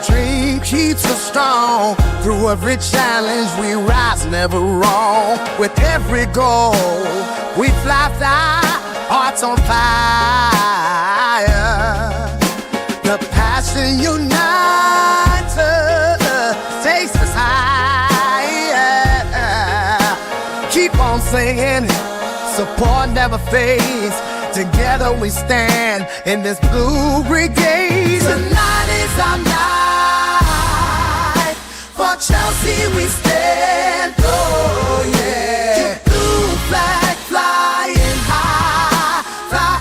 dream keeps us strong. Through every challenge we rise, never wrong. With every goal we fly, hearts on fire. The passion unites us, takes us higher. Keep on singing, support never fades. Together we stand in this blue brigade. Tonight is our night. For Chelsea we stand. Oh yeah. Keep blue flag flying high, fly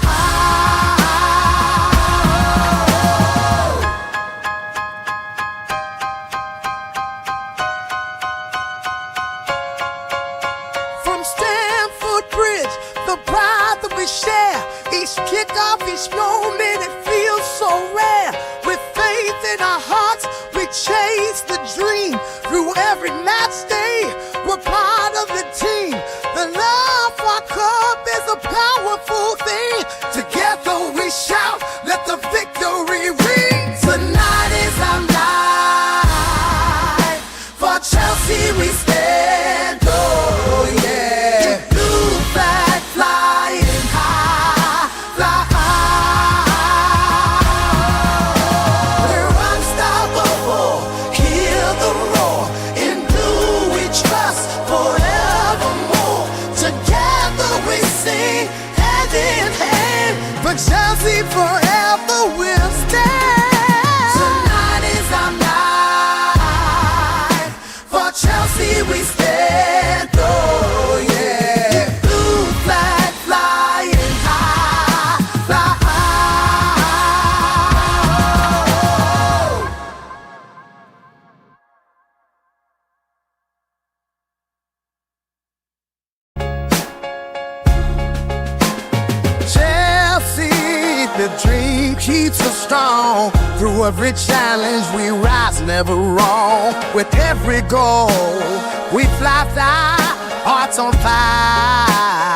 From Stamford Bridge, the pride that we share. Each kickoff, each moment, it feels so rare. With faith in our hearts, we chase the dream. Through every match day, we're part of the team. The love for our club is a powerful thing. Together we shout, let the victory ring. Tonight is our night. For Chelsea we stand. Oh yeah. Blue flag flying high, fly high. We're unstoppable. Hear the roar. In blue we trust forevermore. Together we sing hand in hand. But Chelsea forever will stand. Tonight is our night. For Chelsea we stand. Oh yeah. Blue flag flying high, fly high. Chelsea, the dream keeps us strong. Through every challenge we rise, never wrong. With every goal we fly, hearts on fire.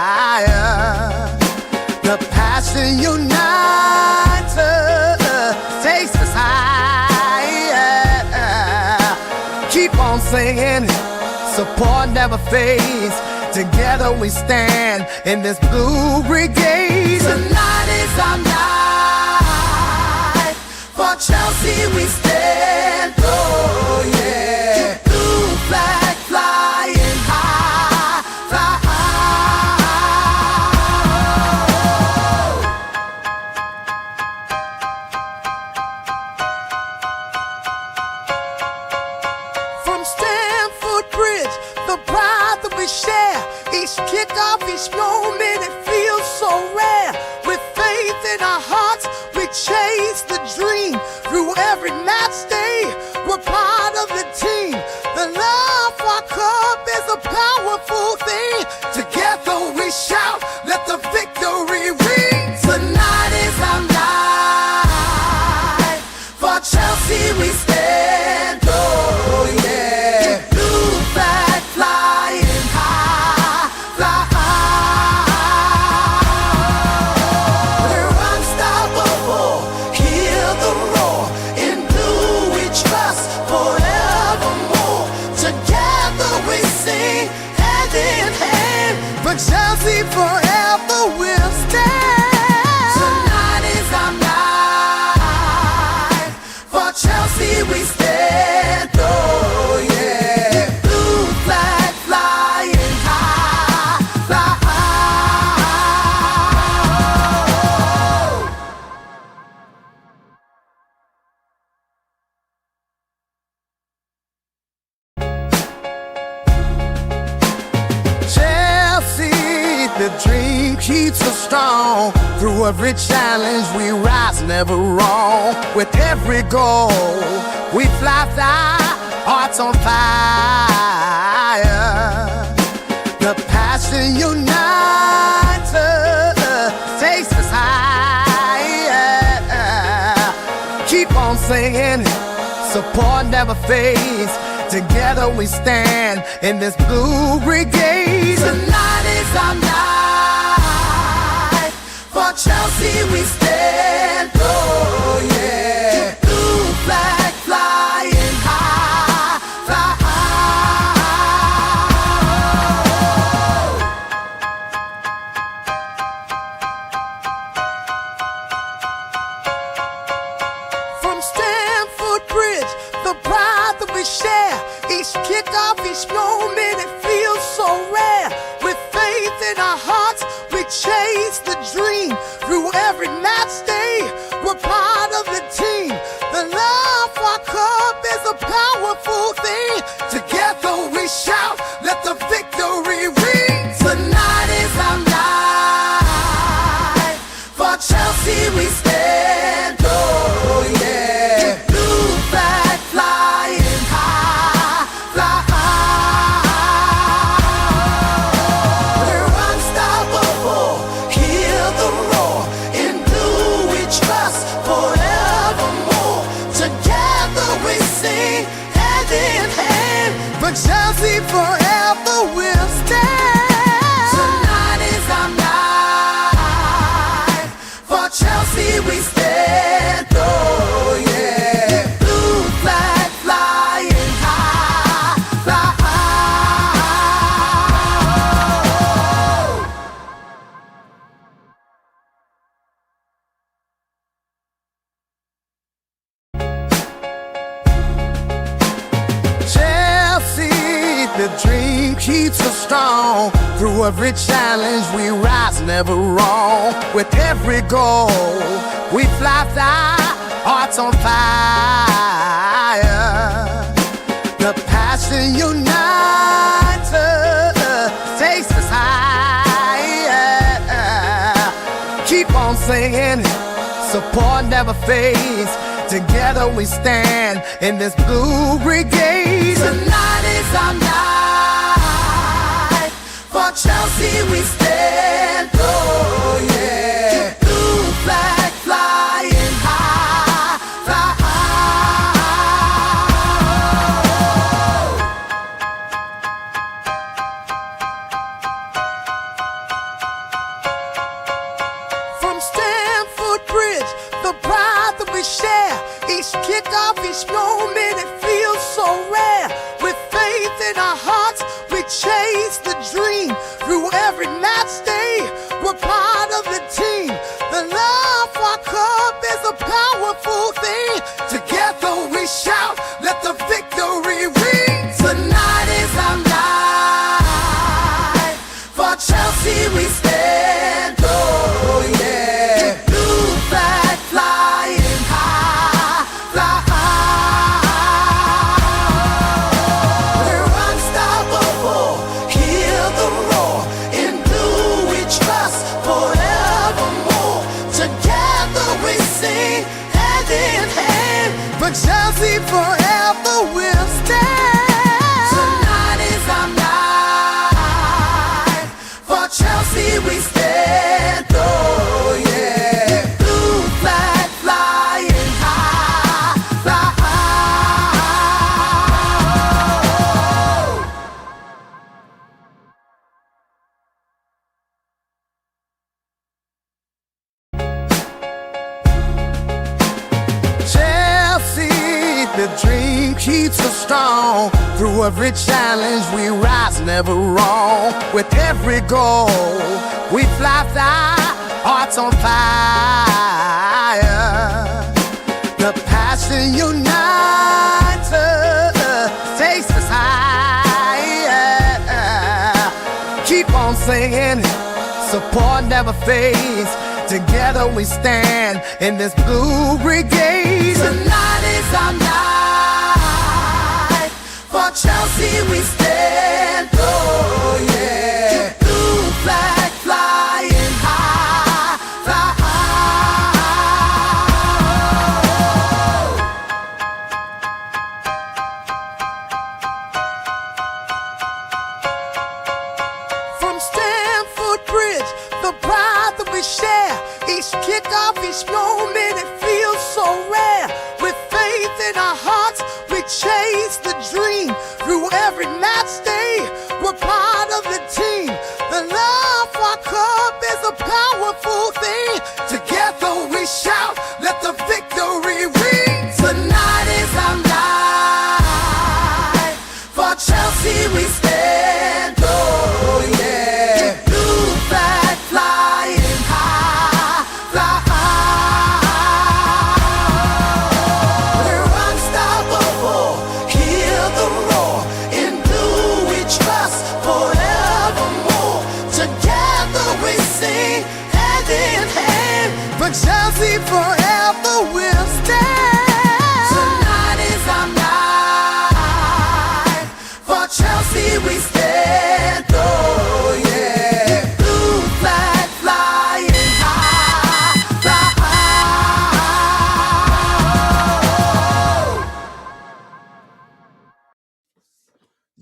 The passion unites us, takes us higher. Keep on singing, support never fades. Together we stand in this blue brigade. Tonight is our night. For Chelsea we stand. Oh yeah. Keep blue flag flying high, fly high. From Stamford Bridge, the pride that we share. Each kickoff, each moment, it feels so rare. With faith in our hearts, we chase the dream. Through every match day, we're part of the team. The love for our club is a powerful thing. Together we shout, let the victory ring. Tonight is our night. For Chelsea we stand. Oh yeah. Keep blue flag flying high, fly high. We're unstoppable. Hear the roar. In blue we trust forevermore. Together we sing hand in hand. But Chelsea forever will stand. Tonight is our night. For Chelsea we stand. Oh yeah. Blue flag flying high, fly high. Chelsea, the dream keeps us strong. Through every challenge we rise, never wrong. With every goal we fly, hearts on fire. The passion unites us, takes us higher. Keep on singing, support never fades. Together we stand in this blue brigade. Tonight is our night. For Chelsea we stand. Oh yeah. Keep blue flag fly. we share. Each kickoff, each moment, it feels so rare. With faith in our hearts, we chase the dream. Through every match day, we're part of the team. The love for our club is a powerful thing. Together we shout, let the victory ring. Tonight is our night. For Chelsea we stand, oh yeah. Blue flag flying high, fly high. We're unstoppable, hear the roar. In blue we trust forevermore. Together we sing hand in hand. For Chelsea forever we'll stand. Tonight is our night. For Chelsea we stand, oh yeah. Blue flag flying high, fly high. Chelsea, the dream keeps us strong. Through every challenge we rise, never wrong. With every goal we fly, hearts on fire. The passion unites us, takes us higher. Keep on singing, support never fades. Together we stand in this blue brigade. Tonight is our night. For Chelsea we stand, oh yeah. Blue flag flying high, fly high. From Stamford Bridge, the pride that we share. Each kickoff, each moment, it feels so rare. With faith in our hearts, we chase the dream. Through every match day, we're part of the team. The love for our club is a powerful thing. Together we shout, let the victory ring. Tonight is our night. For Chelsea we stand, oh yeah. Blue flag flying high, fly high. We're unstoppable, hear the roar. In blue we trust forevermore. Together we sing hand in hand. For Chelsea forever we'll stand. Tonight is our night. For Chelsea we stand, oh yeah. Blue flag flying high, fly high. Chelsea, the dream keeps us strong. Through every challenge we rise, never wrong. With every goal we fly, hearts on fire. The passion unites us, takes us higher. Keep on singing, support never fades. Together we stand in this blue brigade. Tonight is our night. For Chelsea we stand, oh yeah. Blue flag flying high, fly high. From Stamford Bridge, the pride that we share. Each kickoff, each moment, it feels so rare. With faith in our hearts, we chase the dream. Through every match day, we're part of the team. The love for our club is a powerful thing. Together we shout, let the victory ring. Tonight is our night. For Chelsea we stand, oh yeah. Blue flag flying high, fly high. We're unstoppable, hear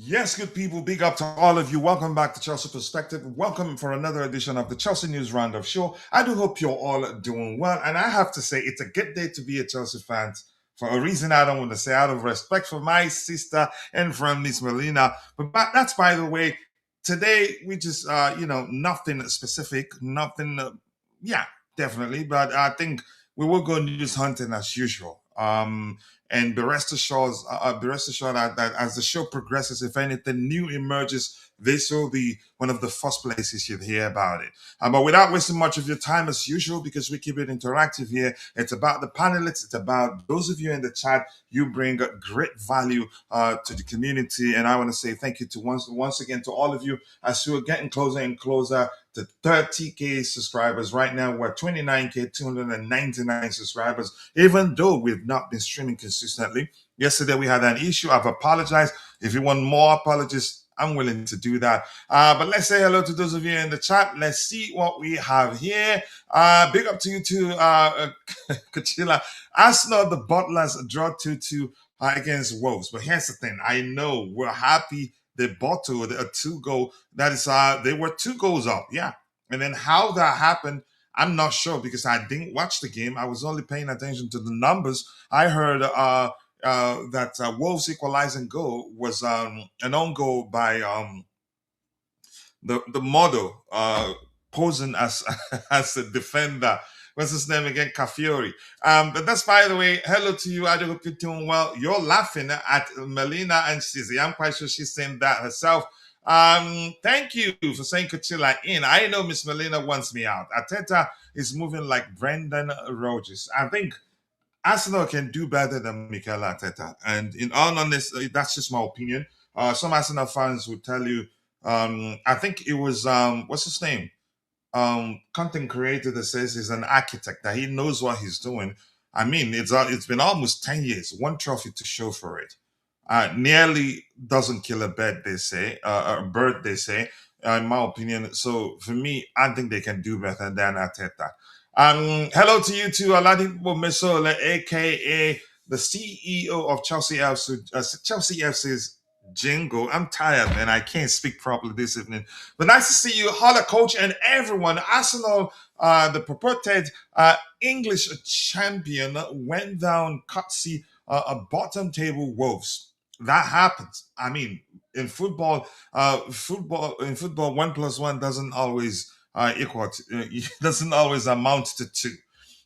Yes, good people, big up to all of you. Welcome back to Chelsea Perspective. Welcome for another edition of the Chelsea News Roundup Show. I do hope you're all doing well. And I have to say, it's a good day to be a Chelsea fan for a reason I don't want to say, out of respect for my sister and friend, Miss Melina. But that's by the way. Today, we just, nothing specific, nothing, yeah, definitely. But I think we will go news hunting as usual. And be rest assured that as the show progresses, if anything new emerges, this will be one of the first places you'd hear about it. But without wasting much of your time, as usual, because we keep it interactive here, it's about the panelists, it's about those of you in the chat. You bring great value to the community, and I want to say thank you to once again to all of you as we're getting closer and closer to 30K subscribers. Right now, we're 29K 299 subscribers, even though we've not been streaming consistently. Yesterday, we had an issue. I've apologized. If you want more apologies, I'm willing to do that. But let's say hello to those of you in the chat. Let's see what we have here. Big up to you too, Coachila. Arsenal, the Butlers draw 2-2 against Wolves. But here's the thing. I know we're happy they bottled a 2-goal. That is, they were 2 goals up. Yeah. And then how that happened, I'm not sure because I didn't watch the game. I was only paying attention to the numbers. I heard that Wolves' equalizing goal was an own goal by the model posing as as a defender. What's his name again? Cafiori. But that's, by the way, hello to you. I do hope you're doing well. You're laughing at Melina and Shizzy. I'm quite sure she's saying that herself. Thank you for saying Coachila in. I know Miss Melina wants me out. Arteta is moving like Brendan Rodgers. I think Arsenal can do better than Mikel Arteta. And in all honesty, that's just my opinion. Some Arsenal fans will tell you, I think it was, what's his name? Content creator that says he's an architect, that he knows what he's doing. I mean, it's been almost 10 years, one trophy to show for it. Nearly doesn't kill a bird, they say, a bird, they say, in my opinion. So for me, I think they can do better than Arteta. Hello to you too, Aladipo Mesole, aka the CEO of Chelsea FC, Chelsea FC's Jingle. I'm tired, man. I can't speak properly this evening. But nice to see you, Holla Coach, and everyone. Arsenal, the purported English champion, went down courtesy a bottom table Wolves. That happens. I mean, in football, in football, 1+1 doesn't always equal. Doesn't always amount to two.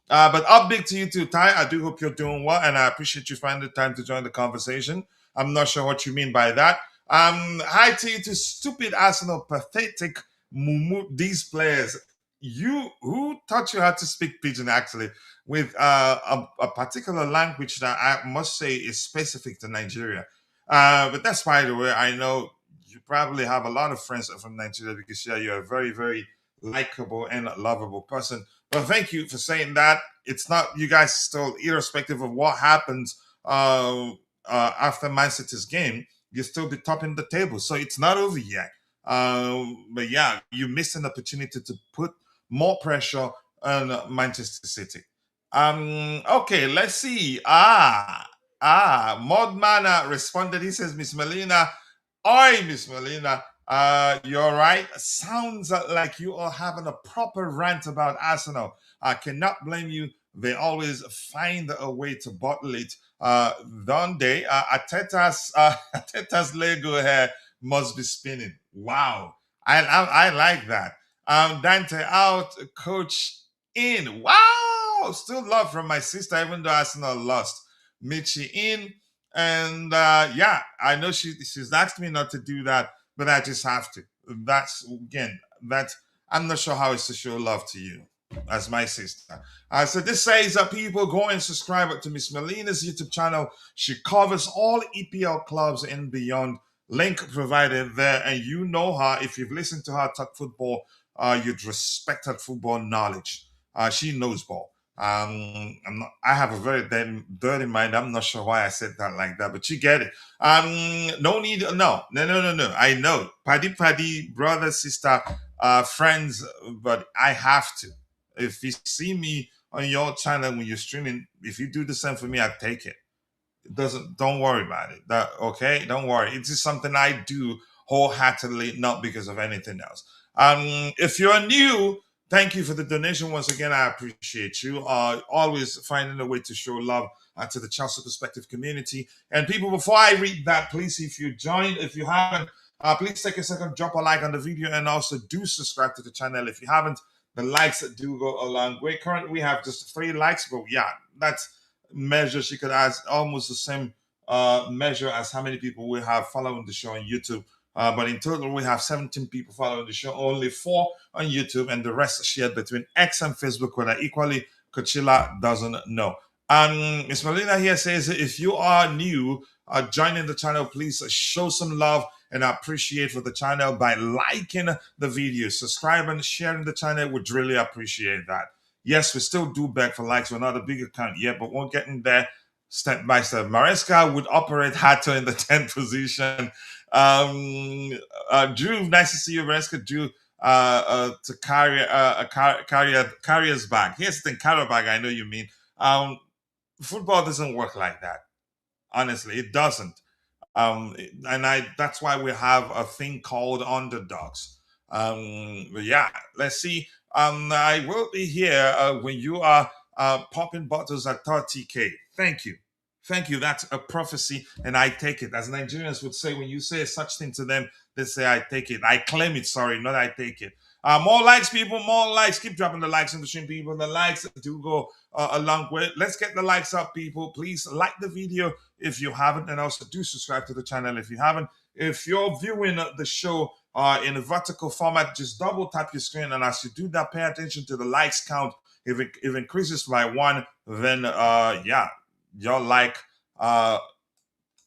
But up big to you too, Ty. I do hope you're doing well, and I appreciate you finding the time to join the conversation. I'm not sure what you mean by that. Hi to you to stupid Arsenal, pathetic Mumu. These players, you who taught you how to speak pidgin actually with a particular language that I must say is specific to Nigeria. But that's by the way. I know you probably have a lot of friends from Nigeria because yeah, you're a very, very likable and lovable person. Well, thank you for saying that. It's not you guys still, irrespective of what happens after Man City's game, you still be topping the table. So it's not over yet. But yeah, you missed an opportunity to put more pressure on Manchester City. Okay, let's see. Modmana responded. He says, Miss Melina, oi, Miss Melina. You're right. Sounds like you are having a proper rant about Arsenal. I cannot blame you. They always find a way to bottle it. Don't they? Arteta's Lego hair must be spinning. Wow. I like that. Dante out, coach in. Wow. Still love from my sister, even though Arsenal lost. Michi in. And yeah, I know she's asked me not to do that, but I just have to. That's again, that I'm not sure how it's to show love to you as my sister. So this says that people go and subscribe to Miss Melina's YouTube channel. She covers all EPL clubs and beyond. Link provided there, and you know her. If you've listened to her talk football, you'd respect her football knowledge. She knows ball. I have a very dirty mind. I'm not sure why I said that like that, but you get it. No need, no. I know, paddy, brother, sister, friends, but I have to. If you see me on your channel when you're streaming, if you do the same for me, I take it. It doesn't. Don't worry about it. That okay? Don't worry. It is something I do wholeheartedly, not because of anything else. If you're new, thank you for the donation once again. I appreciate you. Always finding a way to show love to the Chelsea Perspective community and people. Before I read that, please, if you haven't, please take a second, drop a like on the video, and also do subscribe to the channel if you haven't. The likes do go a long way. Currently, we have just 3 likes, but yeah, that's measure she could ask almost the same measure as how many people we have following the show on YouTube. But in total, we have 17 people following the show, only 4 on YouTube, and the rest shared between X and Facebook, where equally Coachila doesn't know. Miss Melina here says, if you are new, joining the channel, please show some love and appreciate for the channel by liking the video, subscribing, sharing the channel. Would really appreciate that. Yes, we still do beg for likes. We're not a big account yet, but we're getting there step by step. Maresca would operate Hato in the 10th position. Drew, nice to see you, Maresca. Drew, to carry us back. Here's the thing, carry back. I know you mean. Football doesn't work like that. Honestly, it doesn't. And that's why we have a thing called underdogs. But yeah, let's see. I will be here when you are popping bottles at 30K. Thank you. Thank you. That's a prophecy, and I take it. As Nigerians would say, when you say such thing to them, they say, I take it. I claim it, sorry, not I take it. More likes, people, more likes. Keep dropping the likes in the stream, people. The likes do go a long way. Let's get the likes up, people. Please like the video if you haven't, and also do subscribe to the channel if you haven't. If you're viewing the show in a vertical format, just double tap your screen, and as you do that, pay attention to the likes count. If it increases by 1, then yeah, your like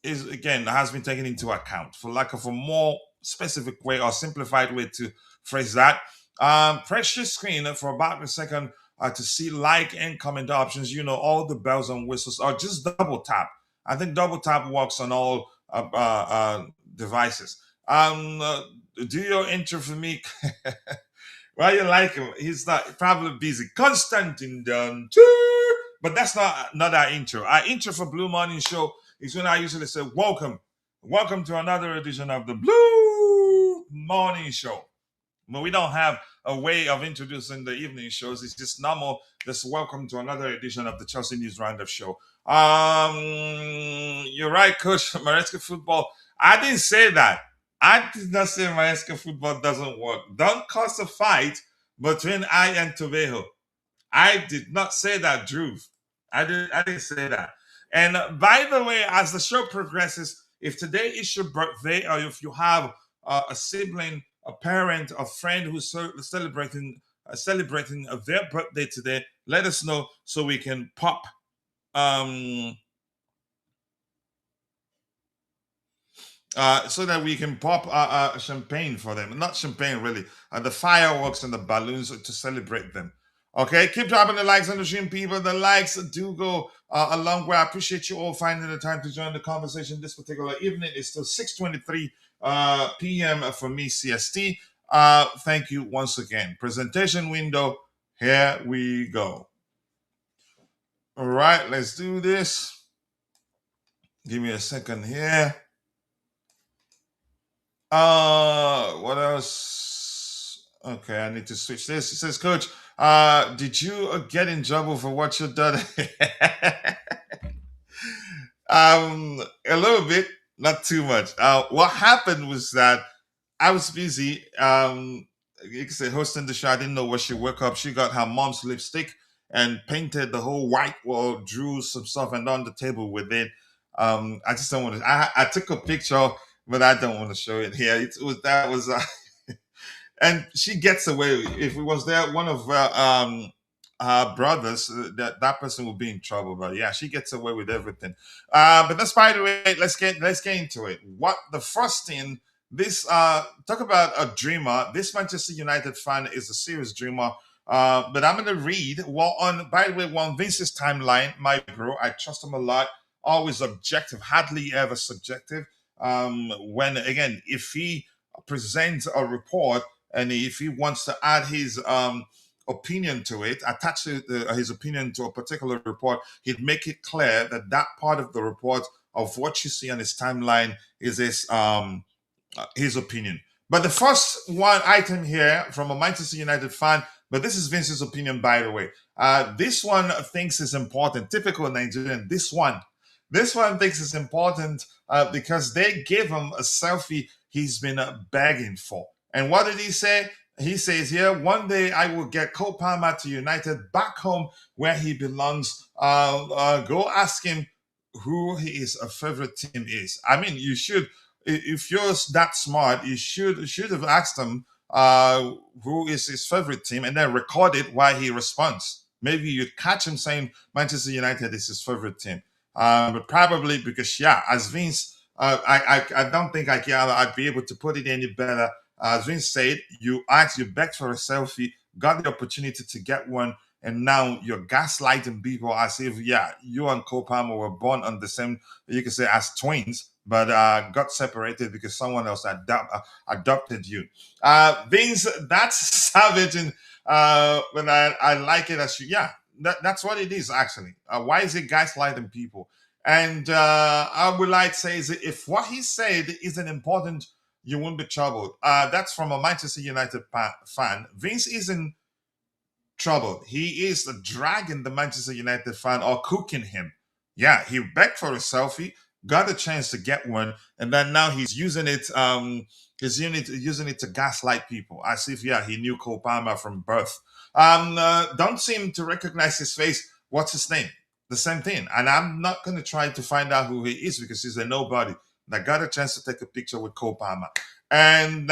is again has been taken into account. For lack of a more specific way or simplified way to phrase that, press your screen for about a second to see like and comment options. You know, all the bells and whistles, or just double tap. I think double tap works on all devices. Do your intro for me. Why you like him? He's not probably busy. Constantine done too. But that's not our intro. Our intro for Blue Morning Show is when I usually say, welcome to another edition of the Blue Morning Show. But we don't have a way of introducing the evening shows. It's just normal. Just welcome to another edition of the Chelsea News Roundup Show. You're right, Coach. Maresca football. I didn't say that. I did not say Maresca football doesn't work. Don't cause a fight between I and Tobejo. I did not say that, Drew. I didn't say that. And by the way, as the show progresses, if today is your birthday, or if you have a sibling, a parent, a friend who's celebrating their birthday today, let us know so we can pop so that we can pop champagne for them. Not champagne, really. The fireworks and the balloons to celebrate them. Okay, keep dropping the likes on the stream, people. The likes do go a long way. I appreciate you all finding the time to join the conversation this particular evening. It's still 6:23 p.m. for me, CST. Thank you once again. Presentation window. Here we go. All right, let's do this. Give me a second here. What else? Okay, I need to switch this. It says, Coach, did you get in trouble for what you done? A little bit, not too much. What happened was that I was busy. You can say hosting the show. I didn't know where she woke up. She got her mom's lipstick and painted the whole white wall, drew some stuff, and on the table with it. I just don't want to. I took a picture, but I don't want to show it here. It was that was, and she gets away. If it was there, one of her brothers, that person would be in trouble. But yeah, she gets away with everything. But that's by the way. Let's get into it. What the first thing? This talk about a dreamer. This Manchester United fan is a serious dreamer. But I'm gonna read. Well, by the way, on Vince's timeline, my bro, I trust him a lot. Always objective, hardly ever subjective. When again, if he presents a report and if he wants to add his opinion to it, attach his opinion to a particular report, he'd make it clear that that part of the report of what you see on his timeline is his opinion. But the first one item here from a Manchester United fan, but this is Vince's opinion, by the way. This one thinks is important. Typical Nigerian. This one thinks it's important because they gave him a selfie he's been begging for. And what did he say? He says here, one day I will get Cole Palmer to United back home where he belongs. Go ask him who his favorite team is. I mean, you should, if you're that smart, you should have asked him who is his favorite team and then record it while he responds. Maybe you'd catch him saying Manchester United is his favorite team. But probably because, yeah, as Vince, I don't think I'd be able to put it any better. As Vince said, you begged for a selfie, got the opportunity to get one, and now you're gaslighting people as if, yeah, you and Cole Palmer were born on the same, you can say, as twins, but got separated because someone else adopted you. Vince, that's savage, and when I like it as you, yeah, that's what it is actually. Why is it gaslighting people? And I would like to say is if what he said isn't important, you won't be troubled. That's from a Manchester United fan. Vince isn't troubled. He is dragging the Manchester United fan or cooking him. Yeah, he begged for a selfie, got a chance to get one, and then now he's using it. Using it to gaslight people as if, yeah, he knew Cole Palmer from birth. Don't seem to recognize his face. What's his name? The same thing. And I'm not going to try to find out who he is because he's a nobody that got a chance to take a picture with Cole Palmer. And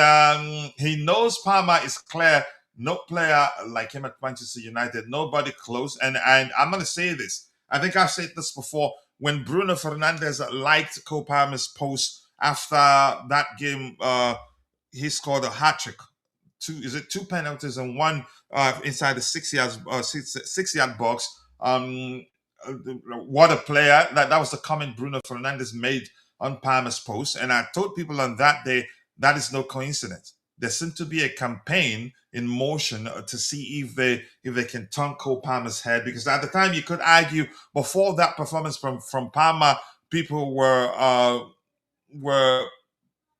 he knows Palmer is clear. No player like him at Manchester United. Nobody close. And I'm going to say this. I think I've said this before. When Bruno Fernandes liked Cole Palmer's post after that game, he scored a hat trick. Two penalties and one inside the 6 yard box. What a player! That was the comment Bruno Fernandes made on Palmer's post, and I told people on that day that is no coincidence. There seemed to be a campaign in motion to see if they can turn Cole Palmer's head, because at the time you could argue before that performance from Palmer, people were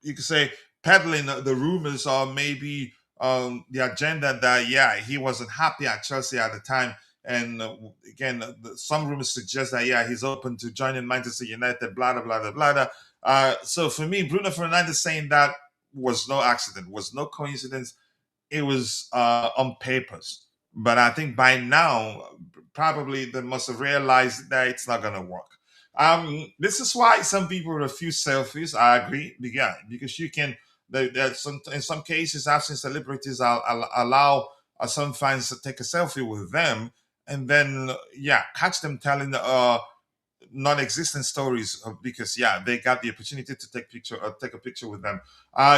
you could say peddling the rumors or maybe the agenda that, yeah, he wasn't happy at Chelsea at the time. And again, some rumors suggest that, yeah, he's open to joining Manchester United, blah, blah, blah, blah, blah. So for me, Bruno Fernandes saying that was no accident, was no coincidence. It was on papers. But I think by now, probably they must have realized that it's not going to work. This is why some people refuse selfies. I agree. Yeah, because you can. In some cases, I've seen celebrities allow some fans to take a selfie with them, and then, yeah, catch them telling non-existent stories because, yeah, they got the opportunity to take a picture with them.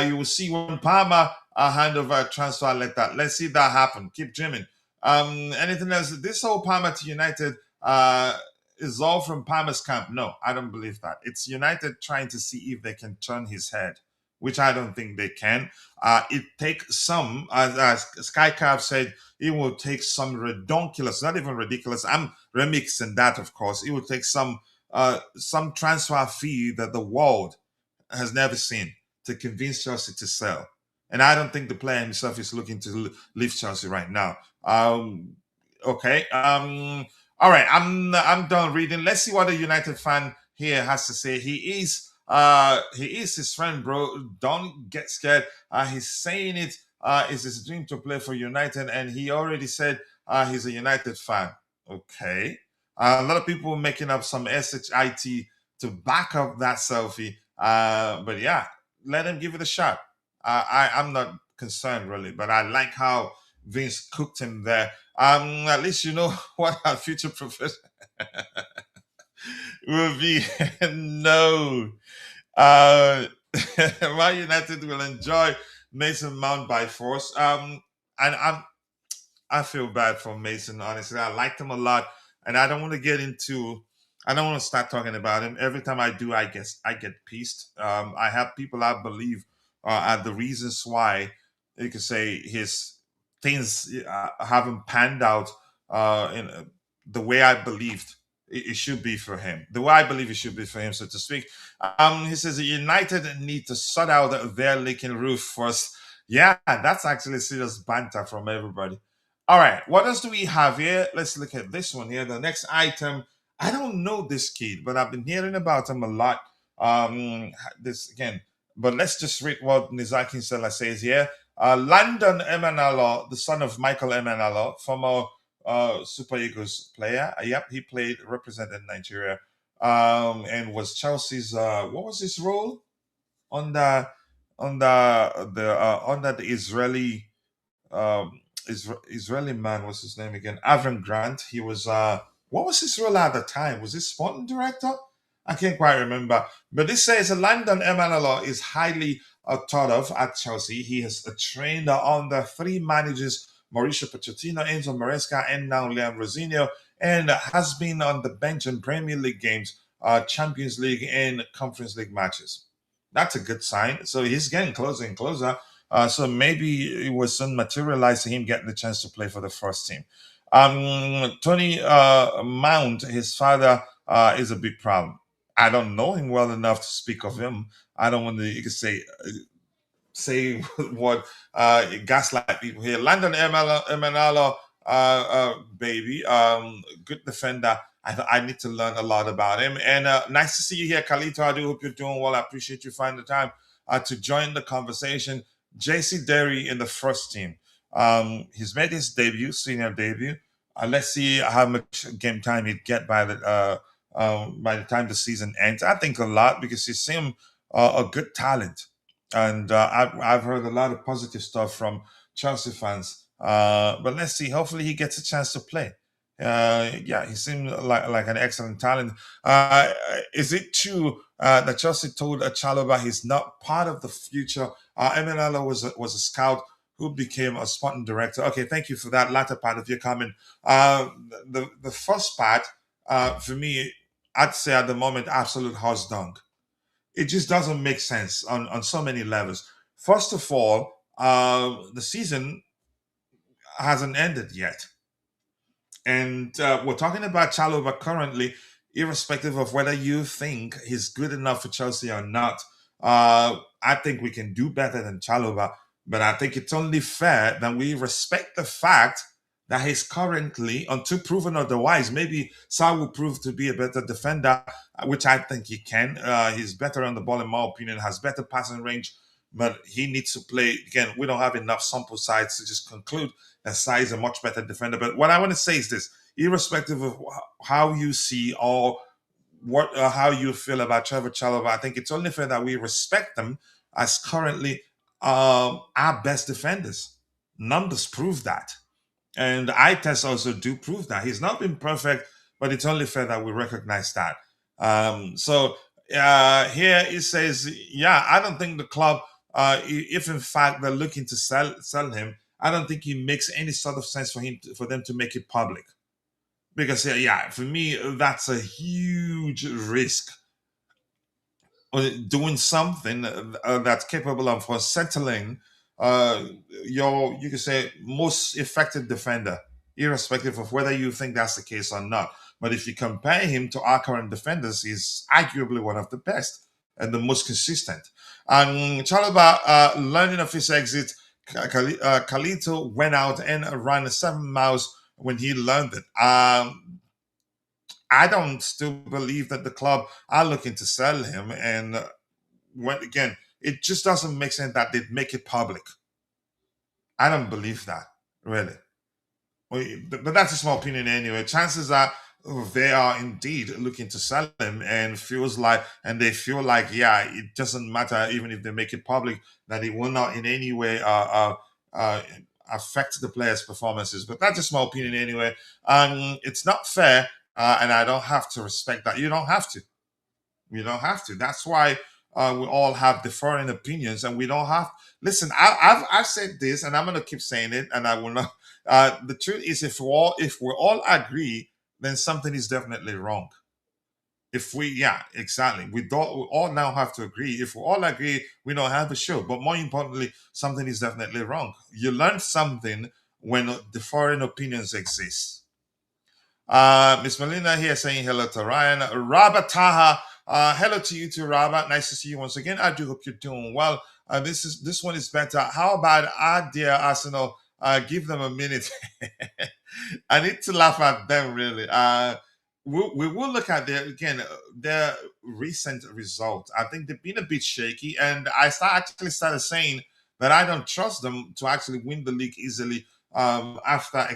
You will see when Palmer hand over a transfer letter. Let's see that happen. Keep dreaming. Anything else? This whole Palmer to United is all from Palmer's camp. No, I don't believe that. It's United trying to see if they can turn his head, which I don't think they can. It takes some, as Skycap said, it will take some redonkulous, not even ridiculous. I'm remixing that, of course. It will take some transfer fee that the world has never seen to convince Chelsea to sell. And I don't think the player himself is looking to leave Chelsea right now. Okay. All right. I'm done reading. Let's see what a United fan here has to say. He is his friend, bro. Don't get scared. He's saying it is his dream to play for United, and he already said he's a United fan. Okay. A lot of people making up some SHIT to back up that selfie. But yeah, let him give it a shot. I'm not concerned really, but I like how Vince cooked him there. At least you know what our future professor will be. No. Man United will enjoy Mason Mount by force. And I feel bad for Mason, honestly. I liked him a lot, and I don't want to start talking about him. Every time I do, I get pissed. I have people I believe are the reasons why you could say his things haven't panned out in the way I believed it should be for him, the way I believe it should be for him, so to speak. He says United need to sort out their leaking roof first. Yeah, that's actually serious banter from everybody. All right, what else do we have here? Let's look at this one here. The next item. I don't know this kid, but I've been hearing about him a lot. This again, but let's just read what Nizaki Sela says here. Landon Emanalo, the son of Michael Emanalo, former Super Eagles player. Yep, he played, represented Nigeria, and was Chelsea's. What was his role on the under the Israeli Israeli man? What's his name again? Avram Grant. He was. What was his role at the time? Was he sporting director? I can't quite remember. But this says Landon Emanalo is highly thought of at Chelsea. He has trained under three managers: Mauricio Pochettino, Enzo Maresca, and now Liam Rosinho, and has been on the bench in Premier League games, Champions League, and Conference League matches. That's a good sign. So he's getting closer and closer. So maybe it was soon materialized to him getting the chance to play for the first team. Tony Mount, his father, is a big problem. I don't know him well enough to speak of him. I don't want to, you could say what gaslight people here. Landon Emanalo, baby, good defender. I need to learn a lot about him. And nice to see you here, Kalito. I do hope you're doing well. I appreciate you finding the time to join the conversation. JC Derry in the first team. He's made his debut, senior debut. Let's see how much game time he'd get by the time the season ends. I think a lot because he seemed a good talent, and I've heard a lot of positive stuff from Chelsea fans. But let's see. Hopefully, he gets a chance to play. Yeah, he seemed like an excellent talent. Is it true that Chelsea told Chalobah he's not part of the future? Emenalo was a scout who became a sporting director. Okay, thank you for that latter part of your comment. The first part, for me, I'd say at the moment, absolute horse dung. It just doesn't make sense on so many levels. First of all, the season hasn't ended yet. And we're talking about Chalobah currently, irrespective of whether you think he's good enough for Chelsea or not. I think we can do better than Chalobah, but I think it's only fair that we respect the fact that he's currently, until proven otherwise, maybe Sar will prove to be a better defender, which I think he can. He's better on the ball, in my opinion, has better passing range, but he needs to play. Again, we don't have enough sample size to just conclude that Sai is a much better defender. But what I want to say is this: irrespective of how you see or what how you feel about Trevor Chalobah, I think it's only fair that we respect them as currently our best defenders. Numbers prove that. And eye tests also do prove that. He's not been perfect, but it's only fair that we recognize that. Here it says, yeah, I don't think the club, if in fact they're looking to sell him, I don't think it makes any sort of sense for them to make it public. Because yeah, for me, that's a huge risk. Doing something that's capable of settling you could say, most effective defender, irrespective of whether you think that's the case or not. But if you compare him to our current defenders, he's arguably one of the best and the most consistent. And Chalobah, learning of his exit, Kalito went out and ran 7 miles when he learned it. I don't still believe that the club are looking to sell him. And when again, it just doesn't make sense that they'd make it public. I don't believe that, really. But that's a small opinion anyway. Chances are they are indeed looking to sell him and they feel like, yeah, it doesn't matter even if they make it public, that it will not in any way affect the players' performances. But that's a small opinion anyway. It's not fair, and I don't have to respect that. You don't have to. You don't have to. That's why we all have differing opinions, and we don't have. Listen, I've said this, and I'm going to keep saying it, and I will not. The truth is, if we all agree, then something is definitely wrong. Yeah, exactly. We all now have to agree. If we all agree, we don't have a show. But more importantly, something is definitely wrong. You learn something when differing opinions exist. Miss Melina here saying hello to Ryan. Robert Taha, hello to you too, Robert. Nice to see you once again. I do hope you're doing well. This one is better. How about our dear Arsenal? Give them a minute. I need to laugh at them really. We will look at their recent results. I think they've been a bit shaky, and actually started saying that I don't trust them to actually win the league easily. After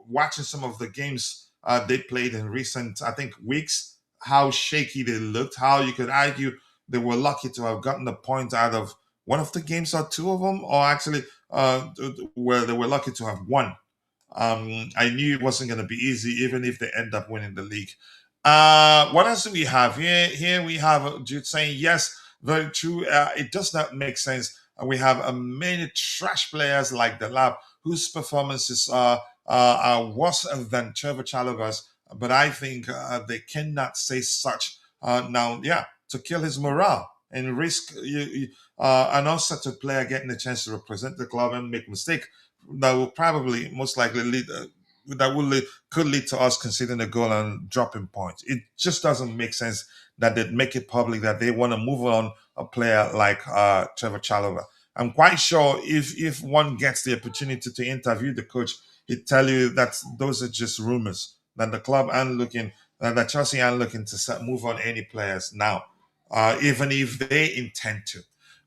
watching some of the games they played in recent, I think, weeks, how shaky they looked, how you could argue they were lucky to have gotten a point out of one of the games or two of them, or actually where they were lucky to have won. I knew it wasn't going to be easy, even if they end up winning the league. What else do we have here? Here we have Jude saying, yes, very true. It does not make sense. We have many trash players like the Lab whose performances are worse than Trevor Chalobah's, but I think they cannot say such now, yeah, to kill his morale and risk an unsettled player getting a chance to represent the club and make mistake that will probably most likely could lead to us conceding a goal and dropping points. It just doesn't make sense that they make it public that they want to move on a player like Trevor Chalobah. I'm quite sure if one gets the opportunity to interview the coach, he'd tell you that those are just rumors. That the club aren't looking, that Chelsea aren't looking to move on any players now, even if they intend to.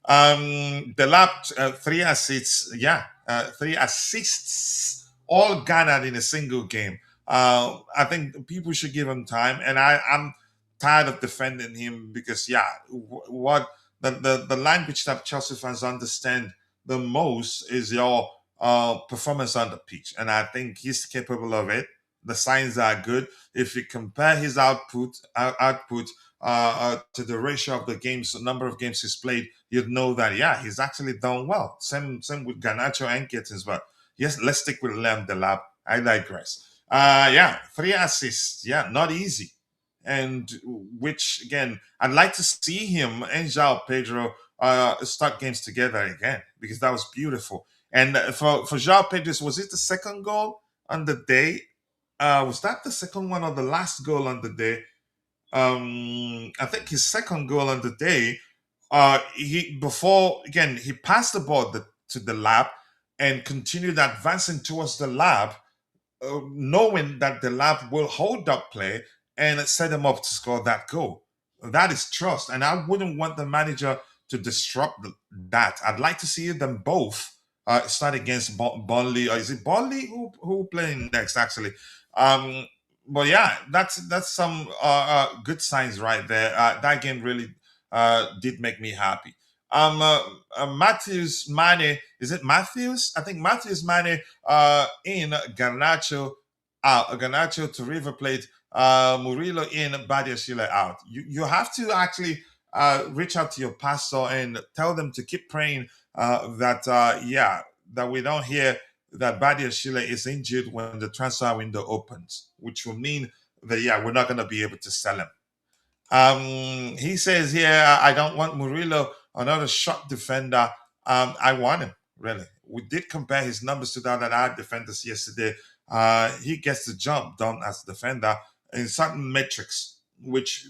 The Lab 3 assists, yeah, 3 assists, all garnered in a single game. I think people should give him time, and I'm tired of defending him because, yeah, what the language that Chelsea fans understand the most is your performance on the pitch, and I think he's capable of it. The signs are good. If you compare his output to the ratio of the games, number of games he's played, you'd know that, yeah, he's actually done well. Same with Garnacho and Gittins, but yes, let's stick with Lem the Lab. I digress. Yeah, 3 assists. Yeah, not easy. And which again, I'd like to see him and João Pedro start games together again because that was beautiful. And for João Pedro, was it the second goal on the day? Was that the second one or the last goal on the day? I think his second goal on the day. He passed the ball to the Lab and continued advancing towards the Lab, knowing that the Lab will hold up play and set him up to score that goal. That is trust, and I wouldn't want the manager to disrupt that. I'd like to see them both start against Burnley, or is it Burnley who playing next? Actually, but yeah, that's some good signs right there. That game really did make me happy. Matthews Mane, is it Matthews? I think Matthews Mane in Garnacho out. Garnacho to River Plate. Murillo in, Badiashile out. You have to actually reach out to your pastor and tell them to keep praying that we don't hear that Badiashile is injured when the transfer window opens, which will mean that, yeah, we're not going to be able to sell him. He says here, I don't want Murillo, another shot defender. I want him, really. We did compare his numbers to that at our defenders yesterday. He gets the job done as a defender in certain metrics, which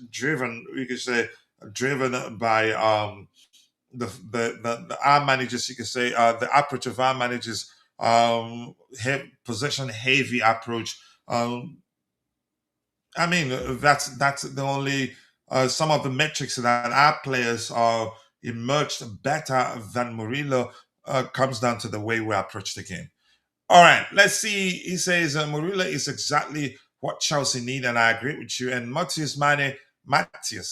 we could say, driven by our managers. You could say the approach of our managers, possession heavy approach. I mean, that's the only some of the metrics that our players are emerged better than Murillo comes down to the way we approach the game. All right, let's see. He says Murillo is exactly what Chelsea need, and I agree with you. And Matthias,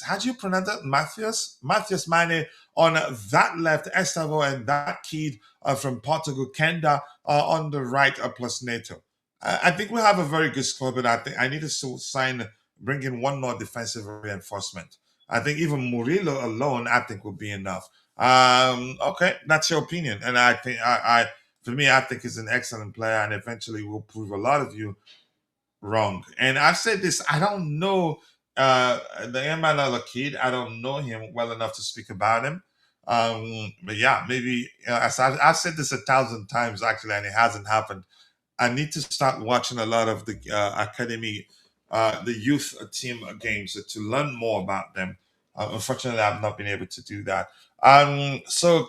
how do you pronounce that? Matthias Mane on that left, Estavo, and that kid from Portugal, Kenda, on the right, plus Neto. I think we have a very good squad, but I think I need to bring in one more defensive reinforcement. I think even Murillo alone, I think, will be enough. Okay, that's your opinion, and I think for me, I think he's an excellent player, and eventually will prove a lot of you wrong. And I've said this: I don't know the Emmanuel kid. I don't know him well enough to speak about him. But yeah, maybe as I've said this 1,000 times actually, and it hasn't happened. I need to start watching a lot of the academy, the youth team games to learn more about them. Unfortunately, I've not been able to do that. So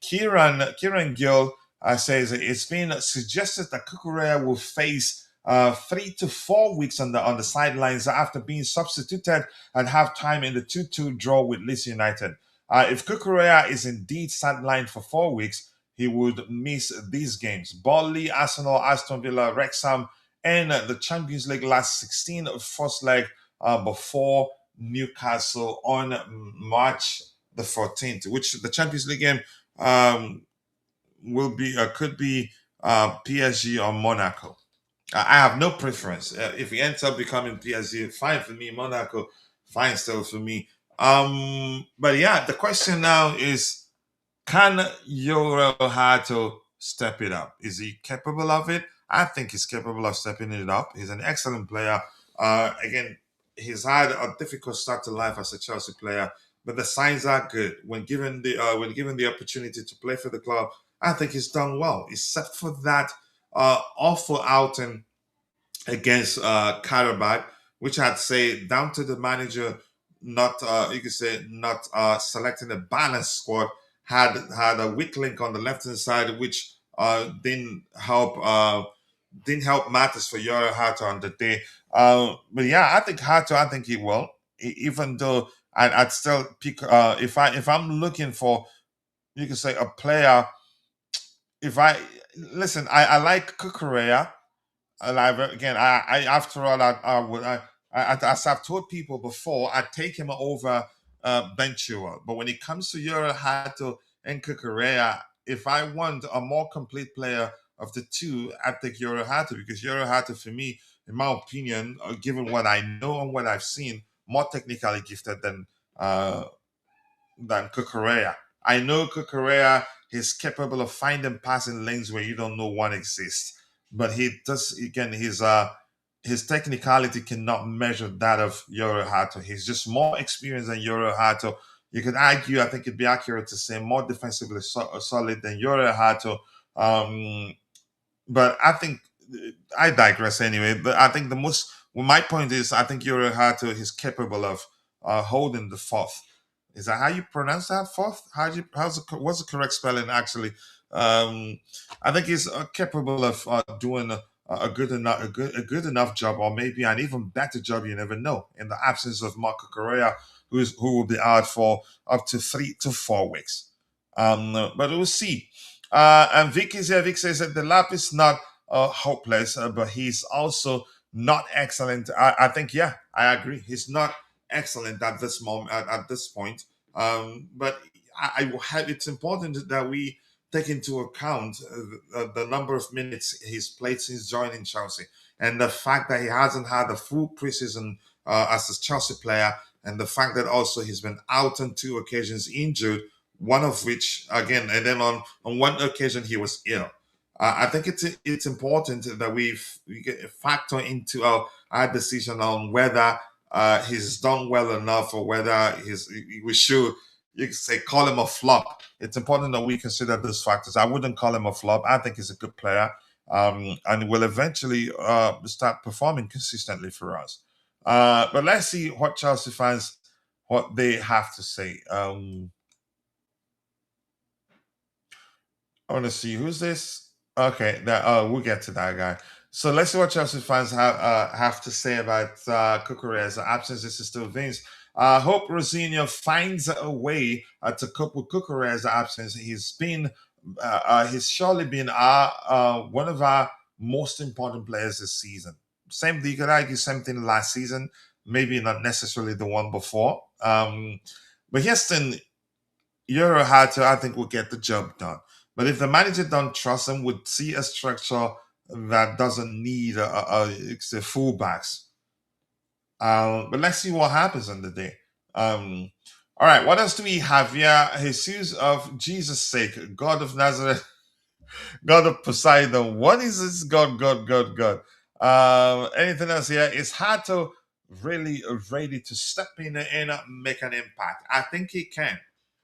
Kieran Gill says it's been suggested that Cucurella will face 3 to 4 weeks on the sidelines after being substituted at halftime in the 2-2 draw with Leeds United. If Cucurella is indeed sidelined for 4 weeks, he would miss these games: Burnley, Arsenal, Aston Villa, Wrexham, and the Champions League last 16 first leg before Newcastle on March the 14th, which the Champions League game will be could be PSG or Monaco. I have no preference. If he ends up becoming PSG, fine for me. Monaco, fine still for me. But yeah, the question now is, can Jorrel Hato step it up? Is he capable of it? I think he's capable of stepping it up. He's an excellent player. Again, he's had a difficult start to life as a Chelsea player, but the signs are good. When given the opportunity to play for the club, I think he's done well, except for that awful outing against Karabakh, which I'd say down to the manager not you could say not selecting a balanced squad. Had a weak link on the left hand side, which didn't help matters for Jorrel Hato on the day. But yeah, I think Hato, I think he will. Even though I'd still pick if I'm looking for, you could say, a player. If I listen, I like Cucurella. Alive again. After all, as I've told people before, I take him over Benchua. But when it comes to Jorrel Hato and Cucurella, if I want a more complete player of the two, I take Jorrel Hato, because Jorrel Hato, for me, in my opinion, given what I know and what I've seen, more technically gifted uh, than Cucurella. I know Cucurella is capable of finding passing lanes where you don't know one exists, but he does again. His technicality cannot measure that of Jorrel Hato. He's just more experienced than Jorrel Hato. You could argue, I think it'd be accurate to say, more defensively solid than Jorrel Hato. But I think I digress anyway. But I think my point is, I think Jorrel Hato is capable of holding the fourth. Is that how you pronounce that, fourth? What's the correct spelling actually? Um, I think he's capable of doing a good enough job, or maybe an even better job. You never know. In the absence of Marc Cucurella, who will be out for up to 3 to 4 weeks. But we'll see. And Vic is here. Vic says that the lap is not hopeless, but he's also not excellent. I think, yeah, I agree. He's not excellent at this moment, at this point. But it's important that we take into account the number of minutes he's played since joining Chelsea, and the fact that he hasn't had a full preseason as a Chelsea player, and the fact that also he's been out on 2 occasions injured, one of which again, and then on one occasion he was ill. I think it's important that we get factor into our decision on whether he's done well enough, or whether we should, you could say, call him a flop. It's important that we consider those factors. I wouldn't call him a flop. I think he's a good player, and will eventually start performing consistently for us. But let's see what Chelsea fans, what they have to say. I want to see who's this. Okay, we'll get to that guy. So let's see what Chelsea fans have to say about Cucurella's absence. This is still Vince. Hope Rosinho finds a way to cope with Cucurella's absence. He's surely been one of our most important players this season. You could argue same thing last season, maybe not necessarily the one before. But Houston, Euro Hato, I think, will get the job done. But if the manager don't trust him, would see a structure that doesn't need it's the fullbacks. But let's see what happens on the day. All right, what else do we have? Yeah, Jesus of Jesus' sake, God of Nazareth, God of Poseidon. What is this? God. Anything else here? Is Hato really ready to step in and make an impact? I think he can.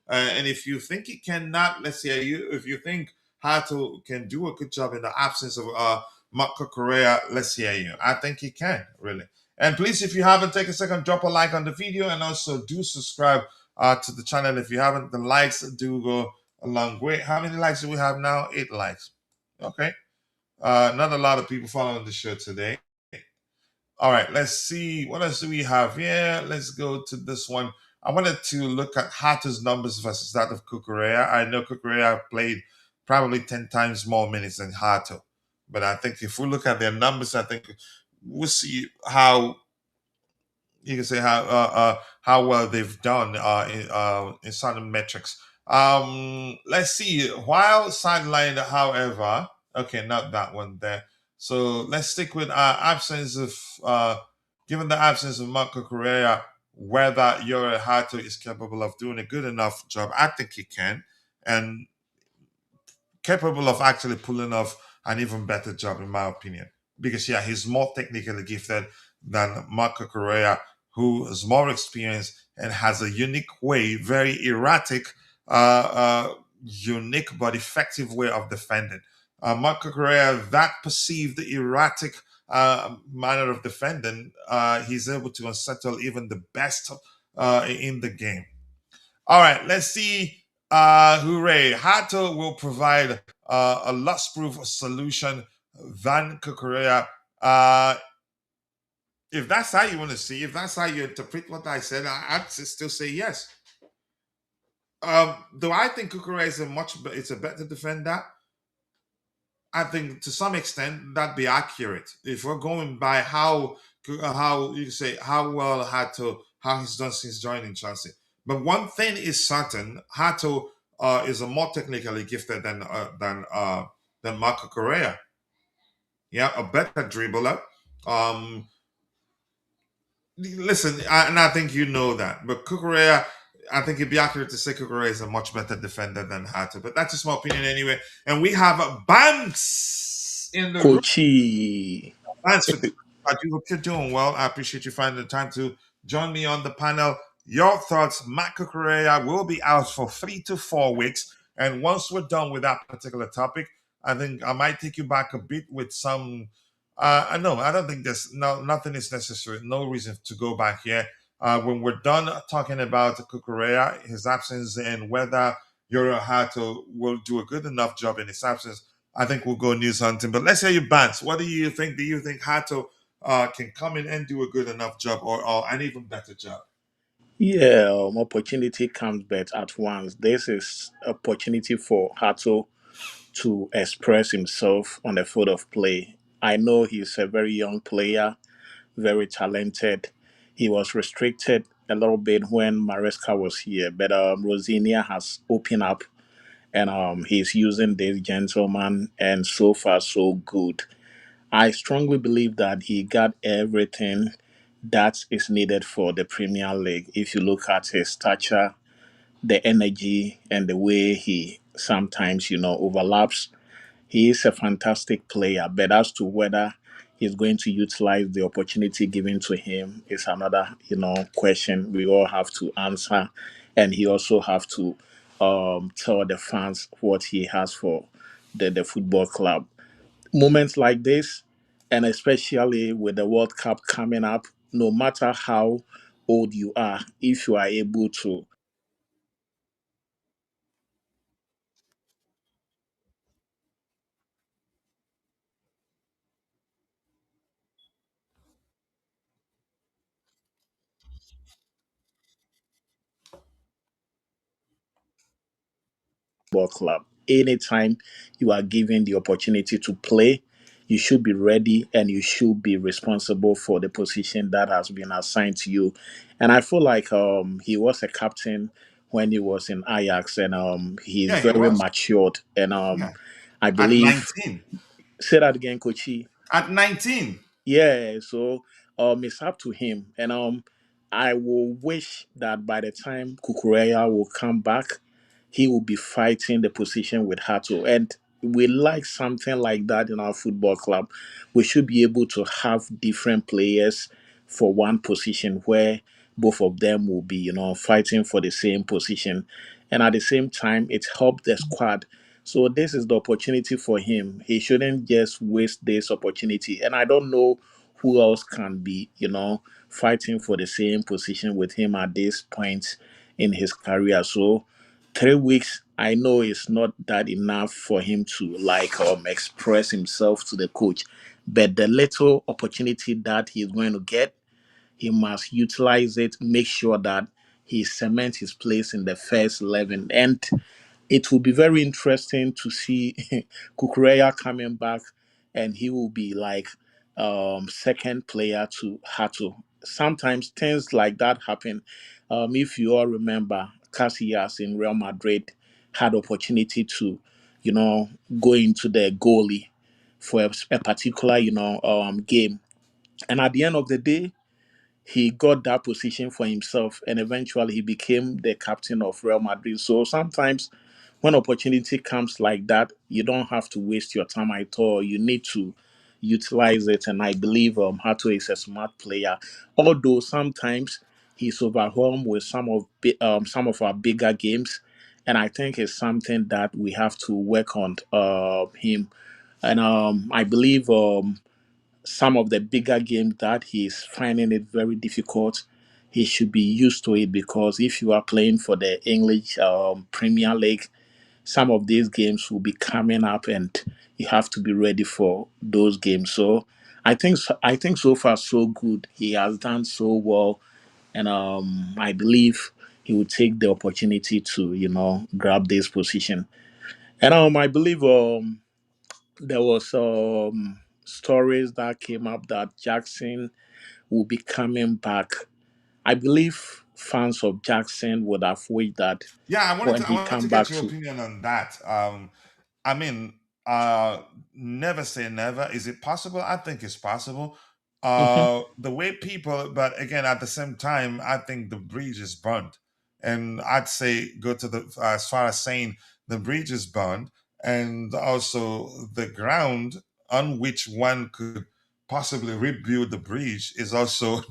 And if you think he cannot, let's say if you think Hato can do a good job in the absence of Marc Cucurella, let's hear you. I think he can, really. And please, if you haven't, take a second, drop a like on the video, and also do subscribe to the channel if you haven't. The likes do go a long way. How many likes do we have now? 8 likes. Okay. Not a lot of people following the show today. All right, let's see. What else do we have here? Let's go to this one. I wanted to look at Hato's numbers versus that of Cucurella. I know Cucurella played probably 10 times more minutes than Hato. But I think if we look at their numbers, I think we'll see how you can say how well they've done in certain metrics. Let's see. While sidelined, however, okay, not that one there. So let's stick with absence of given the absence of Marco Correa, whether Jorrel Hato is capable of doing a good enough job. I think he can, and capable of actually pulling off an even better job, in my opinion. Because yeah, he's more technically gifted than Marco Correa, who is more experienced and has a unique way, very erratic, unique but effective way of defending. Marco Correa, that perceived erratic manner of defending, he's able to unsettle even the best in the game. All right, let's see. Hooray. Hato will provide a loss-proof solution than Kukurea. If that's how you want to see, if that's how you interpret what I said, I'd still say yes. Do I think Kukurea is it's a better defender? I think to some extent that'd be accurate. If we're going by how you say how well Hato how he's done since joining Chelsea. But one thing is certain: Hato is a more technically gifted than Marco Correa. Yeah, a better dribbler. Um, Listen, and I think you know that. But Cucurella, I think it'd be accurate to say Cucurella is a much better defender than Hato. But that's just my opinion anyway. And we have Banks in the room. Coachy. Thanks for I do hope you're doing well. I appreciate you finding the time to join me on the panel. Your thoughts, Matt Cucurella will be out for 3 to 4 weeks. And once we're done with that particular topic, I think I might take you back a bit with some. I know I don't think there's nothing is necessary. No reason to go back here. When we're done talking about Cucurella, his absence, and whether Jorrel Hato will do a good enough job in his absence, I think we'll go news hunting. But let's hear you, Bance. What do you think? Do you think Hato can come in and do a good enough job or an even better job? Yeah, opportunity comes back at once. This is opportunity for Hato to express himself on the field of play. I know he's a very young player, very talented. He was restricted a little bit when Maresca was here, but Rosinia has opened up and he's using this gentleman, and so far so good. I strongly believe that he got everything that is needed for the Premier League. If you look at his stature, the energy, and the way he sometimes, overlaps, he is a fantastic player. But as to whether he's going to utilize the opportunity given to him is another, question we all have to answer. And he also have to tell the fans what he has for the football club. Moments like this, and especially with the World Cup coming up, no matter how old you are, if you are able to ball club, anytime you are given the opportunity to play, you should be ready and you should be responsible for the position that has been assigned to you. And I feel like he was a captain when he was in Ajax, and he's Yeah, he very was. matured. And Yeah. I At believe, 19. say that again, Kochi. At 19. Yeah, so it's up to him, and I will wish that by the time Kukureya will come back, he will be fighting the position with Hato, and we like something like that in our football club. We should be able to have different players for one position where both of them will be, fighting for the same position, and at the same time, it helped the squad So this is the opportunity for him. He shouldn't just waste this opportunity. And I don't know who else can be, fighting for the same position with him at this point in his career. So 3 weeks, I know it's not that enough for him to express himself to the coach. But the little opportunity that he's going to get, he must utilize it, make sure that he cements his place in the first 11. And it will be very interesting to see Cucurella coming back, and he will be like second player to Hato. Sometimes things like that happen. If you all remember, Casillas in Real Madrid had opportunity to, you know, go into the goalie for a particular, game, and at the end of the day, he got that position for himself, and eventually he became the captain of Real Madrid. So sometimes when opportunity comes like that, you don't have to waste your time at all. You need to utilize it, and I believe Hato is a smart player. Although sometimes he's overwhelmed with some of our bigger games, and I think it's something that we have to work on him. And I believe some of the bigger games that he's finding it very difficult, he should be used to it, because if you are playing for the English Premier League, some of these games will be coming up, and you have to be ready for those games. So I think so far so good. He has done so well, and I believe he will take the opportunity to grab this position. And I believe there was stories that came up that Jackson will be coming back. I believe fans of Jackson would have wished that Yeah, I wanted when to I he wanted to come get back your to. opinion on that. I mean, uh, never say never. Is it possible? I think it's possible. Mhm. The way people, but again, at the same time, I think the bridge is burned, and I'd say go to the as far as saying the bridge is burned, and also the ground on which one could possibly rebuild the bridge is also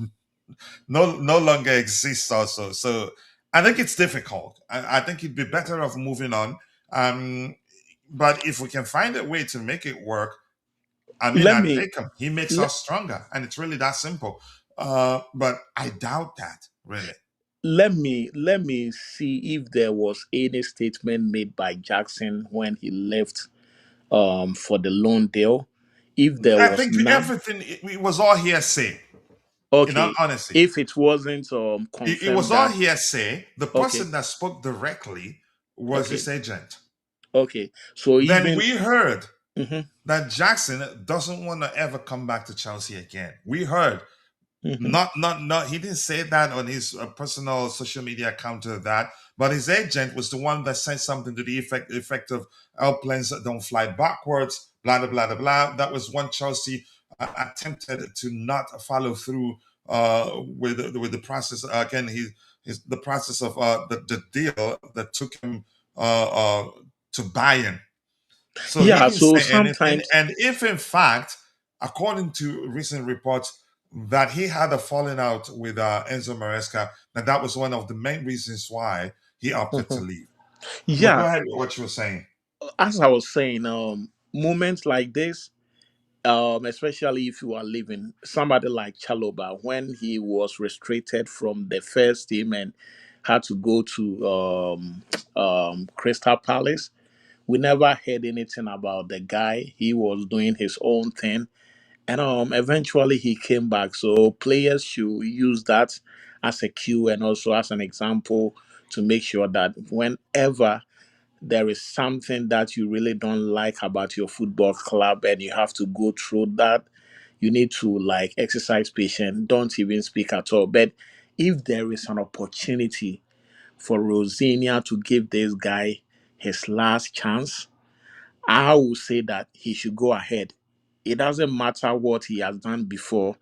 no longer exists also. So I think it's difficult. I think it'd be better off moving on. Um, but if we can find a way to make it work, I mean, Let I me take him. He makes let, us stronger, and it's really that simple. But I doubt that, really. let me see if there was any statement made by Jackson when he left for the loan deal. If there I was think none, everything it was all hearsay. In all okay. honesty, If it wasn't it was confirmed all that, hearsay. The okay, person that spoke directly was his okay, agent. okay. So Then even we heard mhm, that Jackson doesn't want to ever come back to Chelsea again. We heard. mhm. Not. He didn't say that on his personal social media account of that, but his agent was the one that said something to the effect of airplanes don't fly backwards. Blah blah blah blah blah. That was one Chelsea attempted to not follow through with the process. Again, the process of the deal that took him uh, uh, to Bayern. So he Yeah, didn't so say anything. sometimes And if in fact, according to recent reports, that he had a falling out with Enzo Maresca, that was one of the main reasons why he opted to mhm. leave. But go Yeah, ahead with what you were saying. as I was saying, moments like this, especially if you are leaving somebody like Chaloba, when he was restricted from the first team and had to go to Crystal Palace, we never heard anything about the guy. He was doing his own thing, and eventually he came back. So players should use that as a cue and also as an example to make sure that whenever there is something that you really don't like about your football club and you have to go through that, you need to exercise patience, don't even speak at all. But if there is an opportunity for Rosinia to give this guy his last chance, I will say that he should go ahead. It doesn't matter what he has done before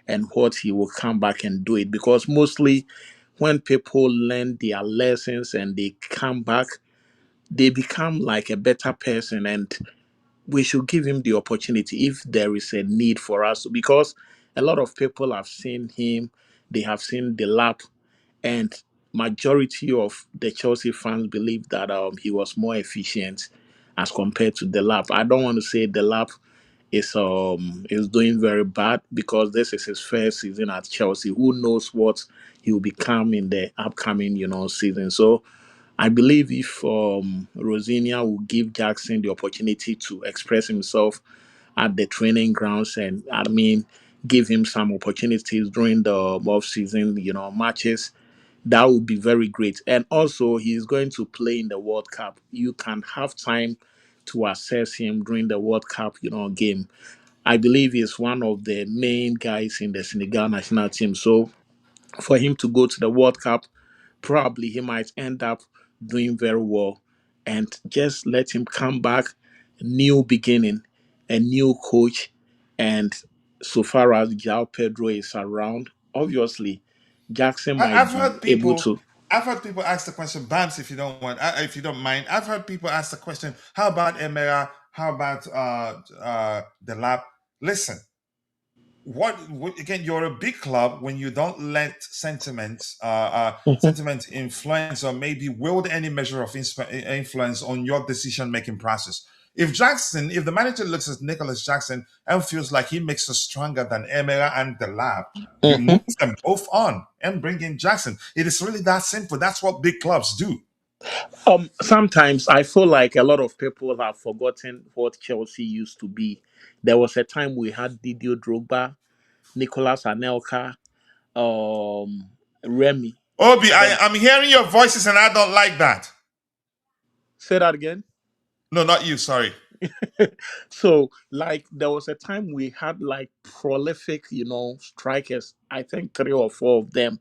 and what he will come back and do it, because mostly when people learn their lessons and they come back, they become like a better person, and we should give him the opportunity if there is a need for us, because a lot of people have seen him, they have seen the lap, and majority of the Chelsea fans believe that he was more efficient as compared to the lap. I don't want to say the lap is doing very bad because this is his first season at Chelsea. Who knows what he will become in the upcoming, season. So I believe if Rosinia will give Jackson the opportunity to express himself at the training grounds, and I mean give him some opportunities during the off season, matches, that would be very great. And also he's going to play in the World Cup. You can have time to assess him during the World Cup, game. I believe he's one of the main guys in the Senegal national team. So for him to go to the World Cup, probably he might end up doing very well. And just let him come back, new beginning, a new coach. And so far as Jao Pedro is around, obviously Jackson might I've be heard able people. to. I've heard people ask the question, Bams, if you don't want, if you don't mind. I've heard people ask the question, how about Emera? How about the lab? Listen, what again? You're a big club when you don't let Mhm. sentiment influence or maybe wield any measure of influence on your decision making process. If the manager looks at Nicholas Jackson and feels like he makes us stronger than Emera and the lab, you move Mhm. them both on and bring in Jackson. It is really that simple. That's what big clubs do. Sometimes I feel like a lot of people have forgotten what Chelsea used to be. There was a time we had Didier Drogba, Nicolas Anelka, um, Remy. Obi, Then I'm hearing your voices and I don't like that. say that again. No, not you. Sorry. So, like, there was a time we had like prolific, strikers. I think three or four of them.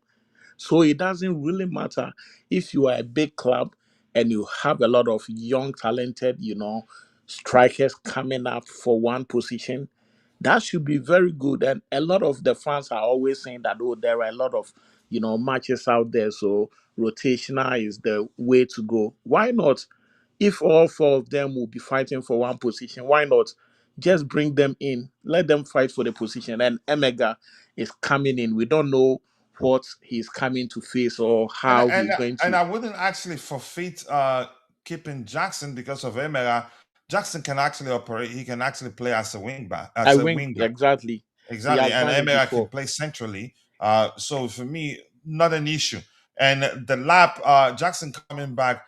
So it doesn't really matter if you are a big club and you have a lot of young, talented, strikers coming up for one position. That should be very good. And a lot of the fans are always saying that, oh, there are a lot of, matches out there. So rotational is the way to go. Why not? If all four of them will be fighting for one position, why not just bring them in, let them fight for the position? And Emega is coming in. We don't know what he's coming to face or And how he's going and to. I wouldn't actually forfeit keeping Jackson because of Emera. Jackson can actually operate. He can actually play as a wing back, I as a wing winger. exactly. He Exactly, has and done it Emera can before. play centrally. So for me, not an issue. And the lap, Jackson coming back,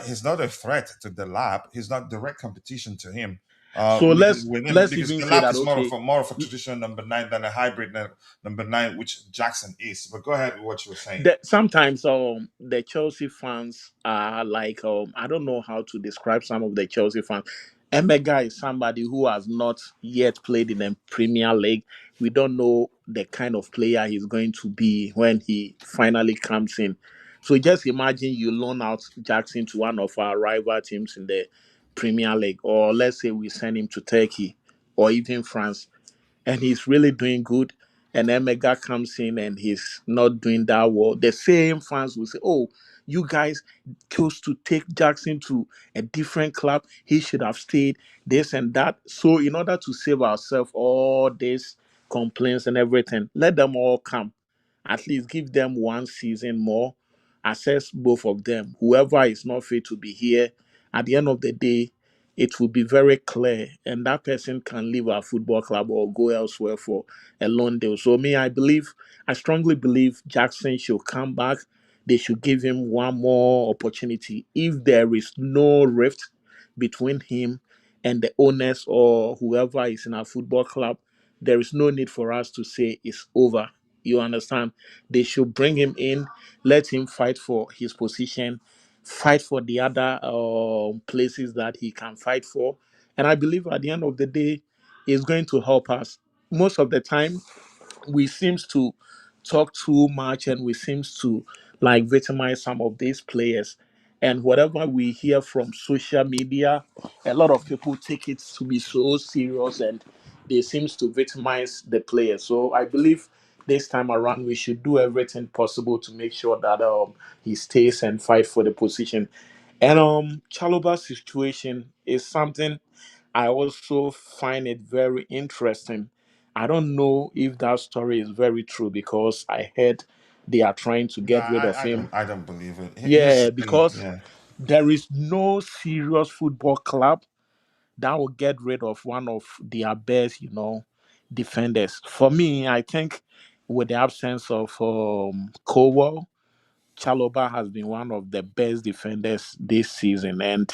he's not a threat to the lap. He's not direct competition to him. So let's With him let's because even the say lap that is okay. more of a traditional number nine than a hybrid number nine, which Jackson is. But go ahead with what you were saying. Sometimes the Chelsea fans are like I don't know how to describe some of the Chelsea fans. Emega is somebody who has not yet played in the Premier League. We don't know the kind of player he's going to be when he finally comes in. So just imagine you loan out Jackson to one of our rival teams in the Premier League, or let's say we send him to Turkey or even France, and he's really doing good. And Emega comes in and he's not doing that well. The same fans will say, "Oh, you guys chose to take Jackson to a different club. He should have stayed." This and that. So, in order to save ourselves all these complaints and everything, let them all come. At least give them one season more. Assess both of them. Whoever is not fit to be here, at the end of the day, it will be very clear, and that person can leave our football club or go elsewhere for a loan deal. So, me, I strongly believe Jackson should come back. They should give him one more opportunity. If there is no rift between him and the owners or whoever is in our football club, there is no need for us to say it's over. You understand? They should bring him in, let him fight for his position, fight for the other places that he can fight for. And I believe at the end of the day, it's going to help us. Most of the time, we seems to talk too much and we seems to like victimize some of these players. And whatever we hear from social media, a lot of people take it to be so serious and they seems to victimize the players. So I believe this time around we should do everything possible to make sure that he stays and fight for the position. And Chaloba's situation is something I also find it very interesting. I don't know if that story is very true because I heard they are trying to No, get rid of him. I don't believe it. Here's Yeah, the thing. because Yeah. There is no serious football club that will get rid of one of their best, defenders. For me, I think with the absence of Cowell, Chaloba has been one of the best defenders this season, and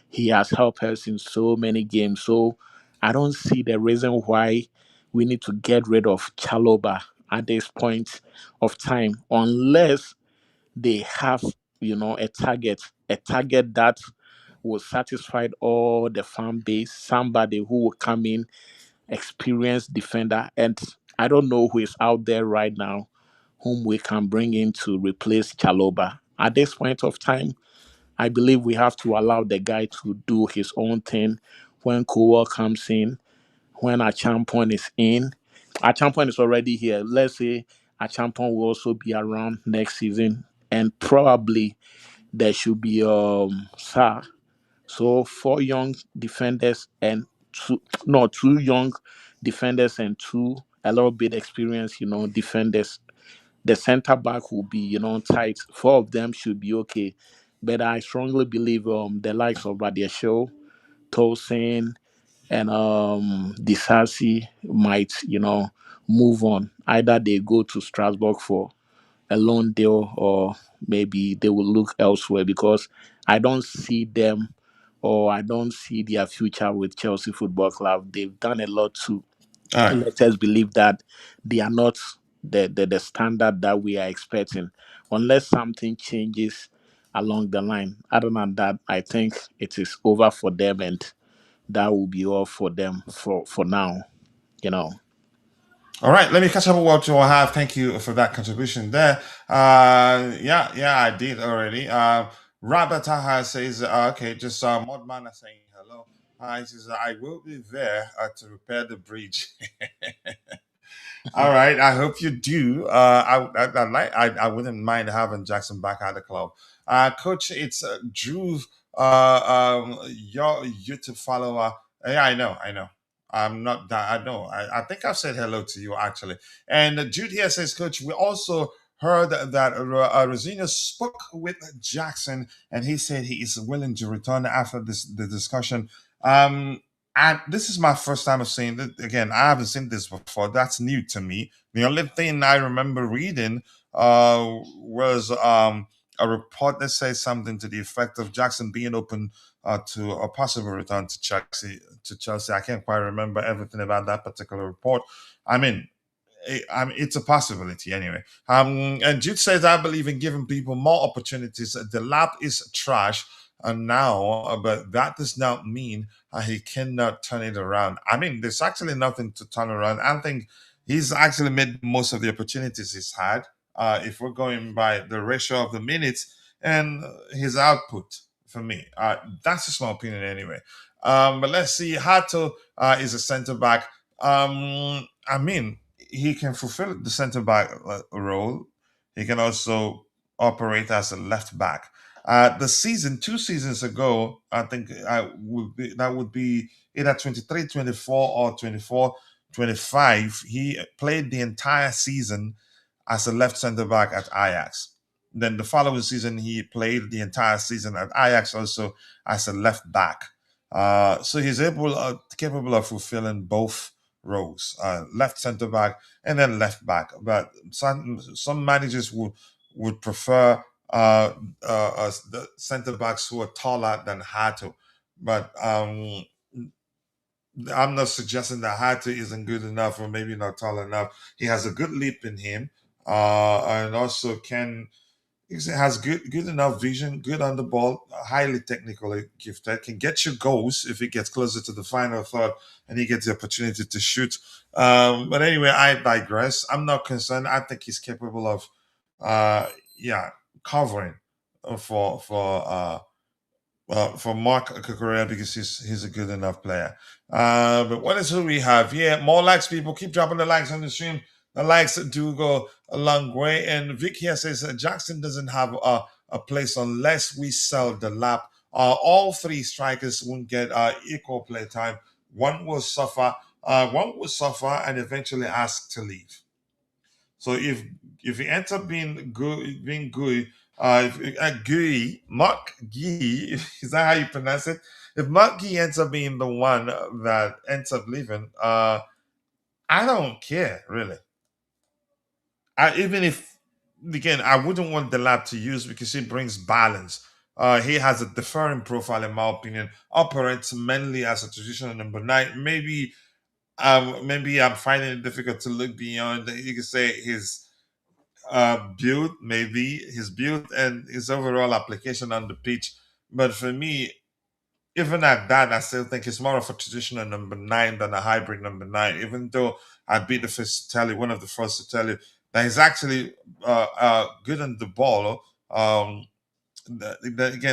he has helped us in so many games. So I don't see the reason why we need to get rid of Chaloba at this point of time, unless they have, a target that will satisfy all the fan base, somebody who will come in, experienced defender, and I don't know who is out there right now whom we can bring in to replace Chaloba. At this point of time, I believe we have to allow the guy to do his own thing. When Kowal comes in, when a champion is in, a champion is already here. Let's say a champion will also be around next season, and probably there should be Sa. So four young defenders and two young defenders and two a little bit experienced, defenders. The center back will be, tight. Four of them should be okay. But I strongly believe the likes of Badiashile, Tosin, and Disasi might, move on. Either they go to Strasbourg for a loan deal or maybe they will look elsewhere because I don't see them or I don't see their future with Chelsea Football Club. They've done a lot to All right. let us believe that they are not the standard that we are expecting unless something changes along the line. Other than that, I think it is over for them and that will be all for them for now, you know. All right, let me catch up with what you all have. Thank you for that contribution there. Yeah, I did already. Robert Taha says, okay, just Modman is saying hello. He says, I will be there to repair the bridge. All right, I hope you do. I wouldn't mind having Jackson back at the club. Coach, it's Drew, your YouTube follower. Yeah, I know. I'm not that. I know. I think I've said hello to you actually. And Jude here says, Coach, we also heard that Rosino spoke with Jackson, and he said he is willing to return after the discussion. And this is my first time of seeing it. Again, I haven't seen this before. That's new to me. The only thing I remember reading was a report that says something to the effect of Jackson being open to a possible return to Chelsea. I can't quite remember everything about that particular report. I mean, it's a possibility anyway. And Jude says, I believe in giving people more opportunities. The lab is trash now, but that does not mean he cannot turn it around. I mean, there's actually nothing to turn around. I think he's actually made most of the opportunities he's had. If we're going by the ratio of the minutes and his output, for me, that's just my opinion anyway. But let's see. Hato is a center back. I mean, he can fulfill the center back role. He can also operate as a left back. The season, 2 seasons ago, I think that would be either 23, 24, or 24, 25. He played the entire season as a left center back at Ajax. Then the following season, he played the entire season at Ajax also as a left back. So he's capable of fulfilling both roles, left center back and then left back. But some managers would prefer the center backs who are taller than Hato. But I'm not suggesting that Hato isn't good enough or maybe not tall enough. He has a good leap in him, and also has good enough vision, good on the ball, highly technically gifted, can get you goals if he gets closer to the final third and he gets the opportunity to shoot. But anyway, I digress. I'm not concerned. I think he's capable of, covering for Marc Cucurella because he's a good enough player. But what is who we have? Yeah, more likes, people. Keep dropping the likes on the stream. The likes do go a long way. And Vic here says Jackson doesn't have a place unless we sell the lap. All three strikers won't get equal play time. One will suffer. And eventually ask to leave. So if he ends up being good, Guy, Mark Guy, is that how you pronounce it? If Mark Guy ends up being the one that ends up leaving, I don't care really. Even if, again, I wouldn't want the lab to use because he brings balance. He has a different profile, in my opinion. Operates mainly as a traditional number nine. Maybe I'm finding it difficult to look beyond. You could say his build, maybe his build and his overall application on the pitch. But for me, even at that, I still think it's more of a traditional number nine than a hybrid number nine. Even though I'd be the first to tell you, one of the first to tell you that he's actually good on the ball. Again,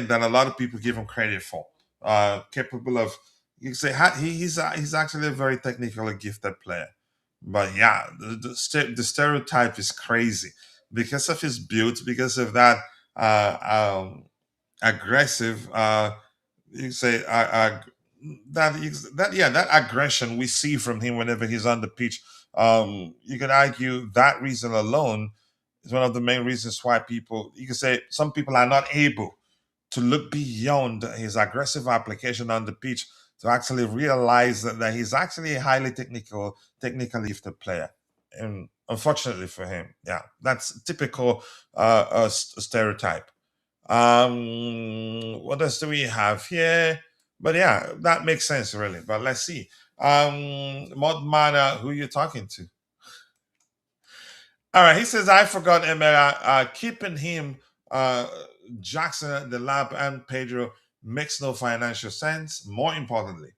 that a lot of people give him credit for. Capable of, you can say he's actually a very technically gifted player. But yeah, the stereotype is crazy because of his build, because of that aggressive. You say that aggression we see from him whenever he's on the pitch. You could argue that reason alone is one of the main reasons why people, you can say, some people are not able to look beyond his aggressive application on the pitch to actually realize that he's actually a highly technically gifted player. And unfortunately for him, yeah, that's typical stereotype. What else do we have here? But yeah, that makes sense really. But let's see. Modmana, who you talking to? All right, he says I forgot Emera. Keeping him, Jackson, the lab, and Pedro makes no financial sense. More importantly,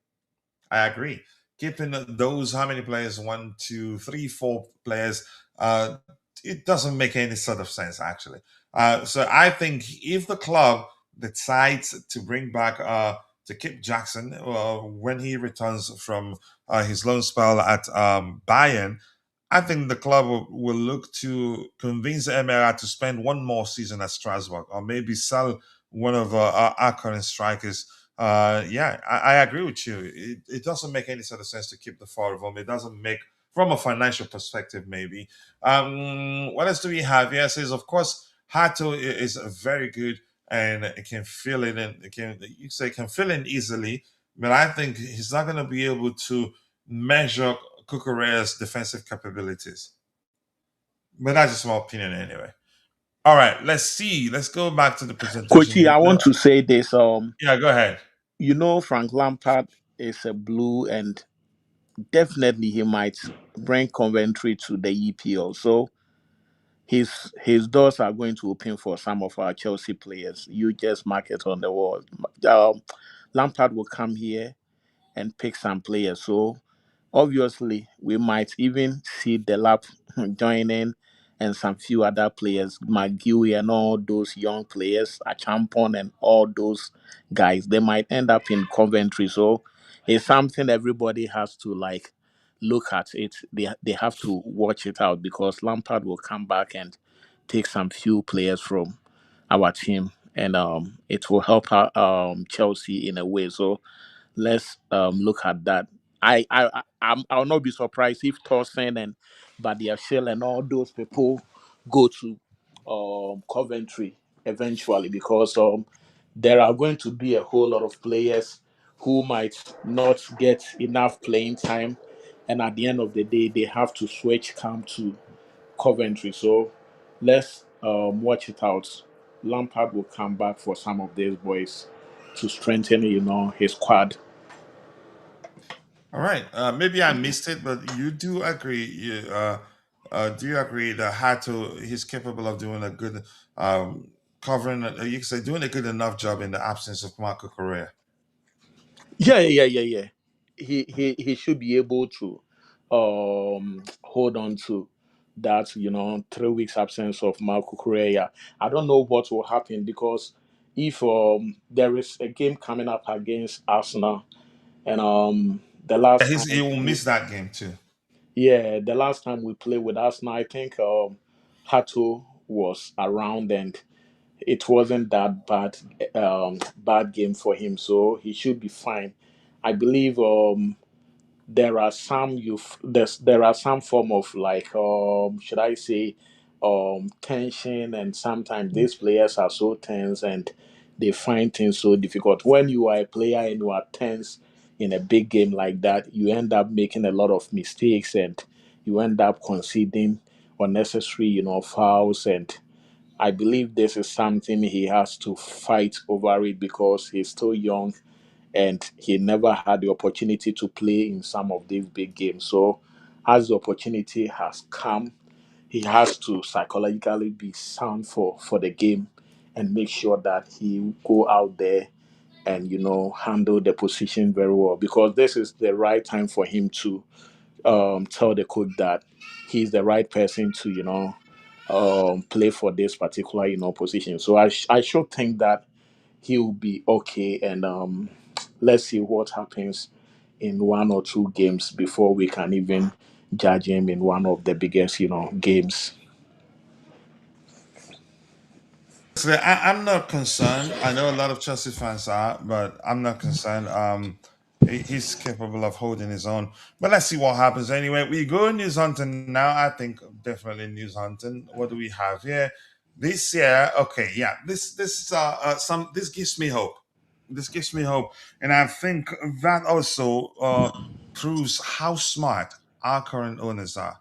I agree. Keeping those, how many players? One, two, three, four players. Uh, it doesn't make any sort of sense, actually. So I think if the club decides to bring back, to keep Jackson when he returns from his loan spell at Bayern, I think the club will look to convince Emera to spend one more season at Strasbourg, or maybe sell one of our current strikers. Yeah, I agree with you. It doesn't make any sort of sense to keep the four of them. It doesn't make, from a financial perspective, maybe. What else do we have? Yes, is of course Hato is very good and it can fill it in. It can, you say, can fill in easily, but I think he's not going to be able to measure Cucurella's defensive capabilities. But that's just my opinion anyway. All right, let's see. Let's go back to the presentation. Coachy, I want to say this. Yeah, go ahead. Frank Lampard is a blue, and definitely he might bring Coventry to the EPL. So his doors are going to open for some of our Chelsea players. You just mark it on the wall. Um, Lampard will come here and pick some players. So obviously, we might even see the lap joining and some few other players, McGeary and all those young players, Achampon and all those guys. They might end up in Coventry. So it's something everybody has to like look at it. They have to watch it out because Lampard will come back and take some few players from our team, and it will help Chelsea in a way. So let's look at that. I'll not be surprised if Torsen and Badiashile and all those people go to Coventry eventually because there are going to be a whole lot of players who might not get enough playing time, and at the end of the day, they have to switch come to Coventry. So let's watch it out. Lampard will come back for some of these boys to strengthen, his squad. All right. Maybe I missed it, but you do agree. Do you agree that Hato he's capable of doing a good covering? You can say doing a good enough job in the absence of Marco Correa. Yeah. He should be able to hold on to that, 3 weeks absence of Marco Cucurella. I don't know what will happen because if there is a game coming up against Arsenal and the Yeah, last he time will miss that game too. the last time we played with Arsenal, I think Hato was around and it wasn't that bad game for him, so he should be fine. I believe there are some form of like should I say tension, and sometimes these players are so tense and they find things so difficult. When you are a player and you are tense in a big game like that, you end up making a lot of mistakes and you end up conceding unnecessary, fouls. And I believe this is something he has to fight over it because he's still young and he never had the opportunity to play in some of these big games. So, as the opportunity has come, he has to psychologically be sound for the game and make sure that he go out there and handle the position very well because this is the right time for him to tell the coach that he's the right person to play for this particular position. So I should think that he will be okay, and let's see what happens in one or two games before we can even judge him in one of the biggest games. So I'm not concerned. I know a lot of Chelsea fans are, but I'm not concerned. He's capable of holding his own. But let's see what happens anyway. We go news hunting now. I think definitely news hunting. What do we have here? This year, okay, yeah. This gives me hope. This gives me hope, and I think that also proves how smart our current owners are.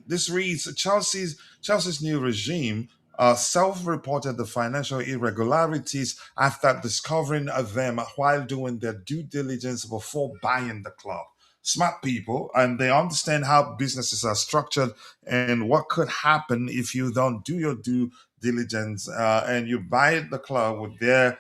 This reads Chelsea's new regime self-reported the financial irregularities after discovering them while doing their due diligence before buying the club. Smart people, and they understand how businesses are structured and what could happen if you don't do your due diligence and you buy the club with their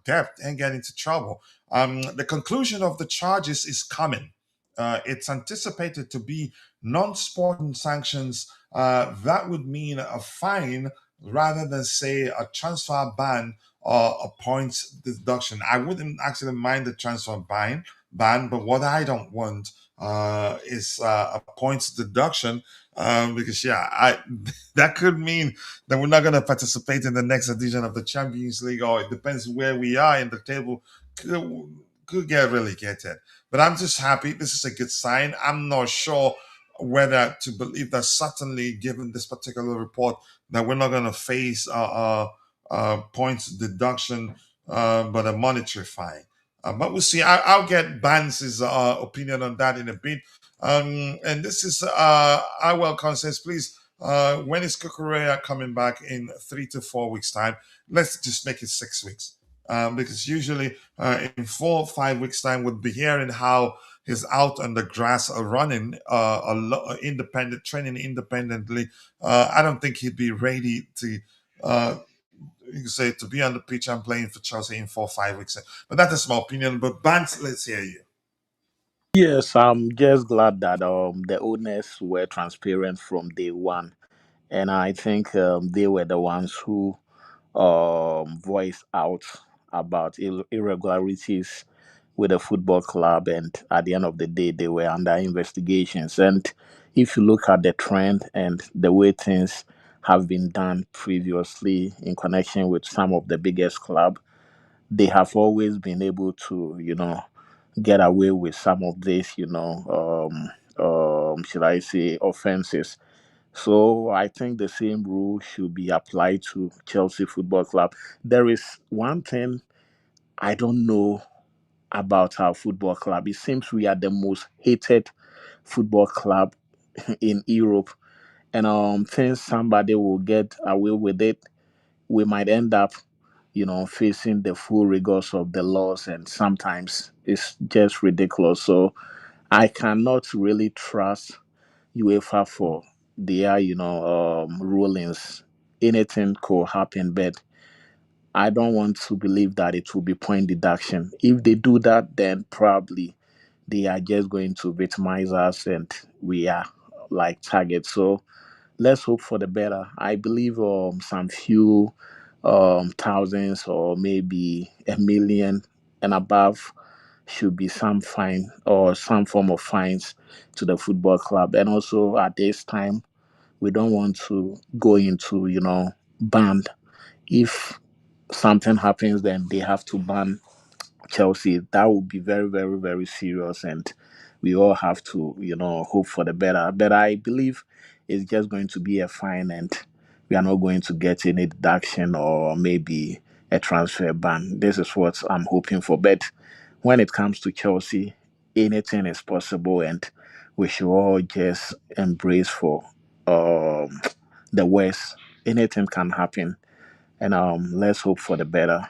debt and get into trouble. The conclusion of the charges is coming. It's anticipated to be non-sporting sanctions that would mean a fine rather than, say, a transfer ban or a points deduction. I wouldn't actually mind the transfer ban, but what I don't want is a points deduction because, yeah, that could mean that we're not going to participate in the next edition of the Champions League, or it depends where we are in the table. Could get relegated. But I'm just happy. This is a good sign. I'm not sure whether to believe that certainly, given this particular report, that we're not going to face points deduction, but a monetary fine. But we'll see. I'll get Banks' opinion on that in a bit. And this is I welcome says, please, when is Cucurella coming back in 3 to 4 weeks' time? Let's just make it 6 weeks. Because usually in 4 or 5 weeks' time, we'll be hearing how he's out on the grass running independent training independently. I don't think he'd be ready to you can say to be on the pitch and playing for Chelsea in 4 or 5 weeks. But that is my opinion. But Bant, let's hear you. Yes, I'm just glad that the owners were transparent from day one, and I think they were the ones who voiced out about irregularities with the football club, and at the end of the day, they were under investigations. And if you look at the trend and the way things have been done previously in connection with some of the biggest club, they have always been able to, get away with some of this, should I say, offenses. So I think the same rule should be applied to Chelsea Football Club. There is one thing I don't know about our football club. It seems we are the most hated football club in Europe. And since somebody will get away with it, we might end up, facing the full rigors of the laws, and sometimes it's just ridiculous. So I cannot really trust UEFA for their, rulings. Anything could happen, but I don't want to believe that it will be point deduction. If they do that, then probably they are just going to victimize us and we are like targets. So let's hope for the better. I believe some few thousands or maybe a million and above should be some fine or some form of fines to the football club. And also at this time, we don't want to go into, ban. If something happens, then they have to ban Chelsea. That would be very, very, very serious. And we all have to, hope for the better. But I believe it's just going to be a fine, and we are not going to get any deduction or maybe a transfer ban. This is what I'm hoping for. But when it comes to Chelsea, anything is possible, and we should all just embrace for um, the worst. Anything can happen, and let's hope for the better.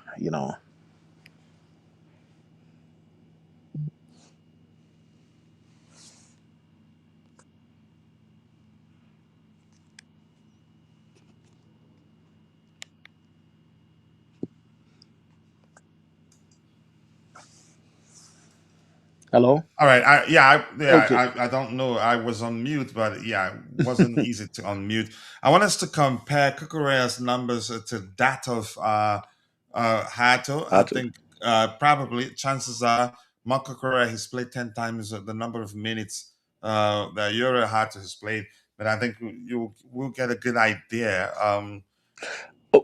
Hello. All right. Okay. I don't know. I was on mute, but yeah, it wasn't easy to unmute. I want us to compare Cucurella's numbers to that of Hato. I Arthur. think probably chances are Marc Cucurella has played 10 times the number of minutes that Jorrel Hato has played. But I think you will get a good idea.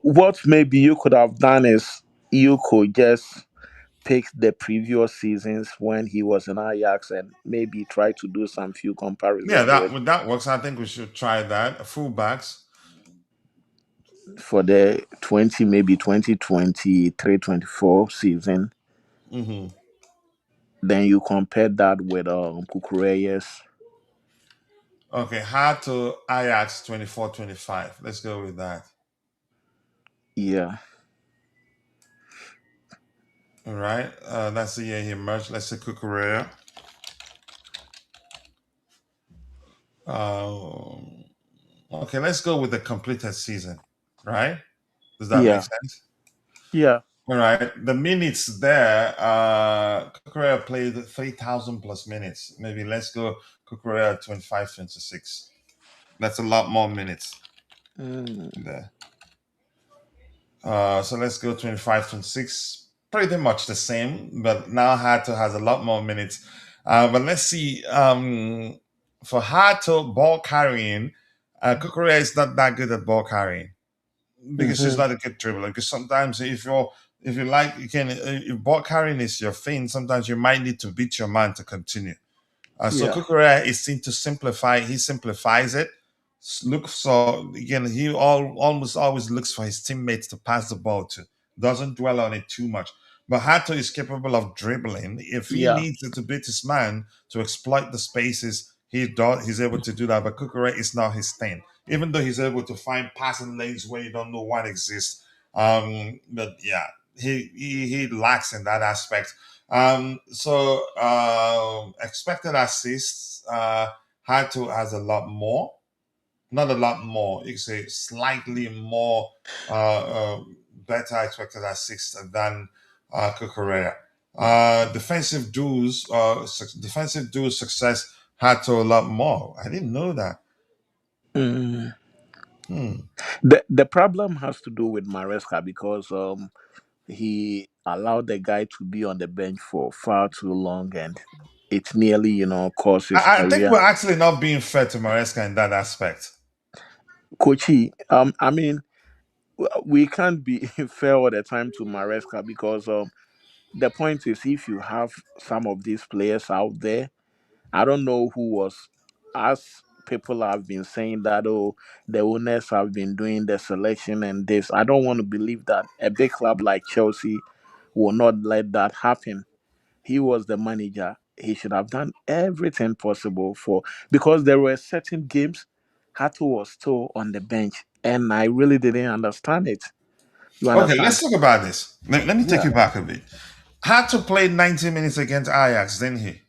What maybe you could have done is you could just pick the previous seasons when he was in Ajax and maybe try to do some few Yeah, comparisons that with that works. I think we should try that. Fullbacks. for the 20 maybe 2023 24 season. Hmm. Then you compare that with Kukureya's. Okay, Hato Ajax 24-25. Let's go with that. Yeah, All right. That's the year he emerged. Let's say Cucurella. Um, okay, let's go with the completed season. Right? Does that make yeah, sense? yeah. All right. The minutes there, Cucurella played 3,000 plus minutes. Maybe let's go Cucurella 25-26. That's a lot more minutes Mm, there. So let's go 25-26. Pretty much the same, but now Hato has a lot more minutes. But let's see. For Hato, ball carrying, Cucurella is not that good at ball carrying because she's mm-hmm. not a good dribbler. Because sometimes if you like, you can if ball carrying is your thing. Sometimes you might need to beat your man to continue. So Yeah, Kukurea is seen to simplify. He simplifies it. Look so again. He almost always looks for his teammates to pass the ball to. Doesn't dwell on it too much. But Hato is capable of dribbling. If he yeah, needs to beat his man to exploit the spaces, he does. He's able to do that. But Kukurea is not his thing. Even though he's able to find passing lanes where you don't know one exists. But yeah, he lacks in that aspect. Expected assists, Hato has a lot more, not a lot more. You could say slightly more better expected assists than Cucurella. Defensive duels success Hato a lot more. I didn't know that. mm. Hmm. The problem has to do with Maresca because he allowed the guy to be on the bench for far too long, and it nearly cost his I think career. we're actually not being fair to Maresca in that aspect. Kochi, I mean, we can't be fair all the time to Maresca because the point is if you have some of these players out there, I don't know who was, as people have been saying that, oh, the owners have been doing the selection and this. I don't want to believe that a big club like Chelsea will not let that happen. He was the manager. He should have done everything possible for, because there were certain games Hato was still on the bench and I really didn't understand it. You Okay, let's understand? talk about this. Let me take Yeah. you back a bit. Had to play 90 minutes against Ajax, didn't he?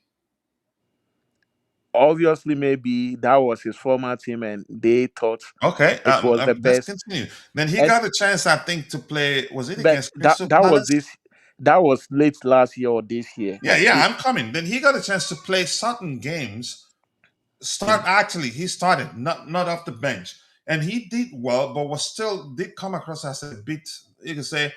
Obviously, maybe that was his former team and they thought Okay, it was the let's best. continue. Then he And got a chance, I think, to play. Was it but against that Crystal that was Palace? this that was late last year or this year. Yeah, yeah, It, I'm coming. Then he got a chance to play certain games. He started, not off the bench, and he did well, but was still did come across as a bit. You could say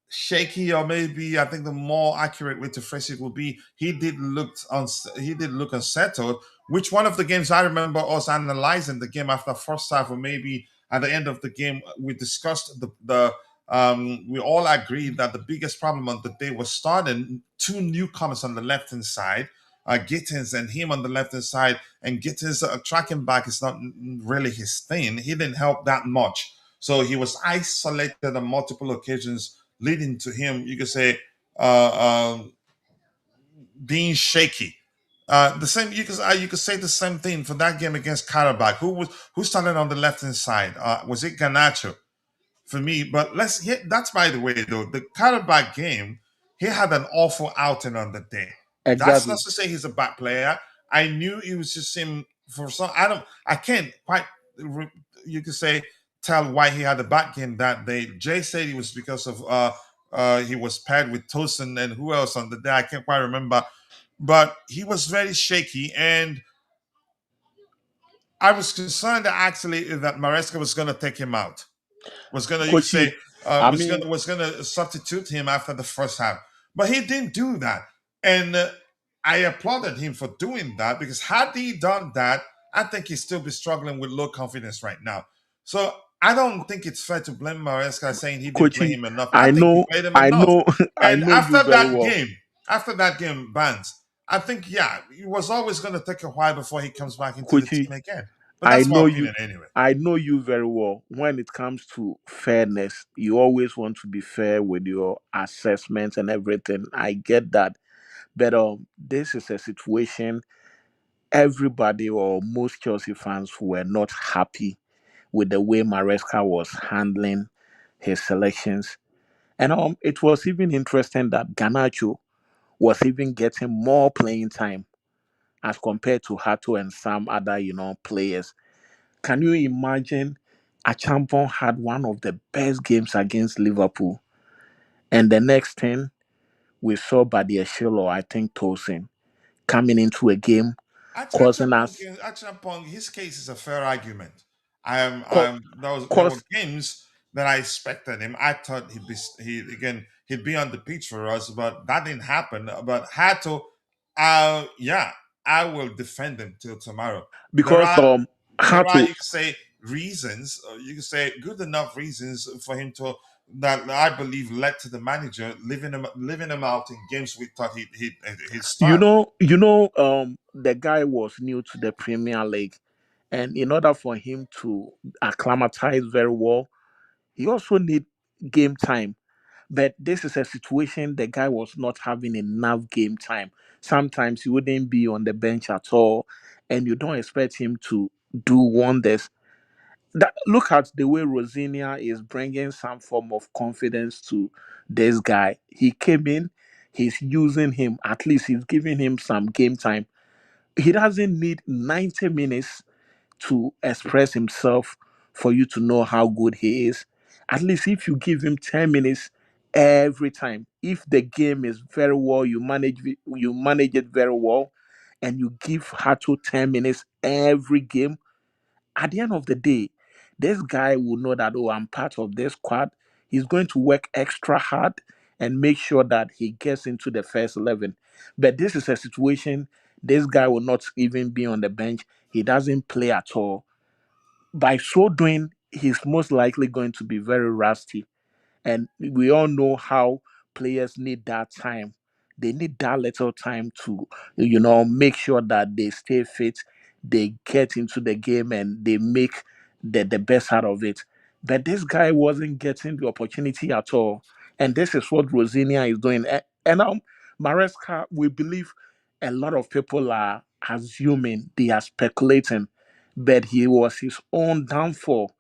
shaky, or maybe I think the more accurate way to phrase it would be he did look unsettled. Which one of the games I remember us analyzing the game after first half, or maybe at the end of the game, we discussed the we all agreed that the biggest problem on the day was starting two newcomers on the left hand side. Gittins and him on the left hand side, and Gittins tracking back is not really his thing. He didn't help that much. So he was isolated on multiple occasions, leading to him, you could say, being shaky. The same you could say the same thing for that game against Karabakh. Who started on the left hand side? Was it Ganacho? For me. But that's by the way though. The Karabakh game, he had an awful outing on the day. That's not Exactly. to say he's a bad player. I knew it was just him for some. I can't quite. You could say tell why he had a bad game that day. Jay said it was because of he was paired with Tosin and who else on the day. I can't quite remember, but he was very shaky and. I was concerned that actually that Maresca was going to take him out, was gonna you could Coachy, say I mean, was gonna substitute him after the first half, but he didn't do that, and I applauded him for doing that because had he done that, I think he'd still be struggling with low confidence right now. So I don't think it's fair to blame Maresca saying he didn't play Coachy, him enough. I I think he know, played him I enough, know, I and know you very well. after that game, Vance, I think yeah, it was always going to take a while before he comes back into the Coachy, team again. But I that's my know you. opinion anyway. I know you very well. When it comes to fairness, you always want to be fair with your assessments and everything. I get that, but this is a situation everybody or most Chelsea fans were not happy with the way Maresca was handling his selections. And it was even interesting that Ganacho was even getting more playing time as compared to Hato and some other, players. Can you imagine Achampon had one of the best games against Liverpool? And the next thing we saw Badiashile or I think Tosin coming into a game causing us Achapong, his case is a fair argument. co- There were cause games that I expected him. I thought he'd be on the pitch for us, but that didn't happen. But Hato, yeah, I will defend him till tomorrow. There because are Hato, you could say reasons, you could say good enough reasons for him to that I believe led to the manager leaving him out in games we thought he'd start. the guy was new to the Premier League, and in order for him to acclimatize very well, he also need game time. But this is a situation the guy was not having enough game time. Sometimes he wouldn't be on the bench at all, and you don't expect him to do wonders. Look at the way Rosinia is bringing some form of confidence to this guy. He came in, he's using him, at least he's giving him some game time. He doesn't need 90 minutes to express himself for you to know how good he is. At least if you give him 10 minutes every time, if the game is very well, you manage it very well, and you give Hato 10 minutes every game, at the end of the day, this guy will know that, oh, I'm part of this squad. He's going to work extra hard and make sure that he gets into the first 11. But this is a situation, this guy will not even be on the bench. He doesn't play at all. By so doing, he's most likely going to be very rusty. And we all know how players need that time. They need that little time to, make sure that they stay fit, they get into the game, and they make the best out of it. But this guy wasn't getting the opportunity at all. And this is what Rosinia is doing. And Maresca, we believe a lot of people are assuming, they are speculating, but he was his own downfall.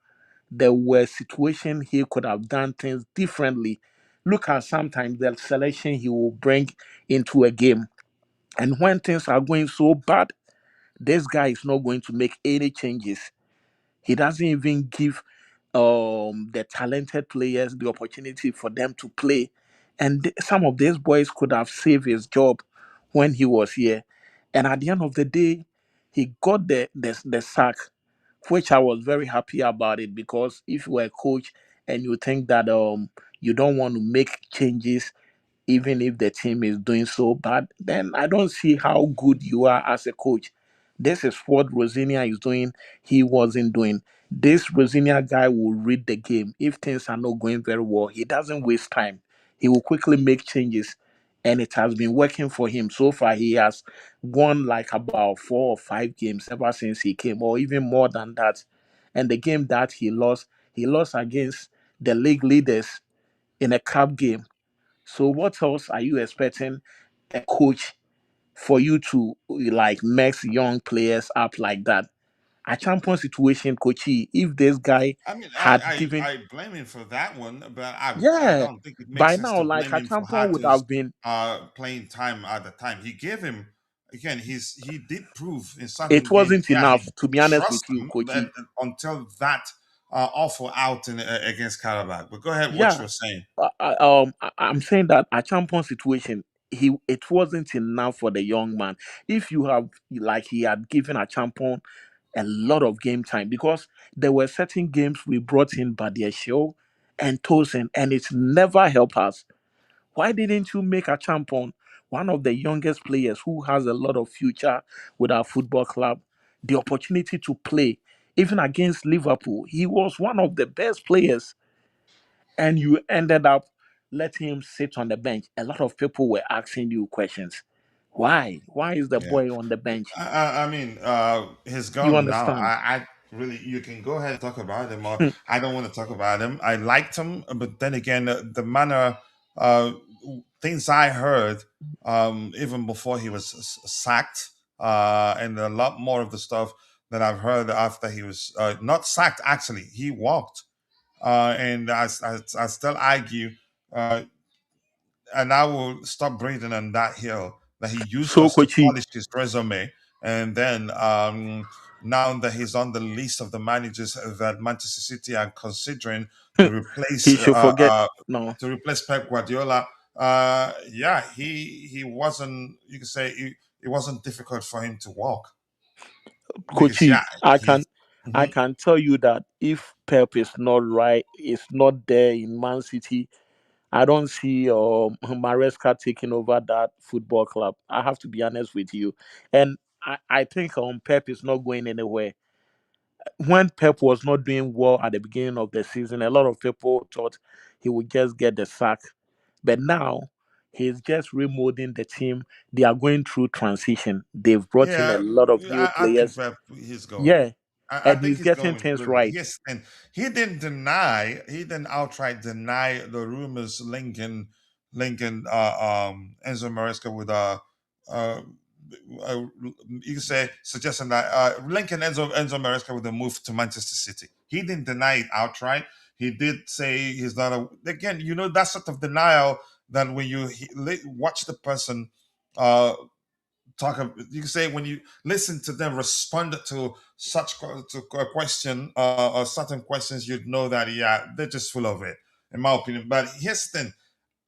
There were situations he could have done things differently. Look at sometimes the selection he will bring into a game. And when things are going so bad, this guy is not going to make any changes. He doesn't even give the talented players the opportunity for them to play. And some of these boys could have saved his job when he was here. And at the end of the day, he got the sack, which I was very happy about it, because if you were a coach and you think that you don't want to make changes even if the team is doing so bad, then I don't see how good you are as a coach. This is what Rosinia is doing. He wasn't doing. This Rosinia guy will read the game. If things are not going very well, he doesn't waste time. He will quickly make changes and it has been working for him so far. He has won like about 4 or 5 games ever since he came, or even more than that. And the game that he lost against the league leaders in a cup game. So what else are you expecting a coach for you to like mix young players up like that? A champion situation, Coachy, if this guy I mean, had given, I blame him for that one, but I yeah, don't think it makes by sense now, to like blame a him for champion would Hato's have been, playing time at the time. He gave him again. He did prove in it certain games, wasn't yeah, he enough, to be honest with trust you, him, Coachy. and until that awful out against Karabakh. But go ahead, what Yeah, you were saying. I'm saying that a champion situation, it wasn't enough for the young man. If you have like he had given a champion a lot of game time, because there were certain games we brought in Badiashile and Tosin, and it's never helped us. Why didn't you make a champion, one of the youngest players who has a lot of future with our football club, the opportunity to play even against Liverpool? He was one of the best players, and you ended up letting him sit on the bench. A lot of people were asking you questions. Why? Why is the Yeah. boy on the bench? I mean, he's You gone now. understand? I really, you can go ahead and talk about him, or I don't want to talk about him. I liked him, but then again, the manner, uh, things I heard, even before he was sacked, and a lot more of the stuff that I've heard after he was not sacked. Actually, he walked, and I still argue. And I will stop breathing on that hill that he used So, us to Kochi, polish his resume. And then now that he's on the list of the managers that Manchester City are considering to he should forget. No, to replace Pep Guardiola, yeah, he wasn't. You could say it wasn't difficult for him to walk because yeah, Kochi, he's. I Mhm. can tell you that if Pep is not right, is not there in Man City, I don't see Maresca taking over that football club. I have to be honest with you, and I think Pep is not going anywhere. When Pep was not doing well at the beginning of the season, a lot of people thought he would just get the sack. But now he's just remolding the team. They are going through transition. They've brought in a Yeah, lot of new I think players. Pep he's going. Yeah, I and think he's he's getting going with things good. right. Yes, and he didn't outright deny the rumors linking Enzo Maresca with uh, you could say suggesting that linking Enzo Maresca with a move to Manchester City. He didn't deny it outright. He did say he's not a. Again, you know that sort of denial that when you watch the person. You can say when you listen to them respond to to a question or certain questions, you'd know that yeah, they're just full of it, in my opinion. But here's the thing: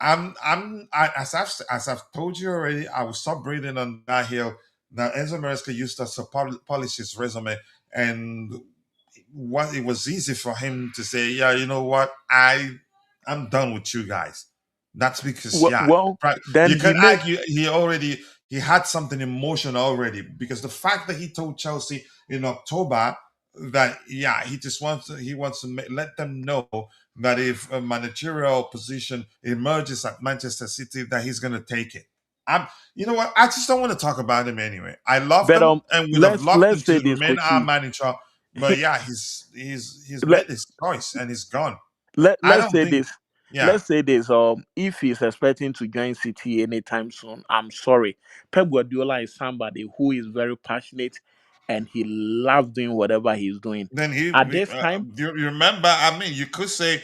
as I've told you already, I will stop breathing on that hill. That Enzo Maresca used us to polish his resume, and what it was easy for him to say, yeah, you know what, I'm done with you guys. That's because yeah, Well, right. then You he can made. argue he had something emotional already because the fact that he told Chelsea in October that yeah he wants to let them know that if a managerial position emerges at Manchester City that he's going to take it. I'm, you know what? I just don't want to talk about him anyway. I loved But him and would have loved let's him say to this, remain our Kochi. manager, but yeah, he's let made his choice and he's gone. I let's don't say think, this. yeah. Let's say this. If he's expecting to join City anytime soon, I'm sorry. Pep Guardiola is somebody who is very passionate, and he loves doing whatever he's doing. Then At this time, you remember? I mean, you could say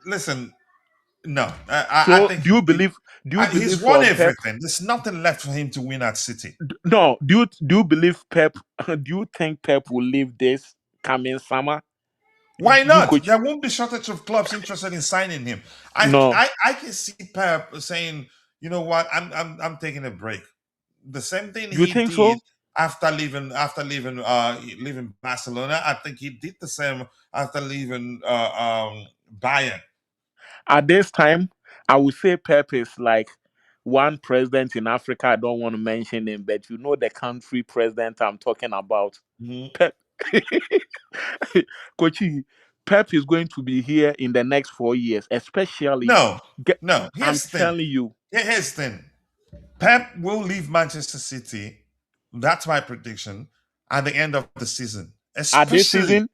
listen. No, I so think do you believe? Do you he's believe won Pep? everything. There's nothing left for him to win at City. No. Do you believe Pep? Do you think Pep will leave this coming summer? Why You not? coach? There won't be shortage of clubs interested in signing him. No. I can see Pep saying, you know what, I'm taking a break. The same thing You he think did so? leaving Barcelona. I think he did the same after leaving Bayern. At this time, I would say Pep is like one president in Africa. I don't want to mention him, but you know the country president I'm talking about. Mhm. Pep. Kochi, Pep is going to be here in the next 4 years, especially. No, Get, no. I'm Here's the thing. telling you, Here's the thing. Pep will leave Manchester City. That's my prediction at the end of the season. at this Especially, season,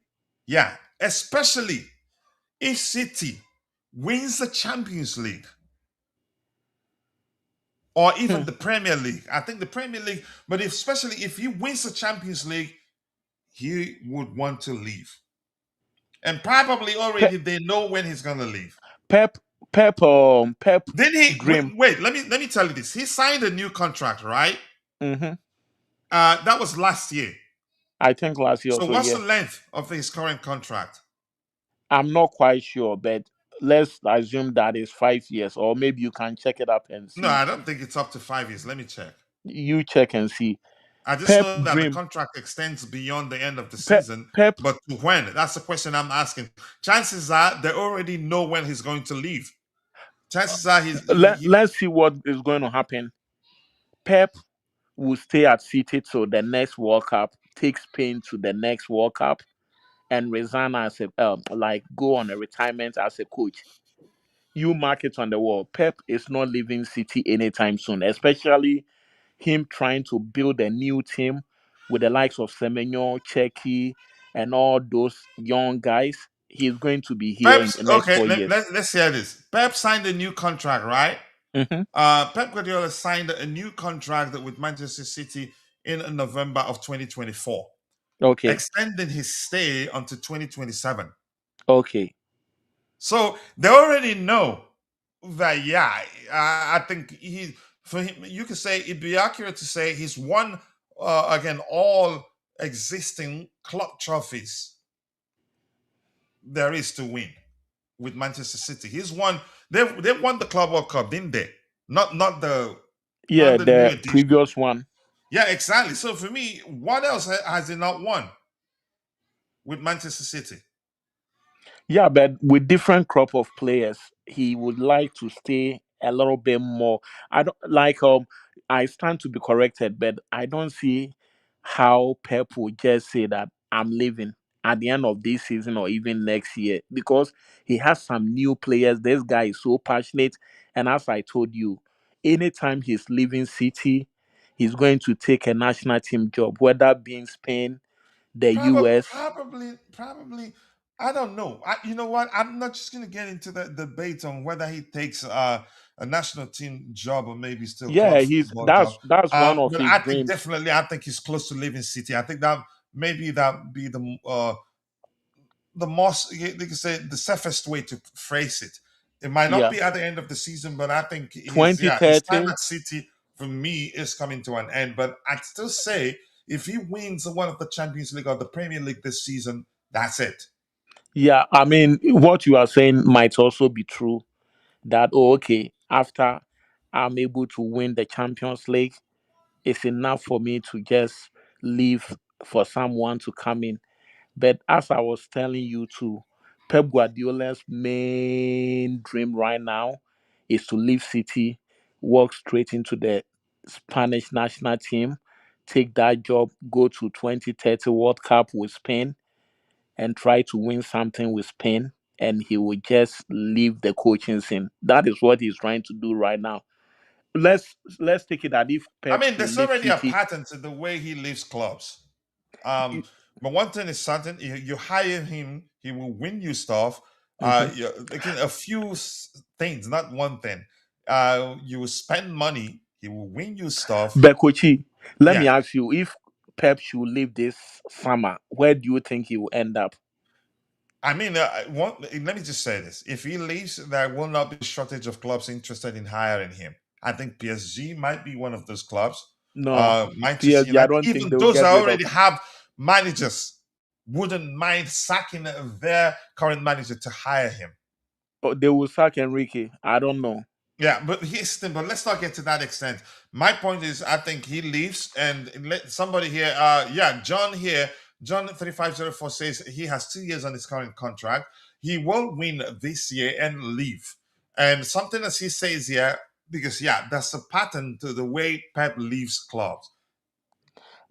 yeah, especially if City wins the Champions League or even the Premier League. I think the Premier League, but especially if he wins the Champions League, he would want to leave. And probably Pep, already they know when he's gonna leave. Pep, Pep Then he dream. wait, let me tell you this. He signed a new contract, right? Hmm. That was last year. I think last year So also, what's yeah. the length of his current contract? I'm not quite sure, but let's assume that is 5 years, or maybe you can check it up and No, see. I don't think it's up to 5 years. Let me check. You check and see. I just Pep know that the dream. contract extends beyond the end of the Pep, season, Pep. but to when? That's the question I'm asking. Chances are they already know when he's going to leave. Chances are Let's see what is going to happen. Pep will stay at City till the next World Cup, take Spain to the next World Cup, and resign as a like go on a retirement as a coach. You mark it on the wall. Pep is not leaving City anytime soon, especially him trying to build a new team with the likes of Semenyo, Cheki, and all those young guys. He's going to be here in Pep's the next okay. four Let, years. let, let's hear this. Pep signed a new contract, right? Hmm. Pep Guardiola signed a new contract with Manchester City in November of 2024, Okay, extending his stay until 2027. okay. So they already know that, yeah, I think for him, you could say it'd be accurate to say he's won, again, all existing club trophies there is to win with Manchester City. He's won, they won the Club World Cup, didn't they? Not Yeah, the new the edition. previous one. Yeah, exactly. So for me, what else has he not won with Manchester City? Yeah, but with different crop of players, he would like to stay a little bit more. I don't like I stand to be corrected, but I don't see how Pep would just say that I'm leaving at the end of this season or even next year because he has some new players. This guy is so passionate, and as I told you, anytime he's leaving City, he's going to take a national team job, whether being Spain, the Probably, US. probably. I don't know. You know what? I'm not just going to get into the debate on whether he takes a national team job or maybe still Yeah, club he's football job. that's one of But his I think dreams. definitely, I think he's close to leaving City. I think that maybe that be the most, you can say, the safest way to phrase it. It might not Yeah, be at the end of the season, but I think his time 2030. at City for me is coming to an end. But I'd still say if he wins one of the Champions League or the Premier League this season, that's it. Yeah, I mean, what you are saying might also be true. That oh, okay, after I'm able to win the Champions League, it's enough for me to just leave for someone to come in. But as I was telling you too, Pep Guardiola's main dream right now is to leave City, walk straight into the Spanish national team, take that job, go to 2030 World Cup with Spain, and try to win something with Spain. And he will just leave the coaching scene. That is what he's trying to do right now. Let's take it that if I Pep mean, should there's leave already a City, pattern to the way he leaves clubs. But one thing is certain: you hire him, he will win you stuff. mhm. Again, a few things, not one thing. You will spend money, he will win you stuff. Bekochi, let me Yeah, ask you, if Pep should leave this summer, where do you think he will end up? I mean, let me just say this: if he leaves, there will not be shortage of clubs interested in hiring him. I think PSG might be one of those clubs. No, Manchester PSG, I United, don't think even they'll those get that rid of. already have managers, wouldn't mind sacking their current manager to hire him. Oh, they will sack Enrique. I don't know. Yeah, but here's the thing, but let's not get to that extent. My point is, I think he leaves, and let somebody here, John here, John 3504 says he has 2 years on his current contract. He will win this year and leave. And something as he says here, because, yeah, that's a pattern to the way Pep leaves clubs.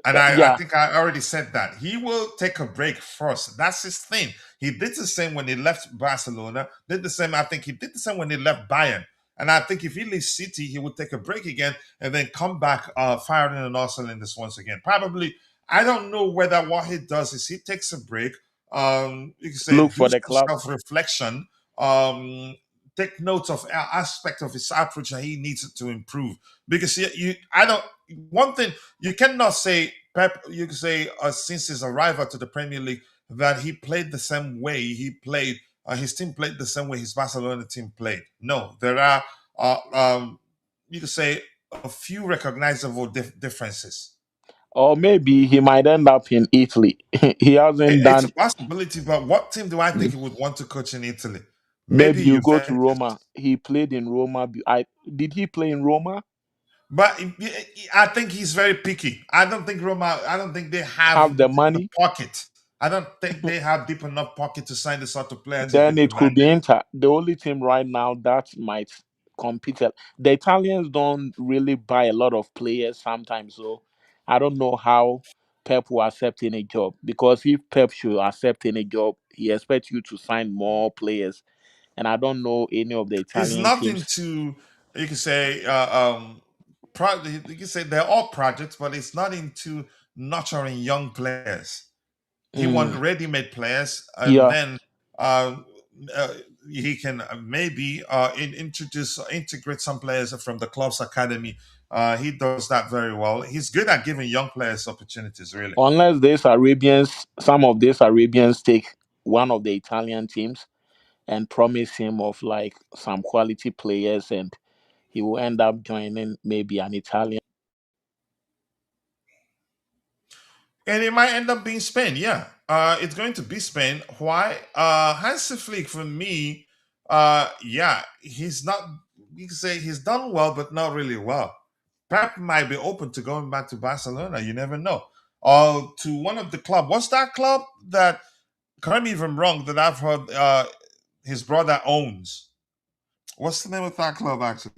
And I Yeah, think I already said that. He will take a break first. That's his thing. He did the same when he left Barcelona. Did the same, I think he did the same when he left Bayern. And I think if he leaves City, he would take a break again and then come back firing on all cylinders once again. Probably, I don't know whether what he does is he takes a break, you can say look do for the some club. self-reflection, take note of aspect of his approach that he needs to improve. Because I don't, one thing you cannot say Pep. You can say since his arrival to the Premier League that he played the same way he played. His team played the same way his Barcelona team played. No, there are you could say a few recognizable differences. Or maybe he might end up in Italy. He hasn't It's a done. possibility, but what team do I think he would want to coach in Italy? Maybe Maybe you go to Juventus. Roma. He played in Roma. I did he play in Roma? But I think he's very picky. I don't think Roma. I don't think they have Have the the money? pocket. I don't think they have deep enough pocket to sign the sort of players he'd be Then it could be demanding. Inter. The only team right now that might compete. The Italians don't really buy a lot of players sometimes, so I don't know how Pep will accept any job. Because if Pep should accept any job, he expects you to sign more players. And I don't know any of the It's Italian nothing teams. to you can say. You can say they're all projects, but it's not into nurturing young players. He Mm, want ready-made players, and yeah. then uh, uh, he can maybe integrate some players from the club's academy. He does that very well. He's good at giving young players opportunities. Really, Unless these Arabians, some of these Arabians take one of the Italian teams and promise him of like some quality players, and he will end up joining maybe an Italian. and it might end up being Spain. Yeah, it's going to be Spain. Why? Hansi Flick for me. Yeah, he's not. You can say he's done well, but not really well. Pep might be open to going back to Barcelona. You never know. Or to one of the club. What's that club that? Correct me if I'm wrong. That I've heard his brother owns. What's the name of that club actually?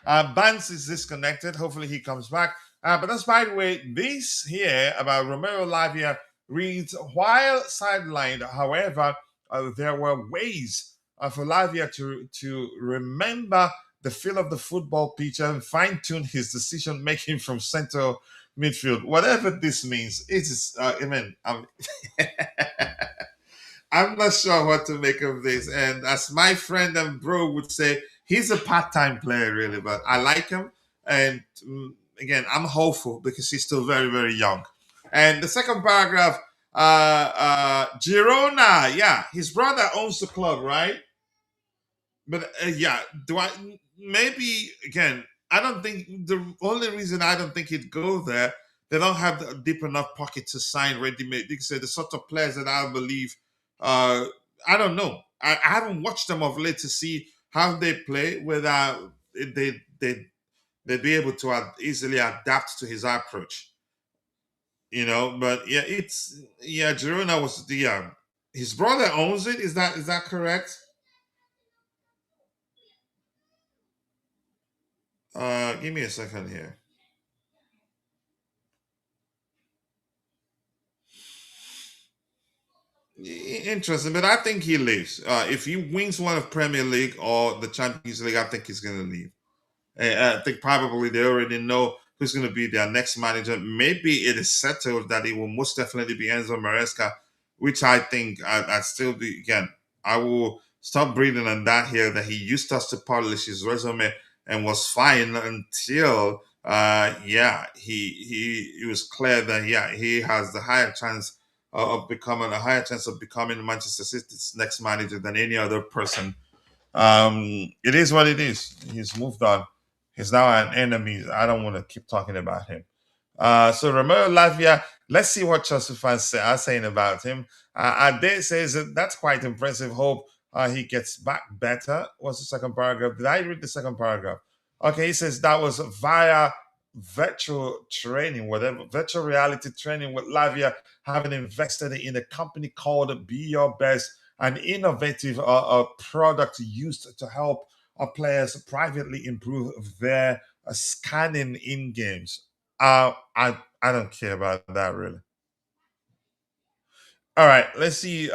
Banks is disconnected. Hopefully he comes back. But that's by the way, this here about Romeo Lavia reads while sidelined. However, there were ways for Lavia to remember the feel of the football pitch and fine tune his decision making from center midfield. Whatever this means, it is. I mean, I'm not sure what to make of this. And as my friend and bro would say, he's a part-time player, really, but I like him. And again, I'm hopeful because he's still very, very young. And the second paragraph, Girona, yeah, his brother owns the club, right? But yeah, do I maybe again? I don't think the only reason I don't think he'd go there, they don't have the deep enough pocket to sign ready-made. You can say the sort of players that I believe. Uh, I don't know. I haven't watched them of late to see how they play. Whether they'd be able to easily adapt to his approach. But yeah, Girona was the his brother owns it. Is that correct? Give me a second here. Interesting, but I think he leaves. If he wins one of Premier League or the Champions League, I think he's going to leave. I think probably they already know who's going to be their next manager. Maybe it is settled that it will most definitely be Enzo Maresca, which I think I'd still be again. I will stop breathing on that here. That he used us to polish his resume and was fine until yeah, it was clear that yeah, he has the higher chance of becoming a higher chance of becoming Manchester City's next manager than any other person. It is what it is. He's moved on. He's now an enemy. I don't want to keep talking about him. So Romeo Lavia, let's see what Chelsea fans are saying about him. Ade says that that's quite impressive. Hope he gets back better. What's the second paragraph? Did I read the second paragraph? Okay, he says that was via virtual training, whatever virtual reality training with Lavia, having invested in a company called Be Your Best, an innovative product used to help players privately improve their scanning in games. I don't care about that really. All right, let's see.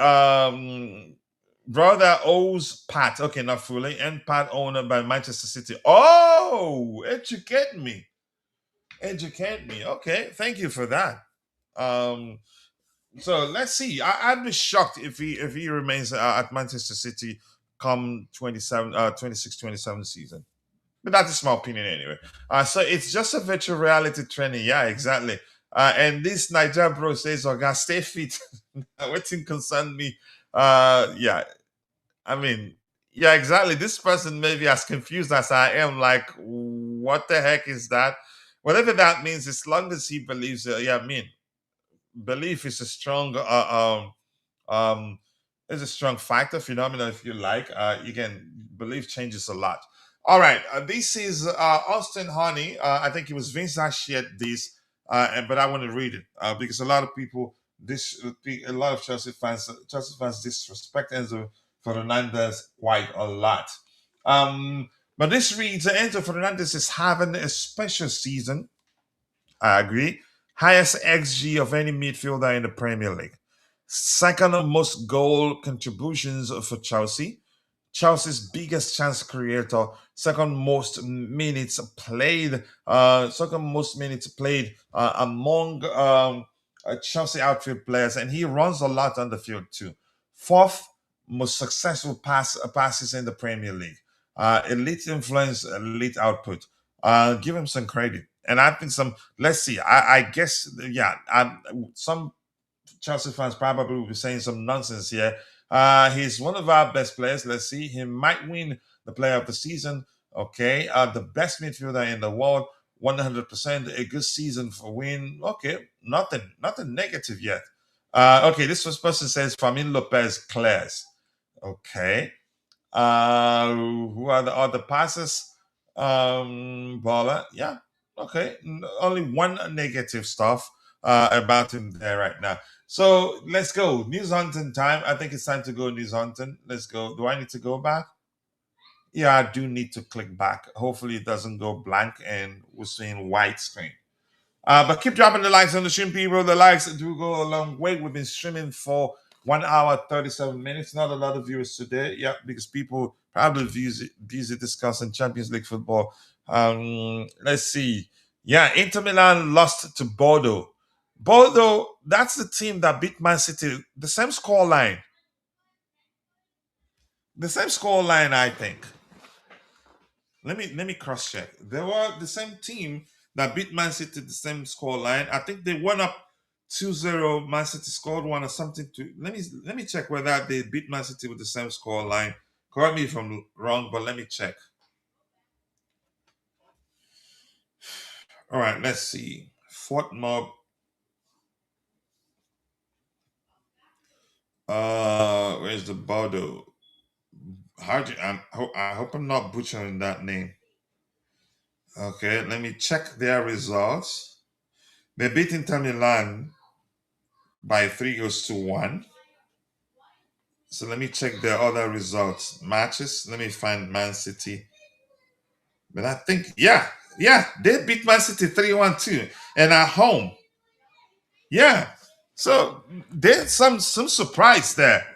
Brother owes Pat. Okay, not fully. And Pat owner by Manchester City. Oh, educate me. Educate me. Okay, thank you for that. Um, so let's see. I'd be shocked if he remains at Manchester City come 26-27 season. But that is my opinion anyway. So it's just a virtual reality training. Yeah, exactly. And this Niger bro says, "Oh, God, stay fit." What thing concern me? Yeah, I mean, yeah, exactly. This person may be as confused as I am. Like, what the heck is that? Whatever that means, as long as he believes, yeah, I mean, belief is a strong um is a strong factor phenomenon if you like. You can believe changes a lot. All right, this is Austin Honey. I think it was Vince that shared this, but I want to read it because a lot of people this a lot of Chelsea fans disrespect Enzo Fernandez quite a lot. But this reads Enzo Fernandez is having a special season. I agree. Highest XG of any midfielder in the Premier League. Second most goal contributions for Chelsea. Chelsea's biggest chance creator. Second most minutes played. Second most minutes played among Chelsea outfield players, and he runs a lot on the field too. Fourth most successful passes in the Premier League. Elite influence, elite output. Give him some credit. And I think some. Let's see. I guess yeah. Some Chelsea fans probably will be saying some nonsense here. He's one of our best players. Let's see. He might win the Player of the Season. Okay. The best midfielder in the world. 100%. A good season for win. Okay. Nothing negative yet. Okay. This first person says Famin Lopez Clares. Okay. Who are the other passes? Bala, yeah, okay. Only one negative stuff about him there right now. So let's go. News hunting time. I think it's time to go news hunting. Let's go. Do I need to go back? Yeah, I do need to click back. Hopefully it doesn't go blank and we're seeing white screen. But keep dropping the likes on the stream, people. The likes do go a long way. We've been streaming for 1 hour 37 minutes. Not a lot of viewers today. Yeah, because people probably busy discussing Champions League football. Let's see. Yeah, Inter Milan lost to Bordeaux. Bordeaux, that's the team that beat Man City. The same score line. The same score line, I think. Let me cross check. They were the same team that beat Man City the same score line. I think they went up 2-0. Man City scored one or something to let me check whether they beat Man City with the same score line. Correct me if I'm wrong, but let me check. All right, let's see. Fort Mob. Where's the Bordeaux? I hope I'm not butchering that name. Okay, let me check their results. They beat Inter Milan by 3-1. So let me check their other results matches. Let me find Man City. But I think, yeah, they beat Man City 3-1 too. And at home. Yeah. So there's some surprise there.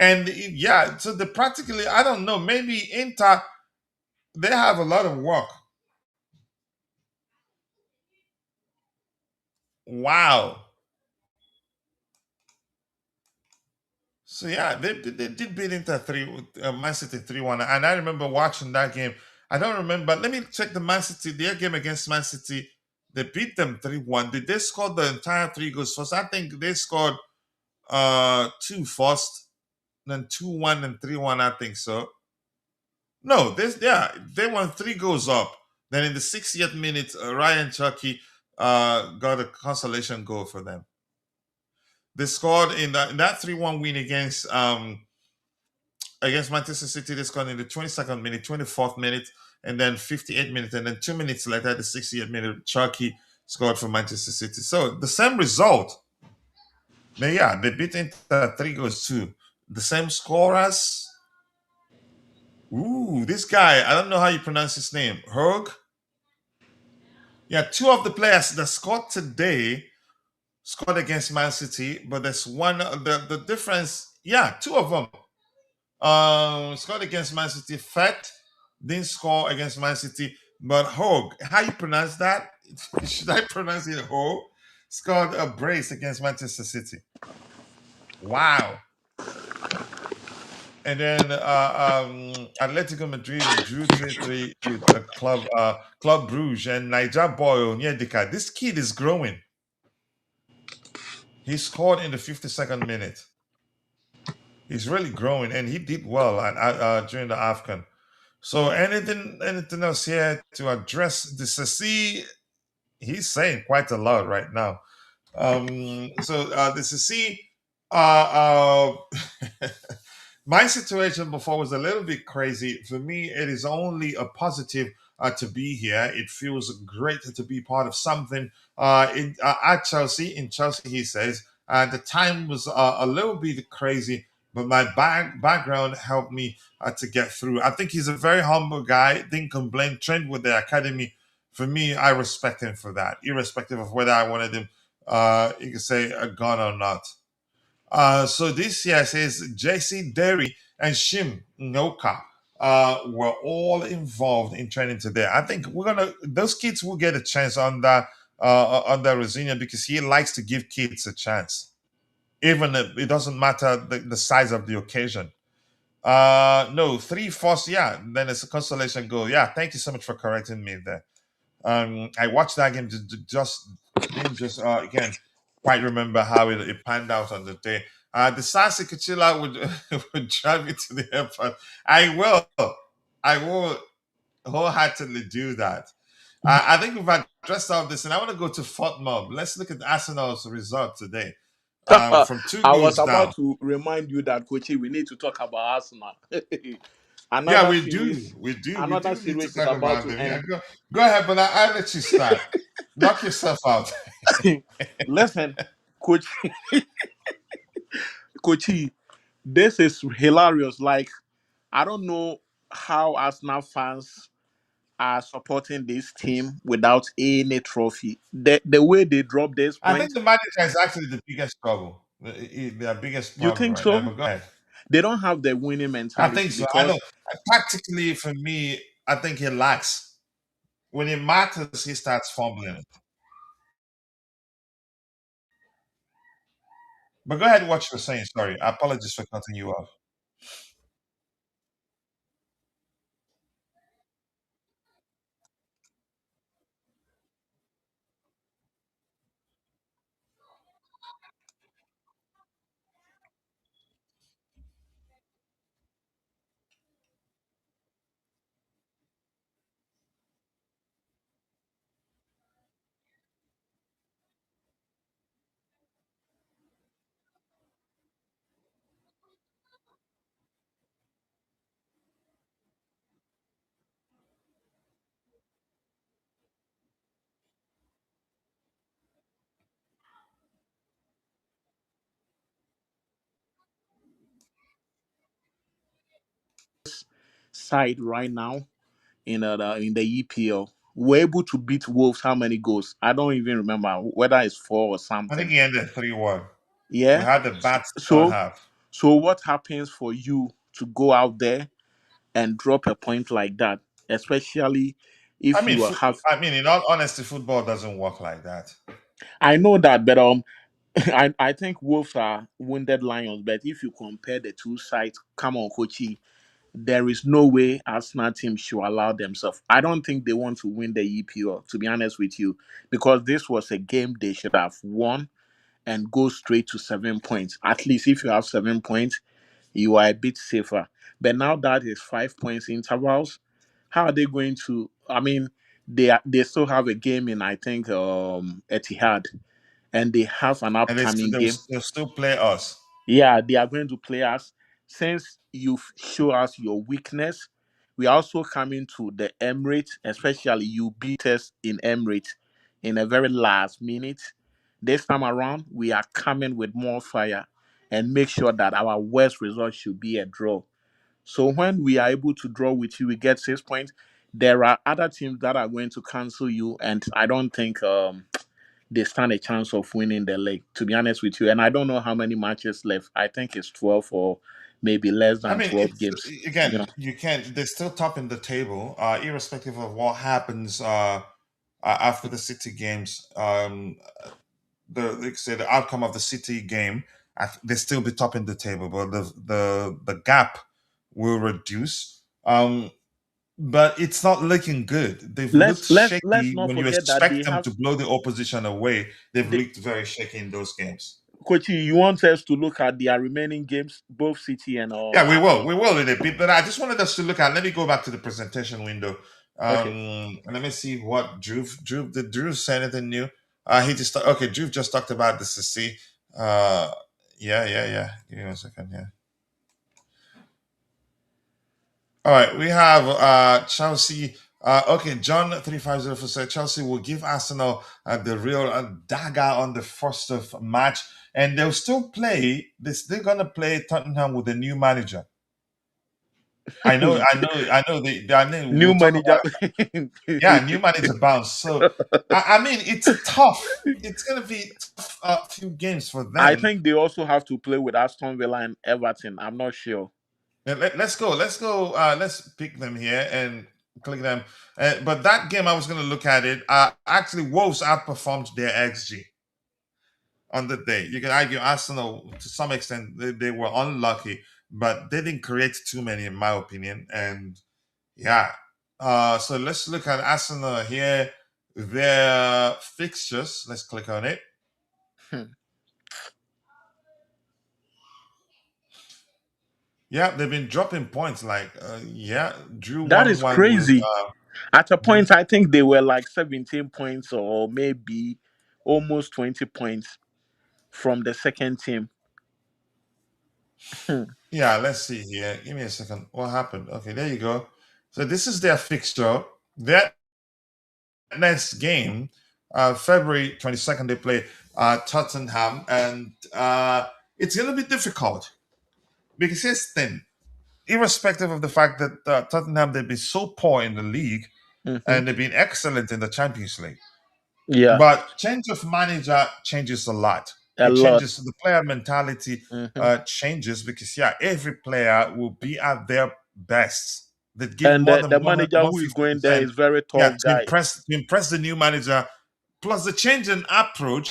And yeah, so the practically, I don't know, maybe Inter, they have a lot of work. Wow. So yeah, they did beat Inter Man City 3-1, and I remember watching that game. I don't remember. Let me check the Man City their game against Man City. They beat them 3-1. Did they score the entire three goals first? I think they scored two first, then 2-1 and 3-1. I think so. No, they won 3 goals up. Then in the 60th minute, Ryan Chucky got a consolation goal for them. They scored in that 3-1 win against Manchester City. They scored in the 22nd minute, 24th minute, and then 58th minute, and then 2 minutes later, the 60th minute, Chucky scored for Manchester City. So the same result. But yeah, they beat Inter 3 goals too. The same scorers. Ooh, this guy, I don't know how you pronounce his name. Herg? Yeah, two of the players that scored today scored against Man City, but there's one the difference. Yeah, two of them scored against Man City. Fett didn't score against Man City, but Hogue, how you pronounce that? Should I pronounce it Hogue? Scored a brace against Manchester City. Wow. And then Atletico Madrid drew 3-3 with a Club Bruges and Niger Boy Onyedika. This kid is growing. He scored in the 52nd minute. He's really growing, and he did well during the AFCON. So anything else here to address the Sassi? He's saying quite a lot right now. The Sassi, my situation before was a little bit crazy. For me, it is only a positive to be here. It feels great to be part of something. At Chelsea, in Chelsea, he says, the time was a little bit crazy, but my background helped me to get through. I think he's a very humble guy. Didn't complain. Trained with the academy. For me, I respect him for that, irrespective of whether I wanted him, you could say, a gun or not. So this year says JC Derry and Shim Noka were all involved in training today. I think those kids will get a chance under Rosinia because he likes to give kids a chance, even if it doesn't matter the size of the occasion. No, 3 first, yeah. Then it's a consolation goal. Yeah, thank you so much for correcting me there. I watched that game, just didn't just again quite remember how it panned out on the day. The Sansi Coachila would would drive me to the airport. I will wholeheartedly do that. I think we've addressed all this, and I want to go to Fort Mob. Let's look at Arsenal's result today. From two I was goals about down. to remind you that, Kochi, we need to talk about Arsenal. Yeah, another series, we another do need to series is talk about about to them. Yeah, end. go ahead, but I'll let you start. Knock yourself out. Listen, Coach, Kochi, this is hilarious. Like, I don't know how Arsenal fans are supporting this team without any trophy. The way they drop this I think point, the manager is actually the biggest trouble, their biggest you problem think right now. so? But go ahead. They don't have the winning I think mentality so. I know. because Tactically, for me, I think he lacks. When it matters, he starts fumbling it. But go ahead, what you're saying. Sorry, I apologize for cutting you off. side right now in the EPL. We're able to beat Wolves. How many goals? I don't even remember whether it's four or I think something. he ended 3-1. We Yeah. had the bad second So, half. so what happens for you to go out there and drop a point like that, especially I if mean, you have? in all honesty, football doesn't work like that. I know that, but I think Wolves are wounded lions. But if you compare the two sides, come on, Kochi, there is no way Arsenal team should allow themselves. I don't think they want to win the EPL, to be honest with you, because this was a game they should have won and go straight to 7 points. At least if you have 7 points, you are a bit safer. But now that is 5 points intervals, how are they going to? I mean, they still have a game in, I think, Etihad, and they have an And upcoming game. they'll still play us. Yeah, they are going to play us. Since you've shown us your weakness, we are also coming to the Emirates, especially you beat us in Emirates in a very last minute. This time around, we are coming with more fire and make sure that our worst result should be a draw. So when we are able to draw with you, we get 6 points. there are other teams that are going to cancel you, and I don't think they stand a chance of winning the league. To be honest with you, and I don't know how many matches left. I think it's 12 or maybe less I than mean, 12 it's games. You again, know, you can't. They're still top in the table, irrespective of what happens after the City games. Like I say, the outcome of the City game, they still be top in the table, but the gap will reduce. But it's not looking good. They've looked let's shaky not when you forget that they expect them have to blow the opposition away. They've the looked very shaky in those games. Coachy. You want us to look at their remaining games, both City and Yeah, we will. Arsenal. We will in a bit. But I just wanted us to look at. Let me go back to the presentation window. Okay. And let me see what Drew say anything new? He just okay. Drew just talked about the CC. Yeah. Give me 1 second. Yeah. All right, we have Chelsea. Okay, John 3504 said Chelsea will give Arsenal the real dagger on the first of March, and they'll still play. They're gonna play Tottenham with a new manager. I know. I know. New We'll talk manager. about new manager bounce. So I mean, it's tough. It's gonna be tough, few games for I them. think they also have to play with Aston Villa and Everton. I'm not sure. Let's go. Let's go. Let's pick them here and click them. But that game, I was going to look at it. Actually, Wolves outperformed their XG on the day. You can argue Arsenal to some extent they were unlucky, but they didn't create too many, in my opinion. And yeah, so let's look at Arsenal here. Their fixtures. Let's click on it. Hmm. Yeah, they've been dropping points. Like, drew That one is one with. crazy. At a Mhm. point, I think they were like 17 points or maybe almost 20 points from the second team. Hmm. Yeah, let's see here. Give me a second. What happened? Okay, there you go. So this is their fixture. Their next game, February 22nd, they play Tottenham, and it's going to be difficult because here's the thing. Irrespective of the fact that Tottenham, they've been so poor in the league Hmm. and they've been excellent in the Champions League. Yeah, But change of manager changes a lot. a It lot. changes the player mentality Hmm. changes because every player will be at their best. They give And more the, than the one manager one who is fifty going there percent. is very Yeah, tough guy. to impress the new manager. Plus the change in approach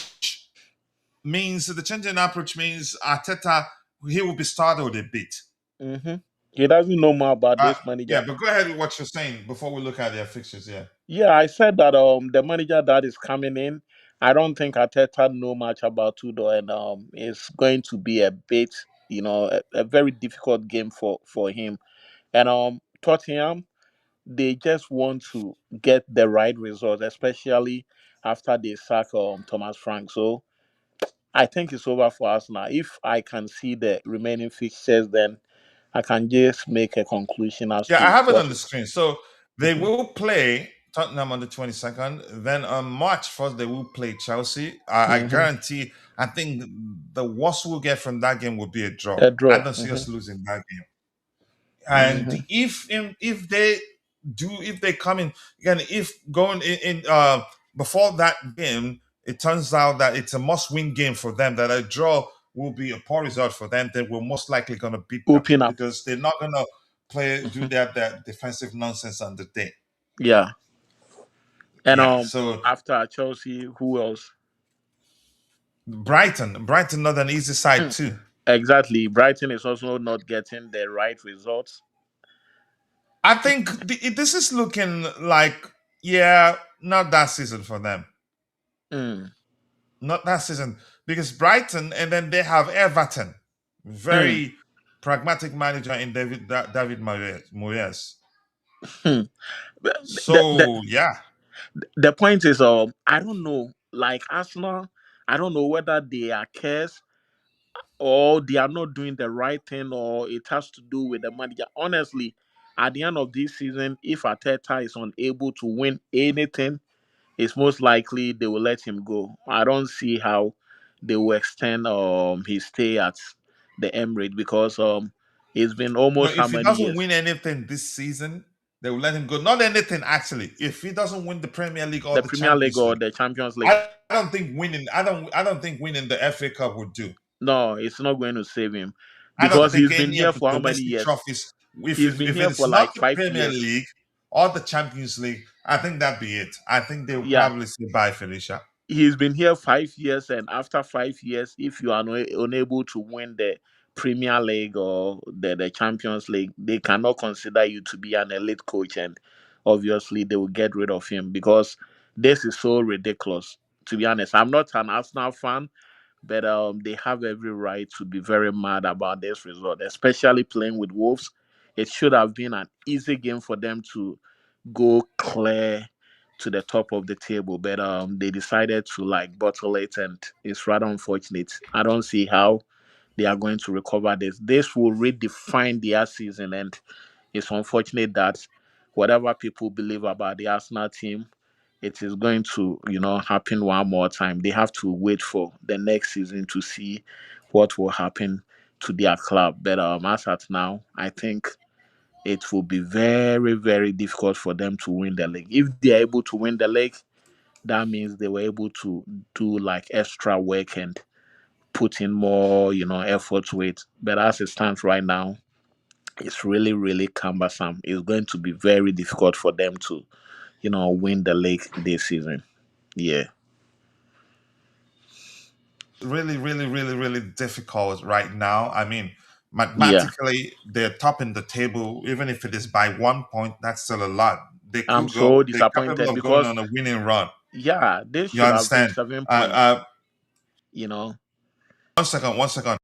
means Arteta he will be startled a bit. Hmm. He doesn't know more about Uh, this manager. yeah, but go ahead with what you're saying before we look at their fixtures. Yeah. Yeah, I said that the manager that is coming in, I don't think Arteta know much about Tudor, and it's going to be a bit, a very difficult game for him. And Tottenham, they just want to get the right result, especially after they sack Thomas Frank. So I think it's over for us now. If I can see the remaining fixtures, then I can just make a conclusion as Yeah, I to have it what on the is. screen. So they Mhm. will play Tottenham on the 22nd. Then on March 1st, they will play Chelsea. I Mhm. guarantee, I think the worst we'll get from that game would be a draw. A I draw. don't see Hmm. us losing that game. And Hmm. if they if they come in again, if going in before that game, it turns out that it's a must-win game for them. That a draw will be a poor result for them. They will most likely going to beat them Open up. because they're not going to do Mhm. that defensive nonsense on the day. Yeah. And Yeah. So after Chelsea, who else? Brighton, not an easy side Hmm. too. Exactly. Brighton is also not getting the right results. I think this is looking like not that season for them. Mm. Not that season because Brighton and then they have Everton, Mm. very pragmatic manager in David Moyes. Hmm. The, the So yeah, the point is, I don't know. Like Arsenal, I don't know whether they are cares or they are not doing the right thing, or it has to do with the manager. Honestly, at the end of this season, if Arteta is unable to win anything, it's most likely they will let him go. I don't see how they will extend his stay at the Emirates because it's been no, almost how if he many doesn't years? win anything this season, They will let him go. Not anything actually. If he doesn't win the Premier League or The the Premier League Champions or League, the Champions League. I don't think winning. I don't think winning the FA Cup would do. No, it's not going to save him I don't because think he's been any of here the for how many domestic years? trophies. He's been If here it for is not like the five Premier years. League or the Champions League, I think that'd be it. I think they will Yeah, probably say bye, Felicia. he's been here 5 years, and after 5 years, if you are unable to win the Premier League or the Champions League, they cannot consider you to be an elite coach, and obviously they will get rid of him because this is so ridiculous. To be honest, I'm not an Arsenal fan, but they have every right to be very mad about this result, especially playing with Wolves. It should have been an easy game for them to go clear to the top of the table, but they decided to like bottle it, and it's rather unfortunate. I don't see how they are going to recover this. This will redefine their season, and it's unfortunate that whatever people believe about the Arsenal team, it is going to, happen one more time. They have to wait for the next season to see what will happen to their club. But as at now, I think it will be very, very difficult for them to win the league. If they are able to win the league, that means they were able to do like extra work and put in more, effort to it. But as it stands right now, it's really, really cumbersome. It's going to be very difficult for them to, win the league this season. Yeah. Really, really, really, really difficult right now. I mean, Yeah. mathematically, they're topping the table. Even if it is by 1 point, that's still a lot. They I'm could so go. They're capable disappointed of going because, on a winning run. yeah, this You should have been understand? 7 points, you know. One second, one second.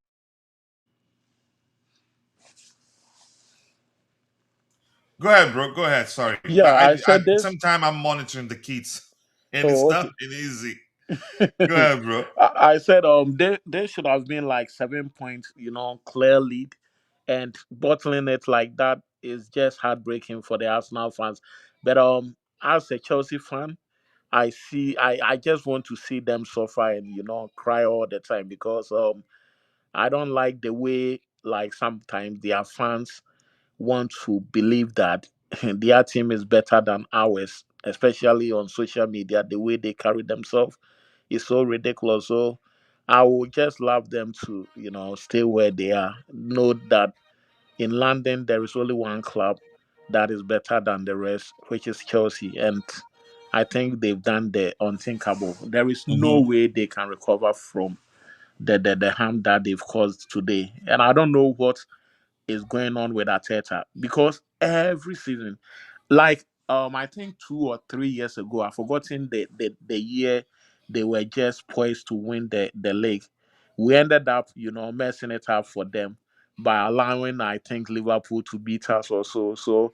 Go ahead, bro. Go ahead. Sorry. Yeah, I said this. Sometime I'm monitoring the kids, and it's Oh, not okay. been easy. Go ahead, bro. I said there should have been like 7 points, clear lead, and bottling it like that is just heartbreaking for the Arsenal fans. But as a Chelsea fan, I just want to see them suffer and cry all the time because I don't like the way like sometimes their fans want to believe that their team is better than ours, especially on social media. The way they carry themselves is so ridiculous. So I would just love them to, stay where they are. Know that in London there is only one club that is better than the rest, which is Chelsea. And I think they've done the unthinkable. There is no Hmm. way they can recover from the harm that they've caused today. And I don't know what is going on with Arteta because every season, like I think 2 or 3 years ago, I've forgotten the year they were just poised to win the league. We ended up, messing it up for them by allowing I think Liverpool to beat us or so. So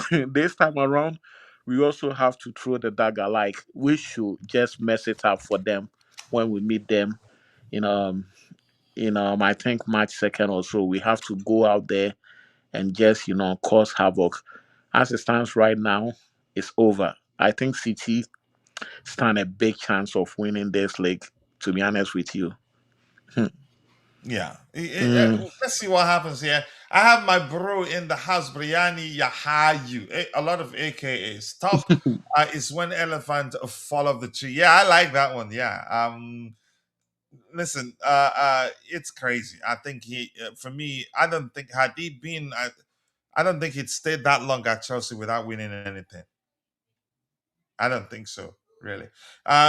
this time around, we also have to throw the dagger. Like we should just mess it up for them when we meet them in I think March 2nd or so. We have to go out there and just cause havoc. As it stands right now, it's over. I think City stand a big chance of winning this league. To be honest with you. Yeah. Mm. Let's see what happens here. I have my bro in the house, Briani Yahayu. A lot of AKA. Stop is when elephant fall off the tree. Yeah, I like that one. Yeah. Listen, it's crazy. I think for me, I don't think had he been, I don't think he'd stayed that long at Chelsea without winning anything. I don't think so, really.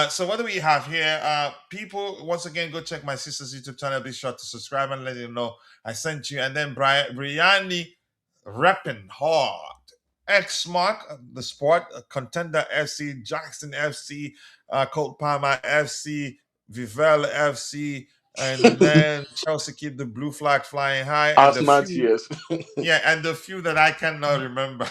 So what do we have here? People, once again, go check my sister's YouTube channel. Be sure to subscribe and let you know I sent you. And then Brianni repping hard. X Mark, the sport, Contender FC, Jackson FC, Colt Palmer FC, Vivel FC, and then Chelsea keep the blue flag flying high. And the Arsenal few, tears. yeah, and the few that I cannot remember.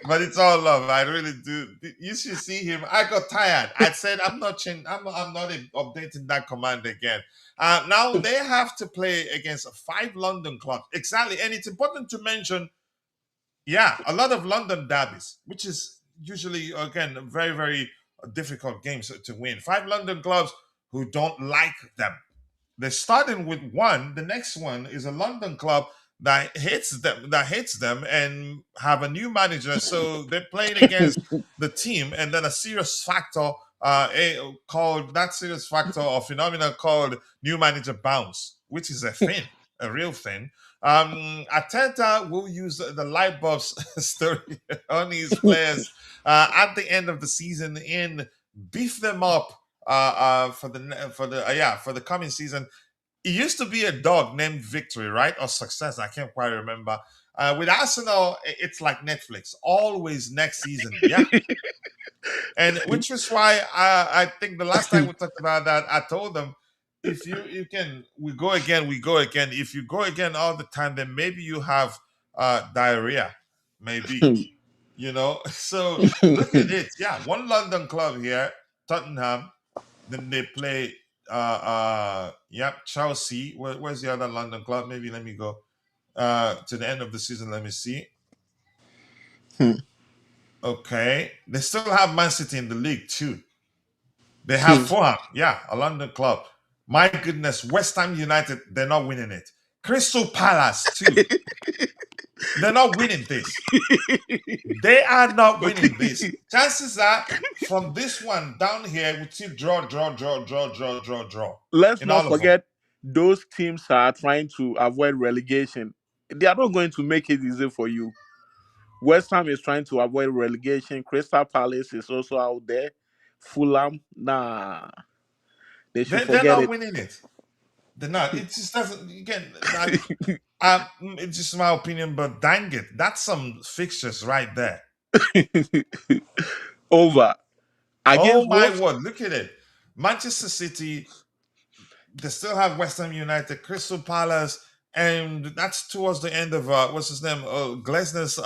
But it's all love. I really do. You should see him. I got tired. I said, I'm not changing. I'm not updating that command again. Now they have to play against 5 London clubs. Exactly. And it's important to mention, yeah, a lot of London derbies, which is usually, again, very, very difficult games to win. 5 London clubs who don't like them. They're starting with one. The next one is a London club that hates them, and have a new manager. So they're playing against the team, and then a serious factor, called that serious factor or phenomenon called new manager bounce, which is a thing, a real thing. Arteta will use the light bulbs story on his players at the end of the season in beef them up for the coming season. It used to be a dog named Victory, right? Or Success. I can't quite remember. With Arsenal, it's like Netflix. Always next season. Yeah. And which is why I think the last time we talked about that, I told them, if you can, we go again, we go again. If you go again all the time, then maybe you have diarrhea. Maybe. So look at it. Yeah. One London club here, Tottenham. Then they play Chelsea. Where's the other London club? Maybe let me go to the end of the season. Let me see. Okay. They still have Man City in the league too. They have Fulham, yeah, a London club. My goodness, West Ham United, they're not winning it. Crystal Palace too. They're not winning this. They are not winning this. Chances are, from this one down here, we see draw. Let's In not all of them. forget those teams are trying to avoid relegation. They are not going to make it easy for you. West Ham is trying to avoid relegation. Crystal Palace is also out there. Fulham, nah, they should They're forget not it. winning it. They're not. It just doesn't. Again, it's just my opinion, but dang it, that's some fixtures right there. Over Oh against my Wolves. word, look at it. Manchester City, they still have West Ham United, Crystal Palace, and that's towards the end of what's his name, Glesner's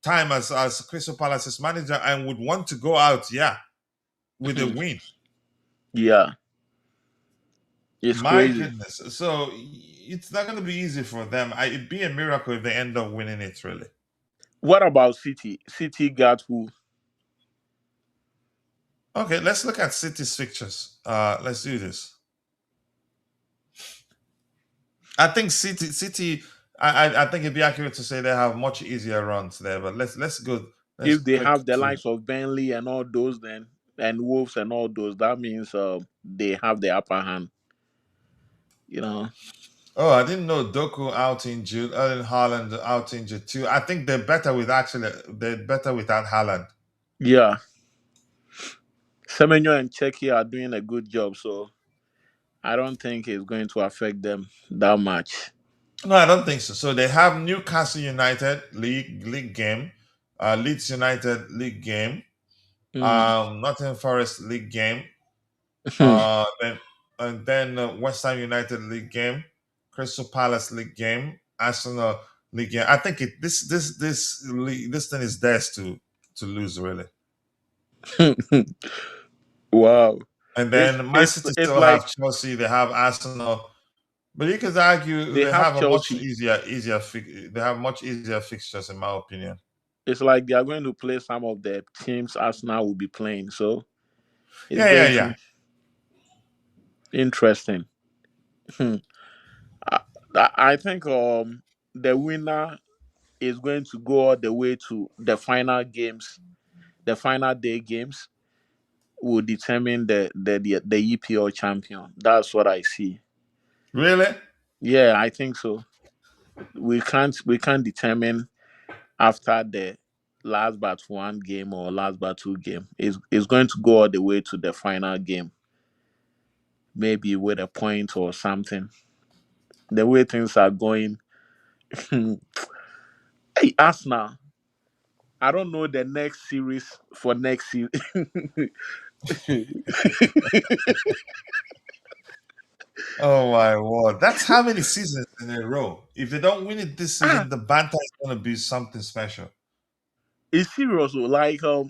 time as Crystal Palace's manager, and would want to go out, yeah, with a win. Yeah, it's My crazy. goodness, so it's not going to be easy for them. It'd be a miracle if they end up winning it, really. What about City? City got who? Okay, let's look at City's fixtures. Let's do this. I think City. I think it'd be accurate to say they have much easier runs there, but let's go. Let's If they click have the to. likes of Burnley and all those, then and Wolves and all those, that means they have the upper hand. You know. Oh, I didn't know Doku out injured, Erling Haaland out injured too. I think they're better without Haaland. Yeah, Semenyo and Czechia are doing a good job, so I don't think it's going to affect them that much. No, I don't think so. So they have Newcastle United league game, Leeds United league game, Mm. Nottingham Forest league game, then and then West Ham United league game, Crystal Palace league game, Arsenal league game. I think this thing is theirs to lose really. Wow, And it's then Man it's City it's still like have Chelsea, they have Arsenal, but you could argue they they have have a much Chelsea. they have much easier fixtures in my opinion. It's like they are going to play some of the teams Arsenal will be playing, so it's Yeah, going yeah. to interesting. Hmm. I, I think the winner is going to go all the way to the final games. The final day games will determine the EPL champion. That's what I see. Really? Yeah, I think so. We can't determine after the last but one game or last but two game. It's going to go all the way to the final game, maybe with a point or something. The way things are going, hey Arsenal, I don't know the next series for next season. Oh my word. That's how many seasons in a row. If they don't win it this Ah, season, the banter is gonna be something special. it's serious. Like How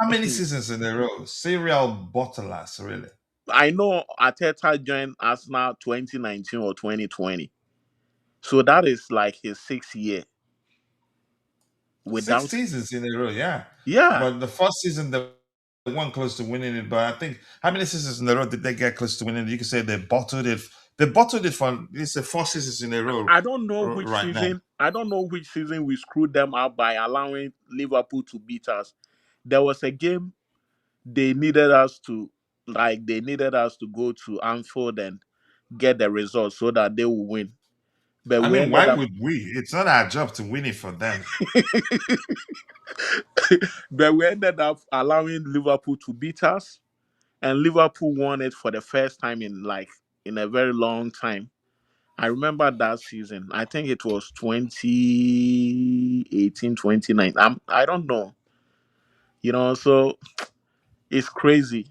many seasons in a row? Serial bottlers, really. I know Arteta joined Arsenal 2019 or 2020, so that is like his 6th year Six without. seasons in a row, yeah. Yeah, But the first season they weren't close to winning it. But I think how many seasons in a row did they get close to winning it? You could say they bottled it They bottled it for it's a 4 seasons in a row I don't know which right now. season. I don't know which season we screwed them up by allowing Liverpool to beat us. There was a game they needed us to they needed us to go to Anfield and get the result so that they will win. But I we mean, ended why up would we? It's not our job to win it for them. but we ended up allowing Liverpool to beat us, and Liverpool won it for the first time in a very long time. I remember that season. I think it was 2018, 2019. I don't know. So it's crazy.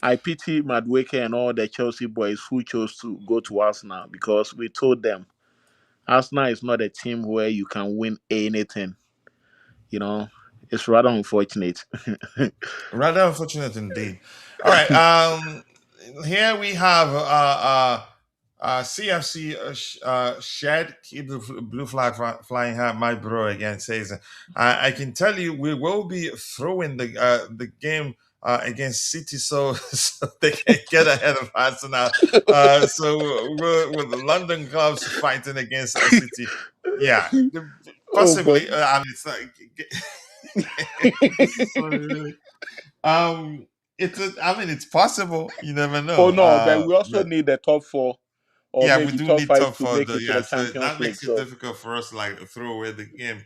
I pity Madueke and all the Chelsea boys who chose to go to Arsenal because we told them Arsenal is not a team where you can win anything. You know, it's rather unfortunate. Rather unfortunate indeed. All right. Here we have CFC shed keep the blue flag flying high. My bro again says, I can tell you we will be throwing the game against City so they can get ahead of Arsenal. So with the London clubs fighting against City, yeah, Oh, but possibly. I mean, it's like this is funny, really. Um, I mean, it's possible. You never oh know. no, but we also But need the top four or yeah, we maybe do top need five top to for make the it to the so Champions that League. makes it So, difficult for us to like throw away the game.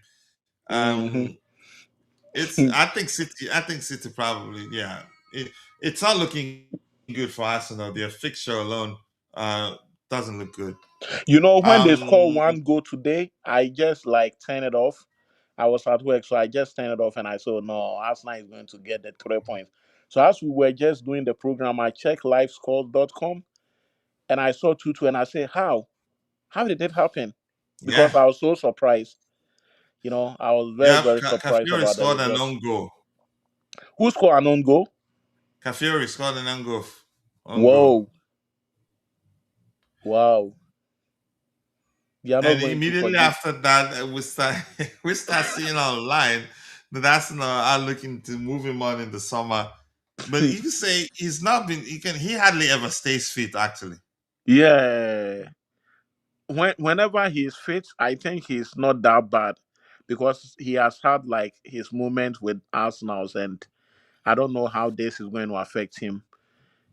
hmm Um, it's I think City probably it's not looking good for Arsenal. Their fixture alone doesn't look good. when they score Um, one goal today, I just turn it off. I was at work, so I just turned it off and I saw no, Arsenal is going to get the 3 points. So as we were just doing the program, I checked livescore.com and I saw 2-2 and I said, how? How did it happen? Because yeah, I was so surprised. I was very, yeah. very surprised Cafiori about the scored an result. own goal. Who scored an own goal? Cafiori scored an own goal. Own goal. Whoa. Wow. They are not And going to immediately forgive. after that, we start we start seeing online that Arsenal are looking to move him on in the summer. But you can say he's not been. He hardly ever stays fit. Actually, Yeah. Whenever he's fit, I think he's not that bad because he has had his moment with Arsenal's, and I don't know how this is going to affect him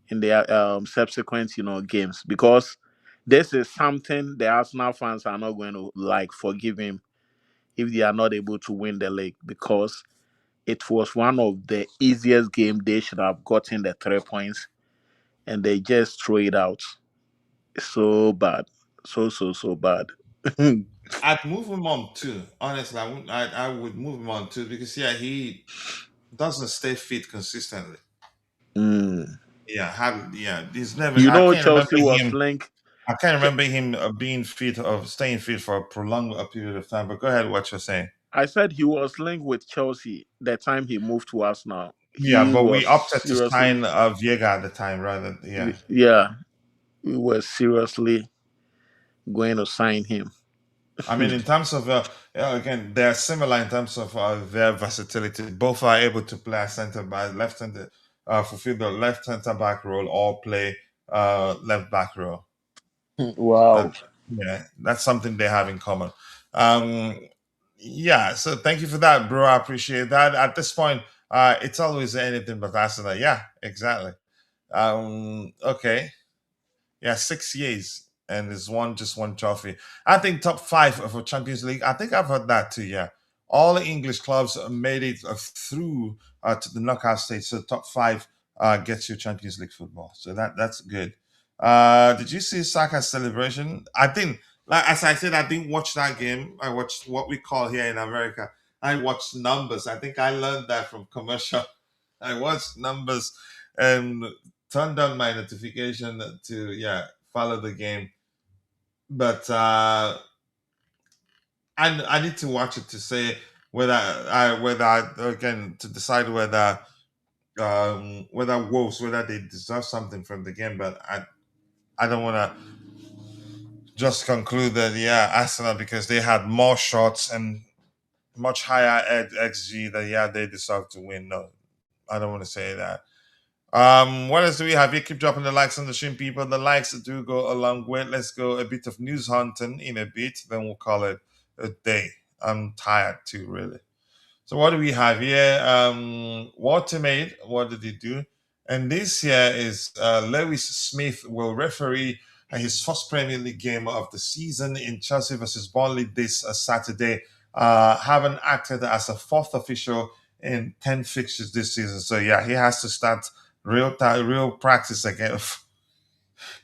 in their subsequent games because this is something the Arsenal fans are not going to forgive him if they are not able to win the league because it was one of the easiest game they should have gotten the 3 points and they just throw it out. So bad. So bad. I'd move him on too. Honestly, I would move him on too because he doesn't stay fit consistently. Mm. Yeah. He's never. I can't remember Chelsea was him. linked. I can't Ch- remember him being fit or staying fit for a prolonged period of time. But go ahead, what you're saying. I said he was linked with Chelsea the time he moved to us now. Yeah, He but we was opted to sign seriously, Viega at the time rather. Yeah. yeah, we were seriously going to sign him. I mean, in terms of again, they're similar in terms of their versatility. Both are able to play a center back, left center, fulfill the left center back role, or play left back role. Wow. That that's something they have in common. Um, yeah, so thank you for that, bro. I appreciate that. At this point, it's always anything but Arsenal. Yeah, exactly. Okay. Yeah, 6 years and it's just one trophy. I think top five for Champions League. I think I've heard that too. Yeah, all the English clubs made it through to the knockout stage. So top five gets you Champions League football. So that's good. Did you see Saka's celebration? I think, like as I said, I didn't watch that game. I watched what we call here in America. I watched numbers. I think I learned that from commercial. I watched numbers and turned on my notification to follow the game. But I need to watch it to say again to decide whether Wolves whether they deserve something from the game. But I don't want to just conclude that Arsenal because they had more shots and much higher XG that they deserve to win. No, I don't want to say that. What else do we have here? Keep dropping the likes on the stream, people. The likes do go a long way. Let's go a bit of news hunting in a bit, then we'll call it a day. I'm tired too, really. So what do we have here? Walter Maid, what did he do? And this here is Lewis Smith will referee his first Premier League game of the season in Chelsea versus Burnley this Saturday. Having acted as a fourth official in 10 fixtures this season. So yeah, he has to start real practice again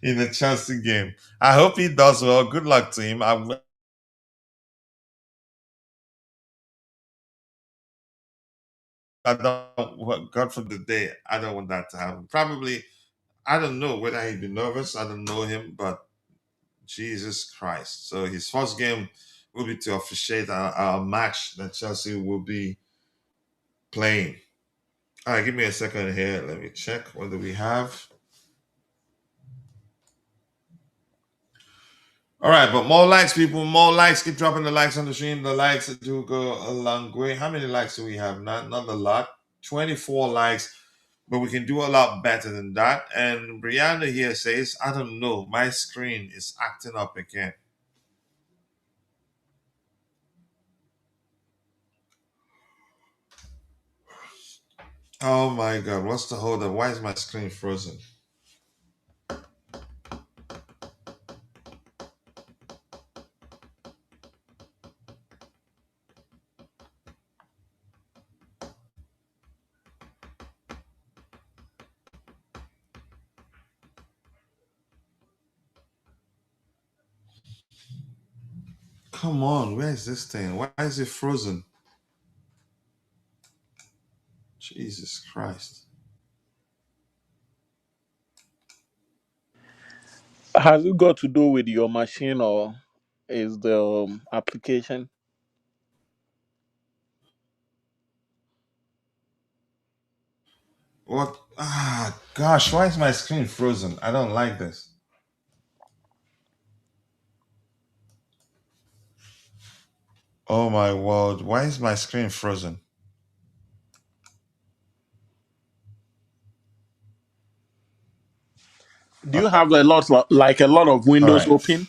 in the Chelsea game. I hope he does well. Good luck to him. I don't. God for the day. I don't want that to happen. Probably. I don't know whether he'd be nervous. I don't know him, but Jesus Christ. So his first game will be to officiate a match that Chelsea will be playing. All right, give me a second here. Let me check. What do we have? All right, but more likes, people. More likes. Keep dropping the likes on the stream. The likes do go a long way. How many likes do we have? Not a lot. 24 likes, but we can do a lot better than that. And Brianna here says, I don't know. My screen is acting up again. Oh my God, what's the hold up? Why is my screen frozen? Come on, where is this thing? Why is it frozen? Jesus Christ. Has it got to do with your machine or is the application? What? Ah, gosh, why is my screen frozen? I don't like this. Oh my word, why is my screen frozen? Do you have a lot like a lot of All windows right. open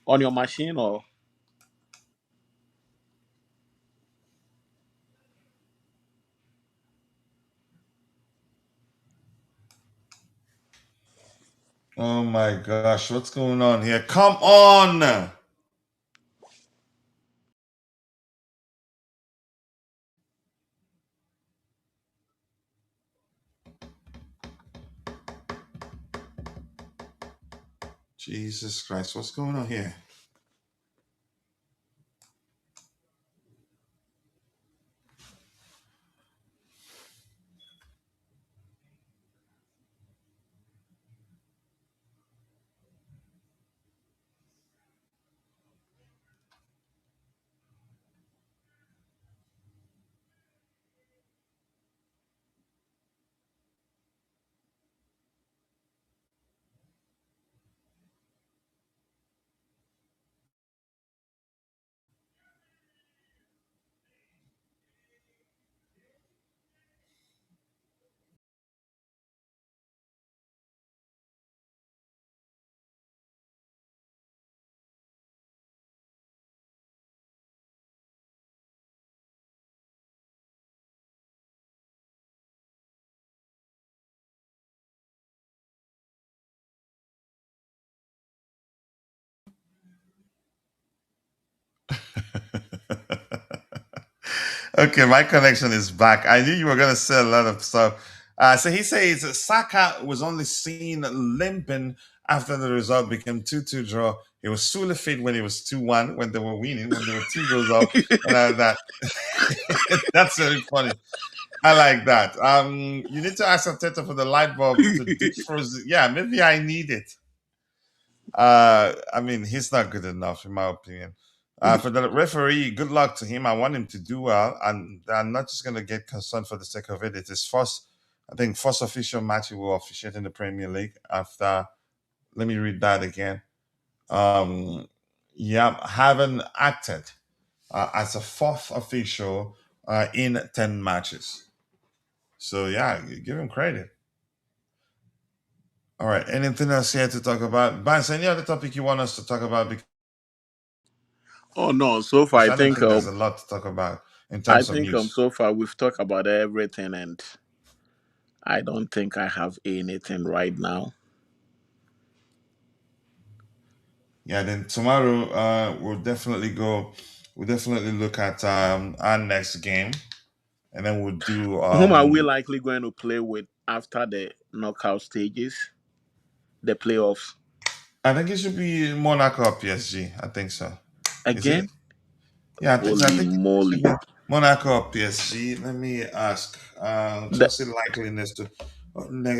on your machine or? Oh my gosh, what's going on here? Come on! Jesus Christ, what's going on here? Okay, my connection is back. I knew you were going to say a lot of stuff. So he says Saka was only seen limping after the result became 2-2 draw. He was fully fit when he was 2-1, when they were winning, when they were 2 goals up, and all that. That's very funny. I like that. You need to ask Arteta for the light bulb to defrost. Yeah, maybe I need it. I mean, he's not good enough, in my opinion. For the referee, good luck to him. I want him to do well, and I'm not just going to get concerned for the sake of it. It's his first, I think, first official match he will officiate in the Premier League. After, let me read that again. Yeah, having acted as a fourth official in 10 matches. So yeah, give him credit. All right. Anything else here to talk about? Bans, any other topic you want us to talk about? Oh no, so far Because I don't think there's a lot to talk about in I terms of think news. so far we've talked about everything, and I don't think I have anything right now. Yeah, then tomorrow we'll definitely look at our next game, and then we'll do Whom are we likely going to play with after the knockout stages, the playoffs? I think it should be Monaco or PSG. I think so. Is it? Again? Yeah, I Holy think it should moly. be Monaco or PSG. Let me ask. The, Chelsea likeliness to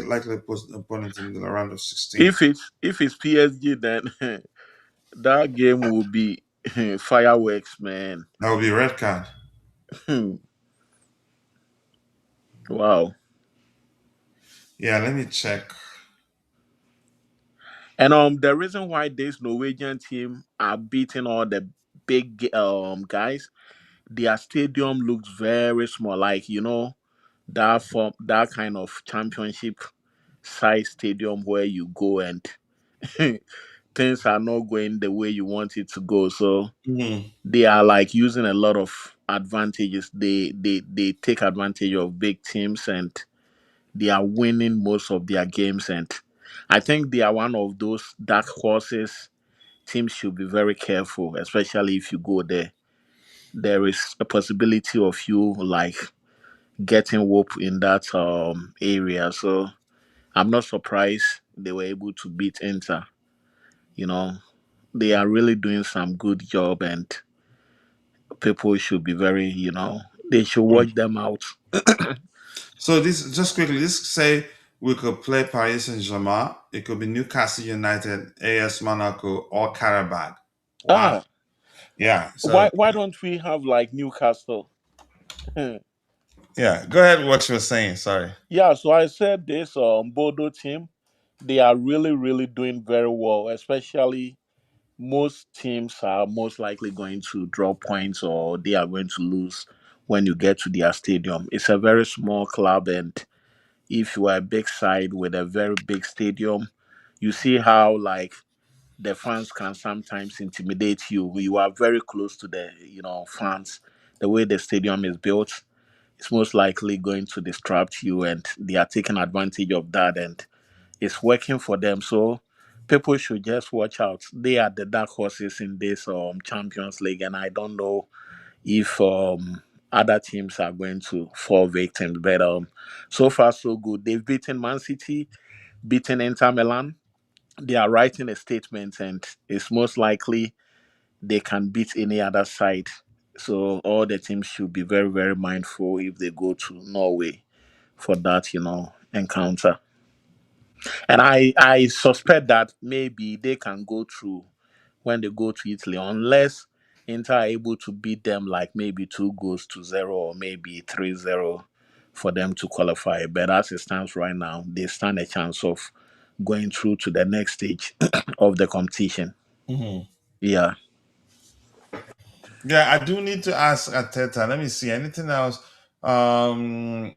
likely opponent in the round of 16. if it's PSG, then that game will be fireworks, man. That will be a red card. Wow. Yeah, let me check. And the reason why this Norwegian team are beating all the big guys, their stadium looks very small. Like, that kind of championship size stadium where you go and things are not going the way you want it to go. So Mhm. they are like using a lot of advantages. They take advantage of big teams, and they are winning most of their games. And I think they are one of those dark horses. Teams should be very careful, especially if you go there. There is a possibility of you like getting whooped in that area. So I'm not surprised they were able to beat Inter. You know, they are really doing some good job, and people should be very, they should Mm. watch them out. So this just quickly, this say we could play Paris Saint Germain. It could be Newcastle United, AS Monaco, or Karabakh. Wow. Ah, Yeah. why So why don't we have like Newcastle? yeah, go ahead. What you were saying. Sorry. Yeah, so I said this Bodo team, they are really, really doing very well, especially most teams are most likely going to draw points or they are going to lose when you get to their stadium. It's a very small club, and if you are a big side with a very big stadium, you see how like the fans can sometimes intimidate you. You are very close to the fans. The way the stadium is built, it's most likely going to distract you, and they are taking advantage of that, and it's working for them. So people should just watch out. They are the dark horses in this Champions League, and I don't know if other teams are going to fall victims. But so far so good. They've beaten Man City, beaten Inter Milan. They are writing a statement, and it's most likely they can beat any other side. So all the teams should be very, very mindful if they go to Norway for that, encounter. And I suspect that maybe they can go through when they go to Italy, unless Inter are able to beat them like maybe 2 goals to 0 or maybe 3-0 for them to qualify. But as it stands right now, they stand a chance of going through to the next stage of the competition. Mhm. Yeah. Yeah, I do need to ask Arteta. Let me see. Anything else?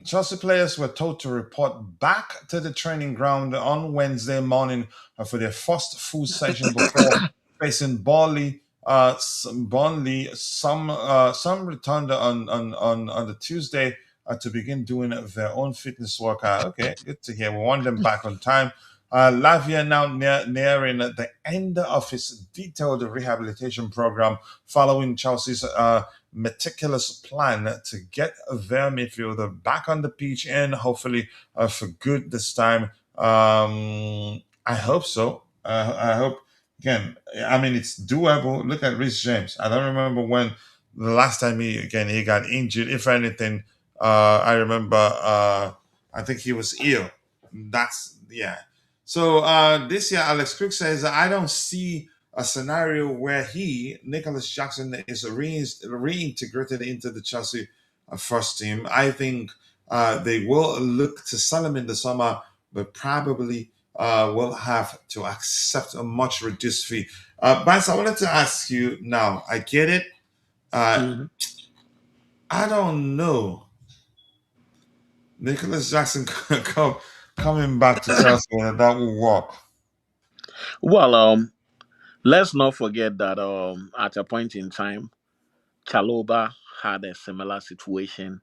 Chelsea players were told to report back to the training ground on Wednesday morning for their first full session before facing Burnley. Some returned on the Tuesday to begin doing their own fitness workout. Okay, good to hear. We want them back on time. Lavia now nearing the end of his detailed rehabilitation program following Chelsea's meticulous plan to get their midfielder back on the pitch and hopefully for good this time. I hope so. I hope again. I mean, it's doable. Look at Rhys James. I don't remember when the last time he got injured. If anything, I remember. I think he was ill. That's yeah. So this year, Alex Cook says I don't see a scenario where Nicholas Jackson, is reintegrated into the Chelsea first team. I think they will look to sell him in the summer, but probably will have to accept a much reduced fee. Bance, I wanted to ask you now. I get it. Uh, Mhm. I don't know. Nicholas Jackson could come. coming back to Chelsea, that will work. Well, let's not forget that at a point in time, Chaloba had a similar situation,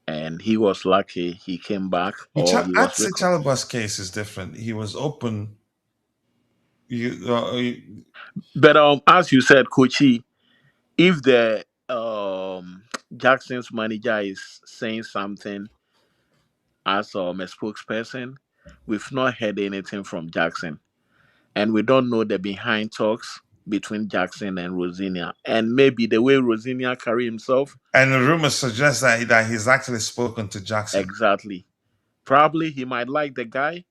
and he was lucky he came back, or he I'd was say Chalobah's case is different. He was open. You, But as you said, Kochi, if the Jackson's manager is saying something as a spokesperson, we've not heard anything from Jackson, and we don't know the behind talks between Jackson and Rosinia, and maybe the way Rosinia carry himself. and the rumors suggest that he's actually spoken to Jackson. Exactly. Probably he might like the guy.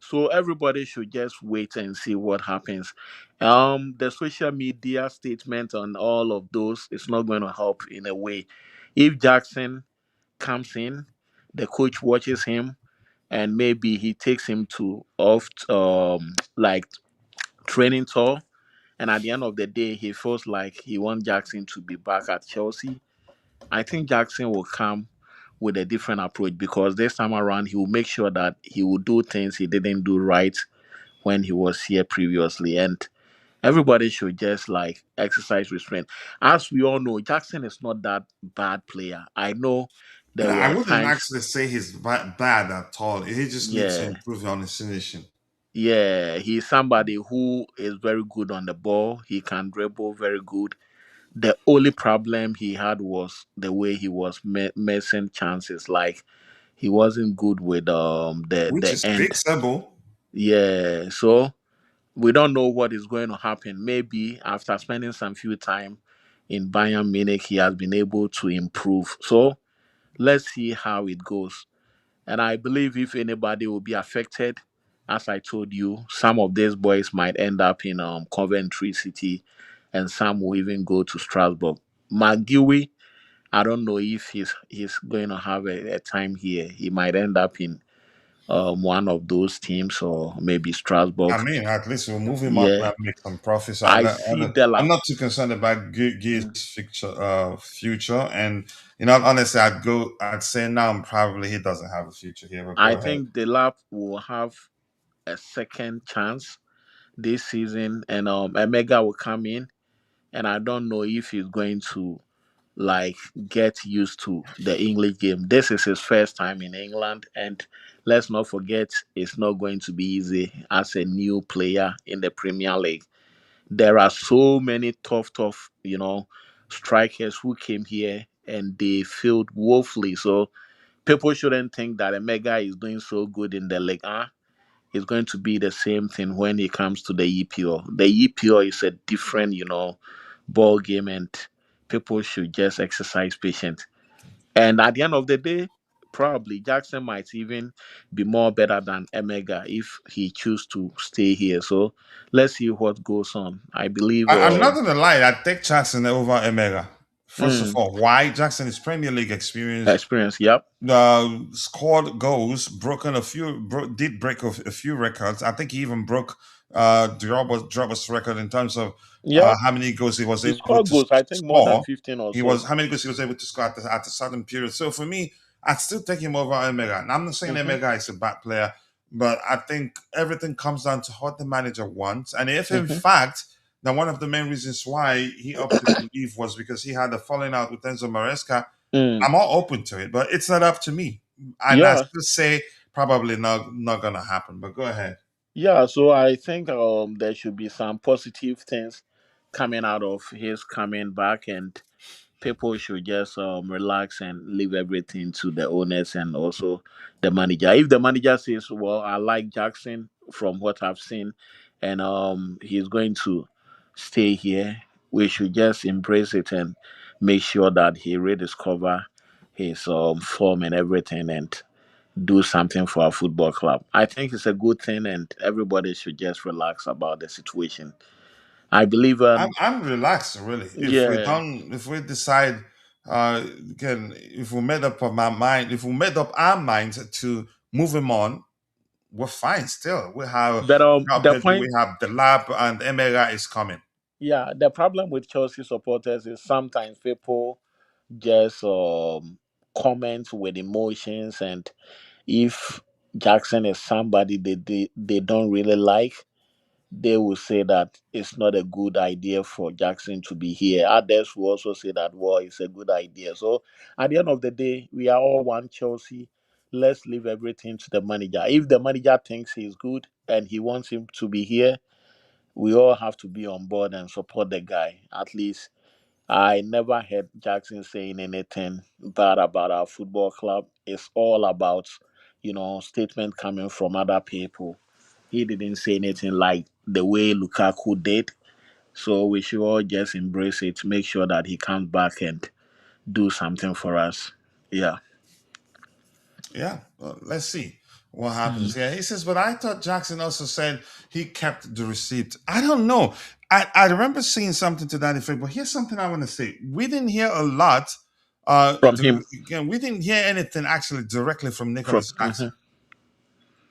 So everybody should just wait and see what happens. The social media statement on all of those is not going to help in a way. If Jackson comes in, the coach watches him, and maybe he takes him to off like training tour, and at the end of the day he feels like he wants Jackson to be back at Chelsea. I think Jackson will come with a different approach, because this time around he will make sure that he will do things he didn't do right when he was here previously. And everybody should just like exercise restraint. As we all know, Jackson is not that bad player. I know there I were wouldn't times, actually say he's bad at all. He just needs to yeah, improve on his finishing. yeah, he's somebody who is very good on the ball. He can dribble very good. The only problem he had was the way he was missing chances. Like he wasn't good with Which the is end. fixable. Yeah, so we don't know what is going to happen. Maybe after spending some few time in Bayern Munich, he has been able to improve. So let's see how it goes. And I believe if anybody will be affected, as I told you, some of these boys might end up in Coventry City, and some will even go to Strasbourg. McGuey, I don't know if he's going to have a time here. He might end up in one of those teams, or maybe Strasbourg. I mean, at least we'll move him up Yeah, and make some profits. I see I'm Dela. not too concerned about Gear's Mm. future. And honestly, I'd say now probably he doesn't have a future here. But go I ahead. think Dela will have a second chance this season, and Emega will come in, and I don't know if he's going to like get used to the English game. This is his first time in England, and let's not forget it's not going to be easy as a new player in the Premier League. There are so many tough, strikers who came here and they failed woefully. So people shouldn't think that Emega is doing so good in the league. It's going to be the same thing when it comes to the EPO. The EPO is a different, ball game, and people should just exercise patience. And at the end of the day, probably Jackson might even be more better than Emega if he choose to stay here. So let's see what goes on. I believe I'm not gonna lie. I take Jackson over Emega. First of mm, all, why Jackson is Premier League experience, experience. Yep. scored goals, did break a few records. I think he even broke Drogba's record in terms of Yep. how many goals he was He able scored to goals. I think more than score. 15 or He so. was How many goals he was able to score at a certain period. So for me, I'd still take him over Emega. And I'm not saying Hmm. Emega is a bad player, but I think everything comes down to what the manager wants. And if in Hmm. fact that one of the main reasons why he opted to leave was because he had a falling out with Enzo Maresca, Mm. I'm all open to it, but it's not up to me. And I Yeah. still say probably not gonna happen. But go ahead. Yeah. So I think there should be some positive things coming out of his coming back, and people should just relax and leave everything to the owners and also the manager. If the manager says, "Well, I like Jackson from what I've seen, and he's going to stay here," we should just embrace it and make sure that he rediscover his form and everything, and do something for our football club. I think it's a good thing, and everybody should just relax about the situation. I believe, I'm relaxed really. yeah, If we decide, if we made up of my mind, if we made up our minds to move him on, we're fine. Still, we have but Joao the Pedro, we point. have the lab, and Emega is coming. Yeah, the problem with Chelsea supporters is sometimes people just comment with emotions, and if Jackson is somebody they don't really like, they will say that it's not a good idea for Jackson to be here. Others will also say that, well, it's a good idea. So at the end of the day, we are all one Chelsea. Let's leave everything to the manager. If the manager thinks he's good and he wants him to be here, we all have to be on board and support the guy. At least I never heard Jackson saying anything bad about our football club. It's all about, statement coming from other people. He didn't say anything like the way Lukaku did. So we should all just embrace it, make sure that he comes back and do something for us. Yeah. Yeah, well, let's see what happens Mhm. here. He says, but I thought Jackson also said he kept the receipt. I don't know. I remember seeing something to that effect, but here's something I want to say. We didn't hear a lot. From him. Again, we didn't hear anything actually directly from From Nicholas mhm. Jackson.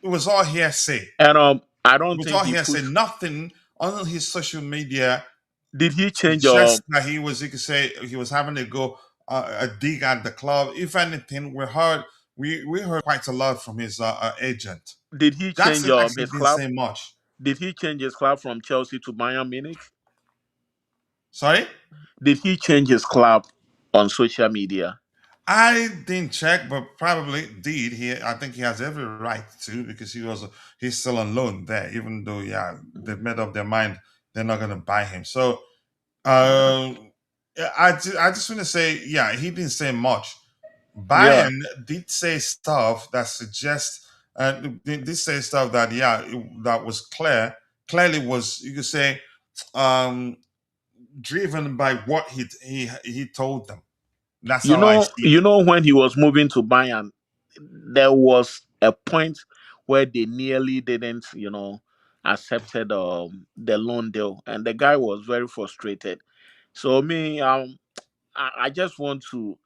It was all hearsay. And I It don't was think all he hearsay. pushed. Nothing on his social media Did he change suggests that you could say, he was having to go a dig at the club. If anything, we heard quite a lot from his agent. did he change Jackson actually his didn't club? say much. Did he change his club from Chelsea to Bayern Munich? Sorry? Did he change his club on social media? I didn't check, but probably did. I think he has every right to, because he's still on loan there, even though, yeah, they've made up their mind they're not going to buy him. So Yeah. uh, yeah, I just want to say, yeah, he didn't say much. Yeah. Bayern did say stuff that suggests, they did say stuff that, yeah, that was clearly was, you could say, um, driven by what he told them. That's You how I know, see it. you know when he was moving to Bayern, there was a point where they nearly didn't, accepted the loan deal, and the guy was very frustrated. So me, I just want to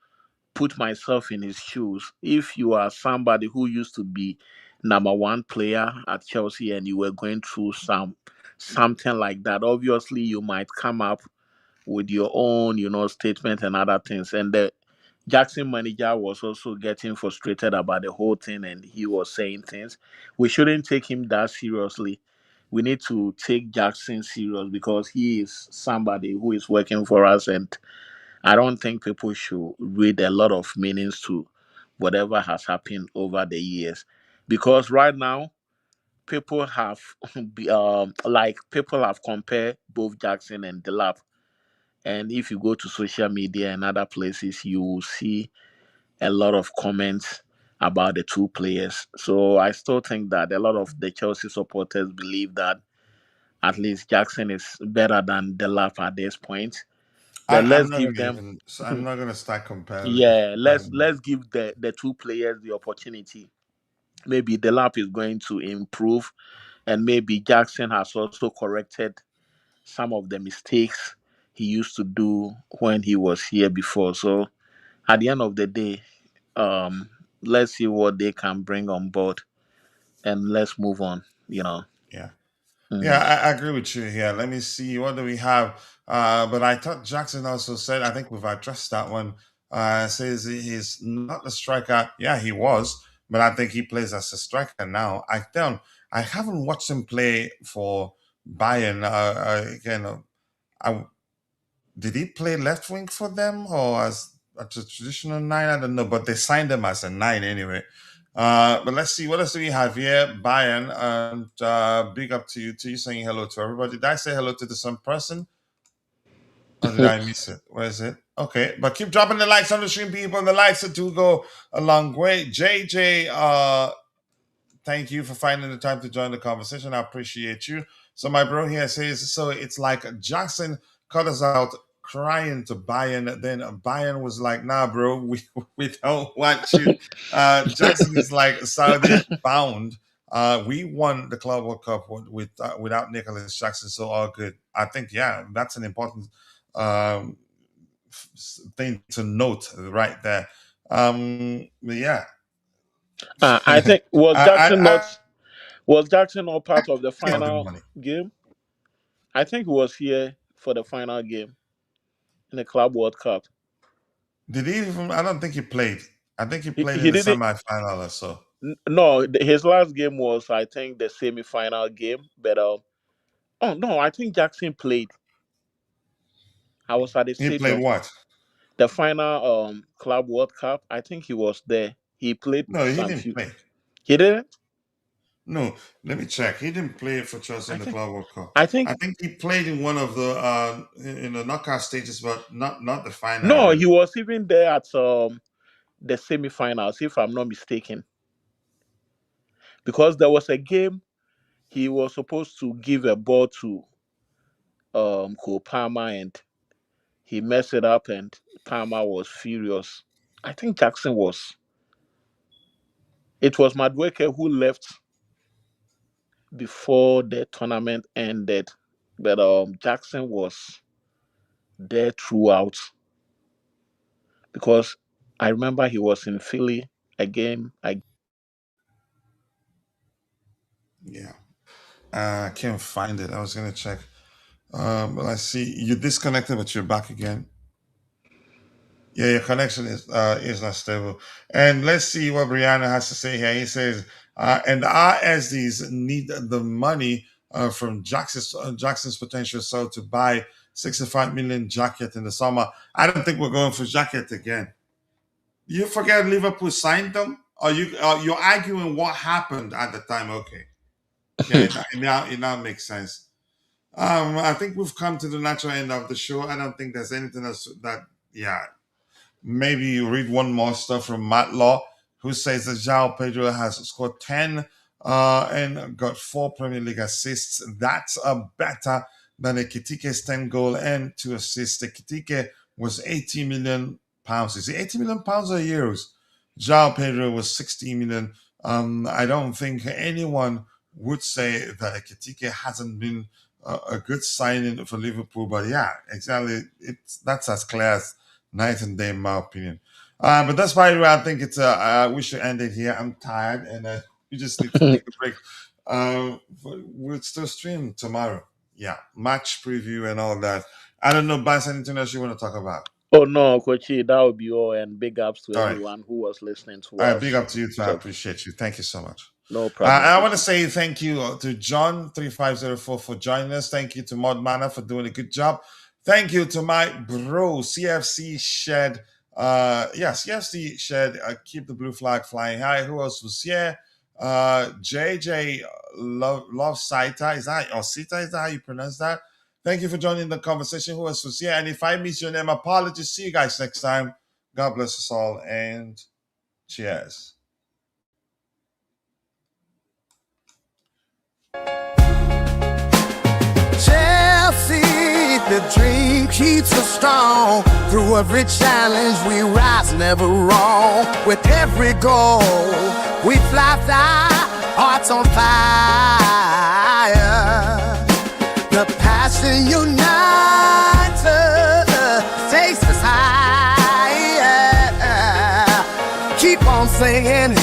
put myself in his shoes. If you are somebody who used to be number one player at Chelsea and you were going through something like that, obviously you might come up with your own, statement and other things. And the Jackson manager was also getting frustrated about the whole thing and he was saying things. We shouldn't take him that seriously. We need to take Jackson serious because he is somebody who is working for us, and I don't think people should read a lot of meanings to whatever has happened over the years. Because right now, people have people have compared both Jackson and Delap, and if you go to social media and other places, you will see a lot of comments about the two players. So I still think that a lot of the Chelsea supporters believe that at least Jackson is better than Delap at this point. But let's give them, I'm not gonna start comparing. yeah, let's give the two players the opportunity. Maybe Delap is going to improve, and maybe Jackson has also corrected some of the mistakes he used to do when he was here before. So at the end of the day, um, let's see what they can bring on board and let's move on. You know. Yeah. Yeah, Mm. I agree with you here. Let me see. What do we have? But I thought Jackson also said, I think we've addressed that one. Says he's not a striker. Yeah, he was, but I think he plays as a striker now. I haven't watched him play for Bayern. Again, I did he play left wing for them or as a traditional nine? I don't know, but they signed him as a nine anyway. But let's see, what else do we have here? Bayern, and big up to you saying hello to everybody. Did I say hello to the some person? Or did I miss it? Where is it? Okay, but keep dropping the likes on the stream, people. The likes do go a long way. JJ, thank you for finding the time to join the conversation. I appreciate you. So my bro here says, so it's like Jackson cut us out crying to Bayern. Then Bayern was like, nah, bro, we don't want you. Jackson is like Saudi bound. We won the Club World Cup without Nicholas Jackson, so all good. I think, yeah, that's an important um, thing to note right there. But yeah, I think I was Jackson not part of the of the final money. game? I think he was here for the final game in the Club World Cup. Did he even? I don't think he played. I think he He, played in he the didn't semi-final or so. No, his last game was, I think, the semi-final game. But oh no, I think Jackson played. I was at the He played stadium. what? The final Club World Cup. I think he was there. He played No, he some didn't few. play. He didn't. No, let me check. He didn't play for Chelsea I in the think. Club World Cup. I think I think he played in one of the in the knockout stages, but not the final. I no. don't. He was even there at the semi-finals, if I'm not mistaken, because there was a game he was supposed to give a ball to Cole Palmer, and he messed it up, and Palmer was furious. I think Jackson was. It was Madueke who left before the tournament ended, but Jackson was there throughout because I remember he was in Philly again. Yeah, I can't find it. I was gonna check. But I see you disconnected, but you're back again. Yeah, your connection is not stable. And let's see what Brianna has to say here. He says, and the RSDs need the money from Jackson's potential sale to buy 65 million jacket in the summer. I don't think we're going for jacket again. You forget Liverpool signed them, or you're arguing what happened at the time. Okay, yeah, it now makes sense. I think we've come to the natural end of the show. I don't think there's anything else that yeah. Maybe you read one more stuff from Matt Law, who says that João Pedro has scored 10 and got 4 Premier League assists. That's better than a Kitike's 10 goal and 2 assists. The Kitike was 80 million pounds. Is it 80 million pounds or euros? João Pedro was 60 million. I don't think anyone would say that a Kitike hasn't been a good signing for Liverpool, but yeah, exactly. That's as clear as night and day, in my opinion. But that's why I think we should end it here. I'm tired, and we just need to take a break. We'll still stream tomorrow. Yeah, match preview and all that. I don't know, Bas, anything else you want to talk about? Oh no, Coachy, that would be all, and big ups to All right. everyone who was listening to All right, us. big up to you too. I So, appreciate you. Thank you so much. no problem. I want to say thank you to John3504 for joining us. Thank you to Mod Manor for doing a good job. Thank you to my bro, CFC Shed. CFC Shed. Keep the blue flag flying high. Who else was here? JJ Love Sita. Is that or Sita? Is that how you pronounce that? Thank you for joining the conversation. Who else was here? And if I miss your name, apologies. See you guys next time. God bless us all and cheers. Chelsea, the dream keeps us strong. Through every challenge, we rise never wrong. With every goal, we fly, hearts on fire. The passion unites us, takes us higher. Keep on singing,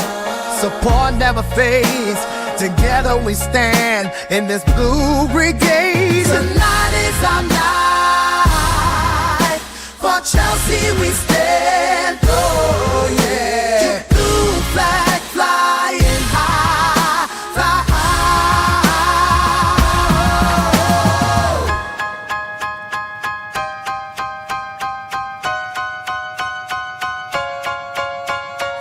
support never fades. Together we stand in this blue brigade. Tonight is our night. For Chelsea we stand. Oh yeah. The blue flag flying high, fly high.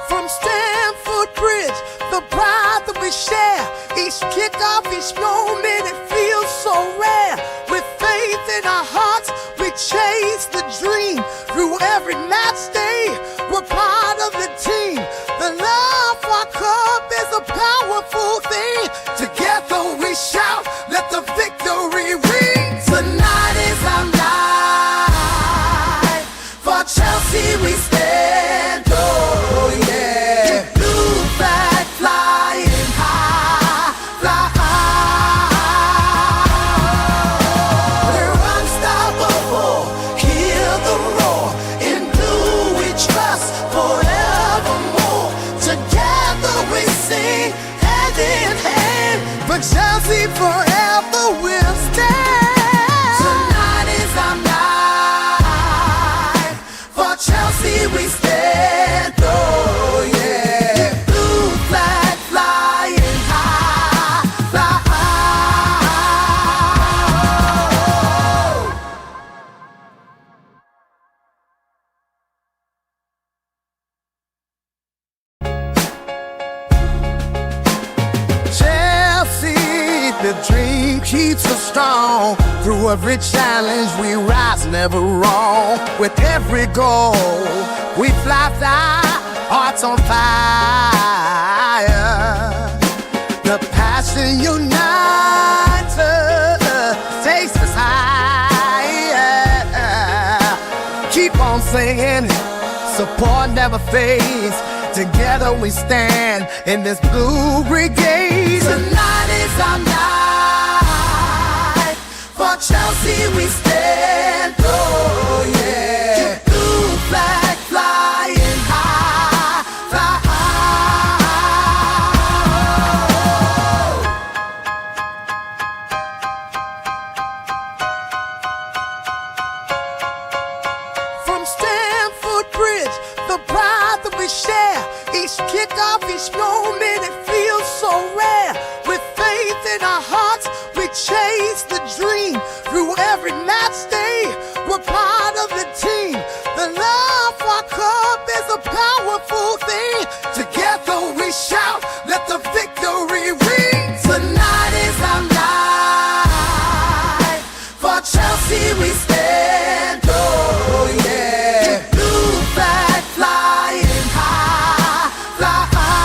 From Stamford Bridge, the pride that we share. Each kickoff, each moment, it feels so rare. With faith in our hearts, we chase the dream. Through every match day, we're part of the team. The love for our club is a powerful thing. Together we shout, let the victory ring. Tonight is our night. For Chelsea we stand. Oh yeah. The blue flag flying high, fly high. We're unstoppable. Hear the roar in blue we trust. Forevermore. Together we sing, hand in hand. For Chelsea we stand. Oh yeah. Blue flag flying high, fly high. We're unstoppable. Hear the roar in blue we trust. Forevermore. Together we sing, hand in hand. For Chelsea we stand. Oh yeah. Blue flag flying high, fly high. Chelsea forever will stand. Tonight is our night. For Chelsea we stand. Oh yeah. Blue flag the dream keeps us strong. Through every challenge we rise, never wrong. With every goal we fly, hearts on fire. The passion unites us, takes us higher. Keep on singing, support never fades. Together we stand in this blue brigade. Tonight is our night. For Chelsea we stand. Oh yeah. Keep blue flag flying high, fly From Stamford Bridge, the pride that we share. Each kickoff, each moment, it feels so rare. With faith in our hearts, we chase the dream. Through every match day, we're part of the team. The love for our club is a powerful thing. Together we shout, let the victory ring. Tonight is our night. For Chelsea we stand. Oh yeah. Blue flag flying high, fly high.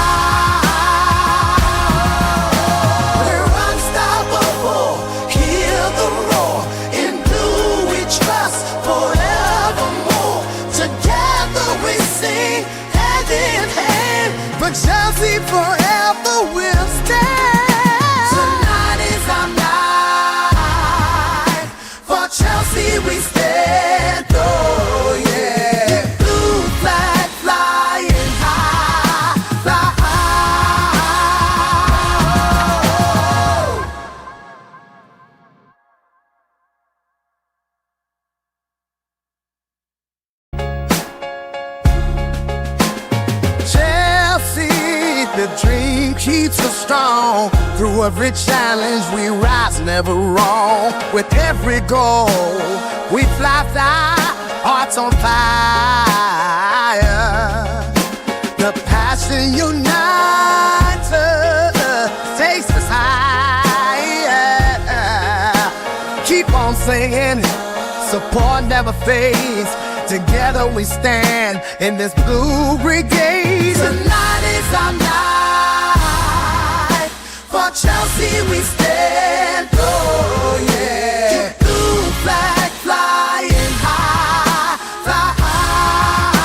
We're unstoppable. Hear the roar. In blue we trust forevermore. Together we sing hand in hand. For Chelsea forever we'll stand. Tonight is our night. For Chelsea we stand. Oh yeah. Blue flag flying high, fly high. Chelsea, the dream keeps us strong. Through every challenge we rise, never wrong. With every goal we fly, hearts on fire. The passion unites us, takes us higher. Keep on singing, support never fades. Together we stand in this blue brigade. Tonight is our night. For Chelsea we stand. Oh yeah. Blue flag flying high, fly high.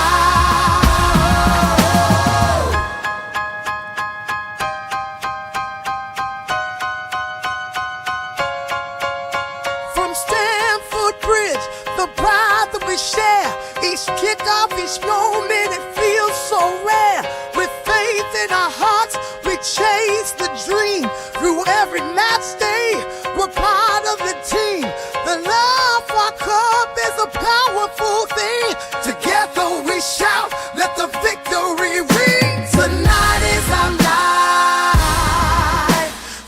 From Stamford Bridge, the pride that we share. Each kickoff, each moment, it feels so rare. With faith in our hearts, we chase the dream. Through every match day, we're part of the team. The love for our club is a powerful thing. Together we shout, let the victory ring. Tonight is our night.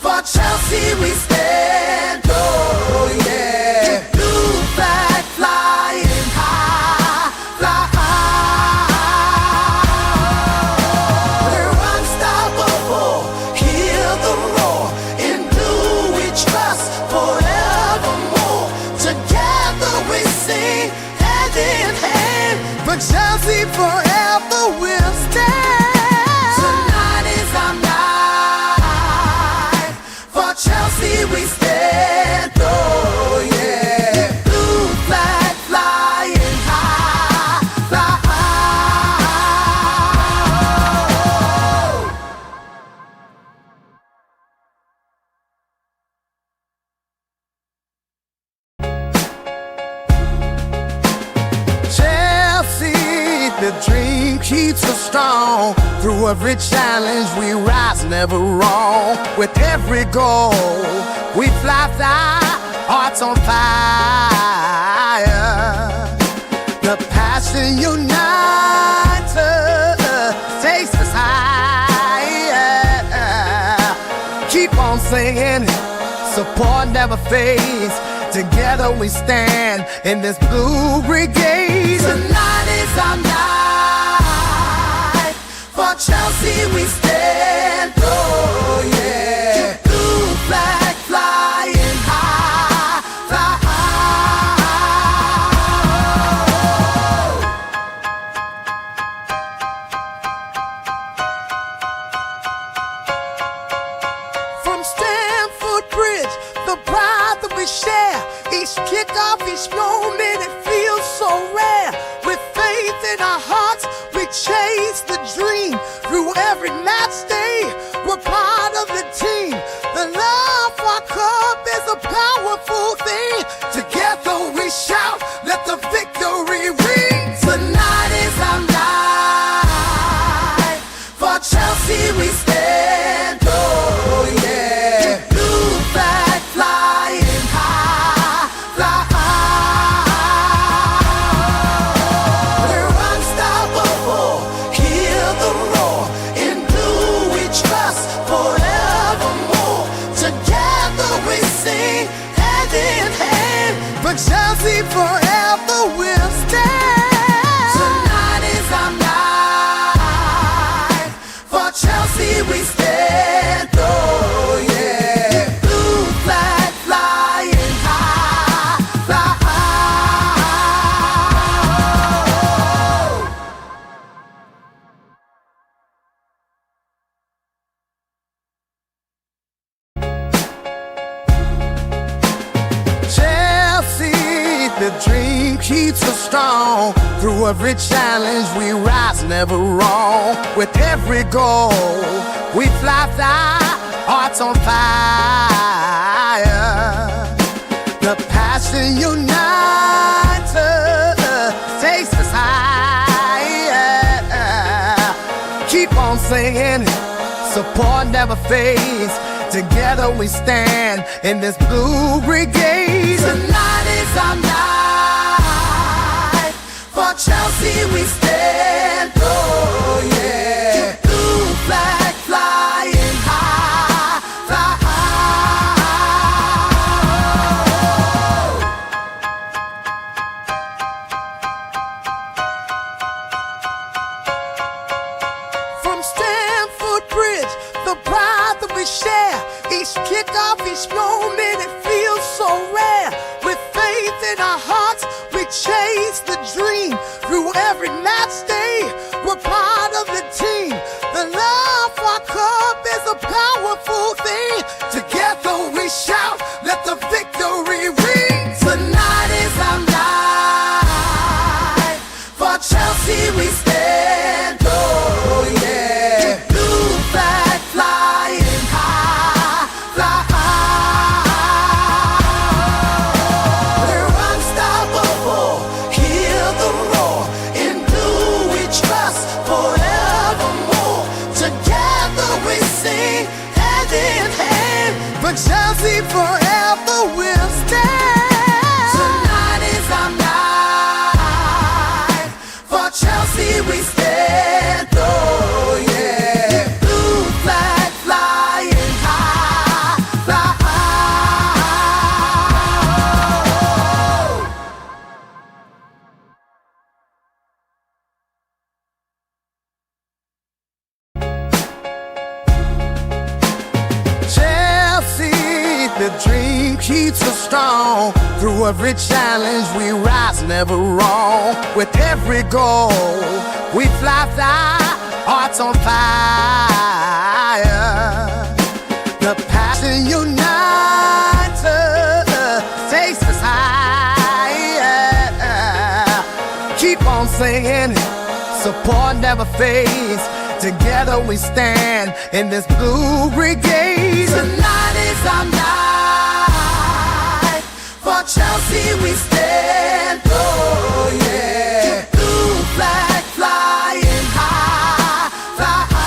For Chelsea we stand. Oh yeah. Blue flag flying high, fly high. We're unstoppable. Hear the roar. In blue we trust forevermore. Together we sing hand in hand. For Chelsea forever we'll stand. Tonight is our night. For Chelsea we stand. Oh yeah. Blue flag flying high, fly high. Chelsea, the dream keeps us strong. Through every challenge we rise, never wrong. With every goal we fly, hearts on fire. The passion unites us, takes us higher. Keep on singing, support never fades. Together we stand in this blue brigade. Tonight is our night. For Chelsea we stand. Oh yeah. Blue flag fly off each moment, it feels so rare. With faith in our hearts, we chase the dream. Through every match day, we're part of the team. The love for our club is a powerful thing. Together we shout, let the victory ring. Tonight is our night. For Chelsea we stand, oh yeah. Blue flag flying high, fly high. We're unstoppable, hear the roar. In blue we trust forevermore. Together we sing, hand in hand. For Chelsea forever we'll stand. Tonight is our night. For Chelsea we stand, oh yeah. Blue flag flying high, fly high. Chelsea, the dream keeps us strong. Through every challenge we rise, never wrong. With every goal we fly, hearts on fire. The passion unites us, takes us higher. Keep on singing, support never fades. Together we stand in this blue brigade. Tonight is our night. For Chelsea we stand, oh yeah. Blue flag flying high, fly high. From Stamford Bridge, the pride that we share. Each kickoff, each moment, it feels so rare. With faith in our hearts, we chase the dream. Through every match day, we're part of the team. The love for our club is a powerful thing. Together we shout, let the victory ring. Tonight is our night. For Chelsea we stand, oh yeah. Blue flag flying high, fly high. We're unstoppable, hear the roar. In blue we trust forevermore. Together we sing, hand in hand. For Chelsea forever we'll stand. Tonight is our night. For Chelsea we stand, oh yeah. Blue flag flying high, fly high. Chelsea, the dream keeps us strong. Through every challenge we rise, never wrong. With every goal we fly, hearts on fire. The passion unites us, takes us higher. Keep on singing, support never fades. Together we stand in this blue brigade. Tonight is our night. For Chelsea we stand, oh yeah. Blue flag flying high, fly high.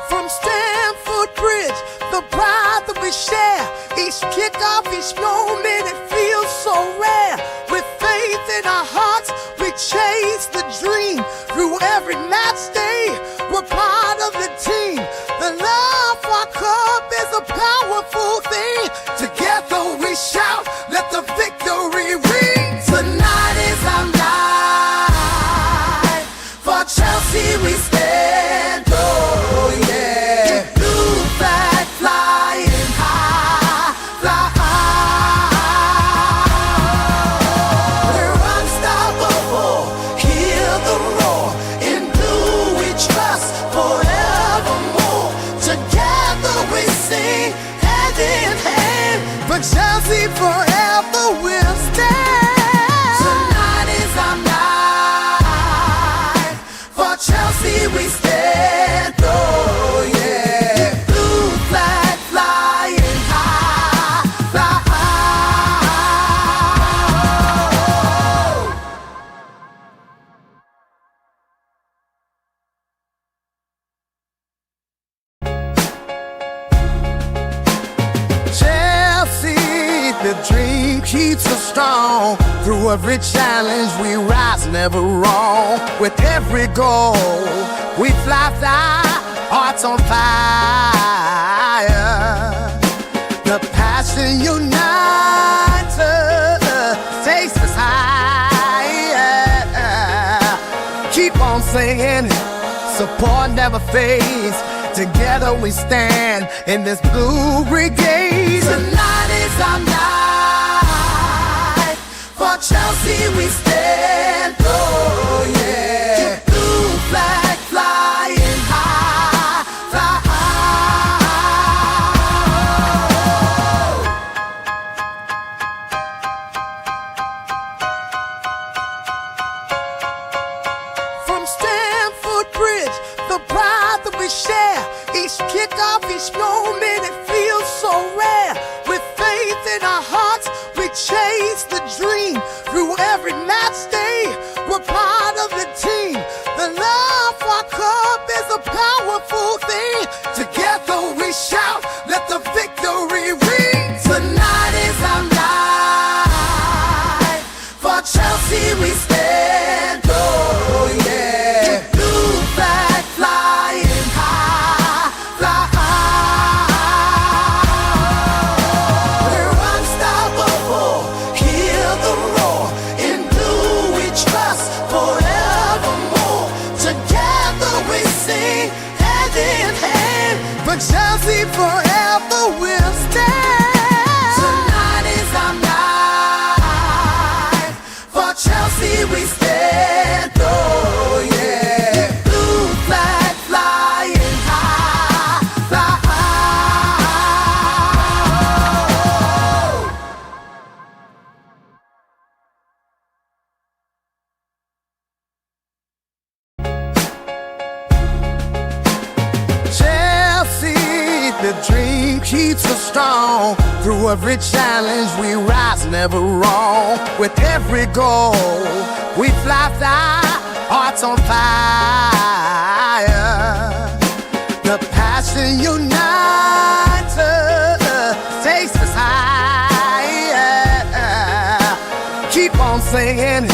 From Stamford Bridge, the pride that we share. Each kickoff, each moment, it feels so rare. With faith in our hearts, we chase the dream. Through every match day, we're part of the team. The love for our club is a powerful thing. Together we shout, let the victory ring. Tonight is our night. For Chelsea we stand, oh yeah. Blue flag flying high, fly high. We're unstoppable, hear but Chelsea forever will stand. Tonight is our night. For Chelsea we stand. Oh yeah. Blue flag flying high, fly high. Chelsea, the dream keeps us strong. Through every challenge we rise, never wrong. With every goal we fly, hearts on fire. The passion unites us, takes us higher. Keep on singing, support never fades. Together we stand in this blue brigade. Tonight is our night. For Chelsea we stand. Oh yeah. Blue flag flying high, fly high. From Stamford Bridge, the pride that we share. Each kickoff, each moment, it feels so rare. With faith in our hearts, we chase the dream. Through every match day, we're part of the team. The love for our club is a powerful thing. Together we shout, let the victory ring. Tonight is our night. For Chelsea we stand. Oh yeah. Blue flag flying high, fly high. We're unstoppable, hear the roar. In blue we trust forevermore. Together we sing hand in hand. But Chelsea forever will stand. Tonight is our night. For Chelsea we stand. Oh yeah. Blue flag flying high, fly high. Chelsea, the dream keeps us strong. Through every challenge we rise, never wrong. With every goal we fly, hearts on fire. The passion unites us, takes us higher. Keep on singing,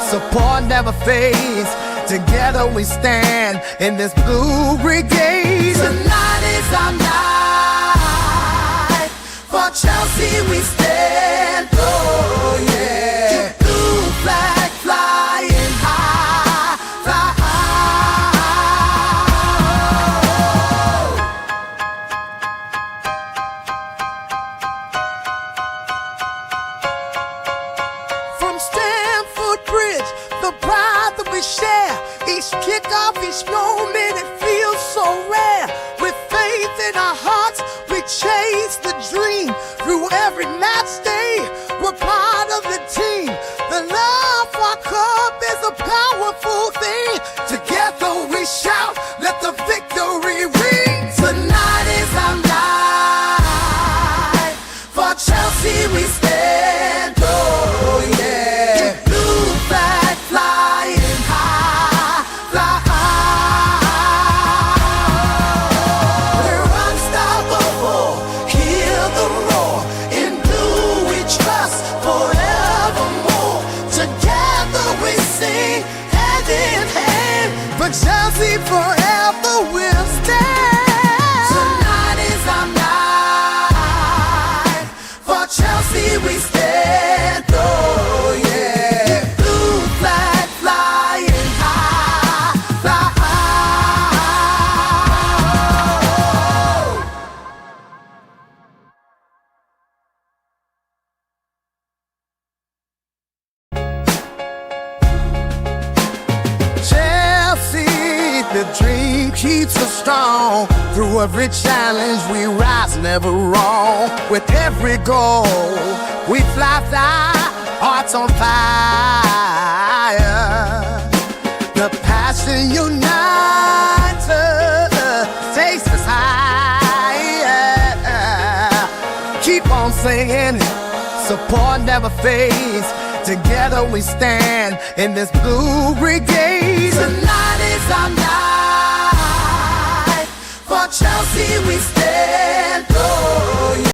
support never fades. Together we stand in this blue brigade. Tonight is our night. For Chelsea we stand. Oh yeah. Blue flag flying high, fly high. From Stamford Bridge, the pride that we share. Each kickoff, each moment, it feels so rare. With faith in our hearts, we chase the dream. Through every match day, we're part of the team. The love for our club is a powerful thing. Together we shout, let the victory ring. Tonight is our night. For Chelsea we stand. Oh yeah. Blue flag flying high, fly high. We're unstoppable, hear the roar. In blue we trust forevermore. Together we sing hand in hand. But Chelsea forever will stand. Tonight is our night. For Chelsea we stand. Oh yeah. Blue flag flying high, fly high. Chelsea, the dream keeps us strong. Through every challenge we rise, never wrong. With every goal we fly, hearts on fire. The passion unites us, takes us higher. Keep on singing, support never fades. Together we stand in this blue brigade. Tonight is our night. For Chelsea we stand.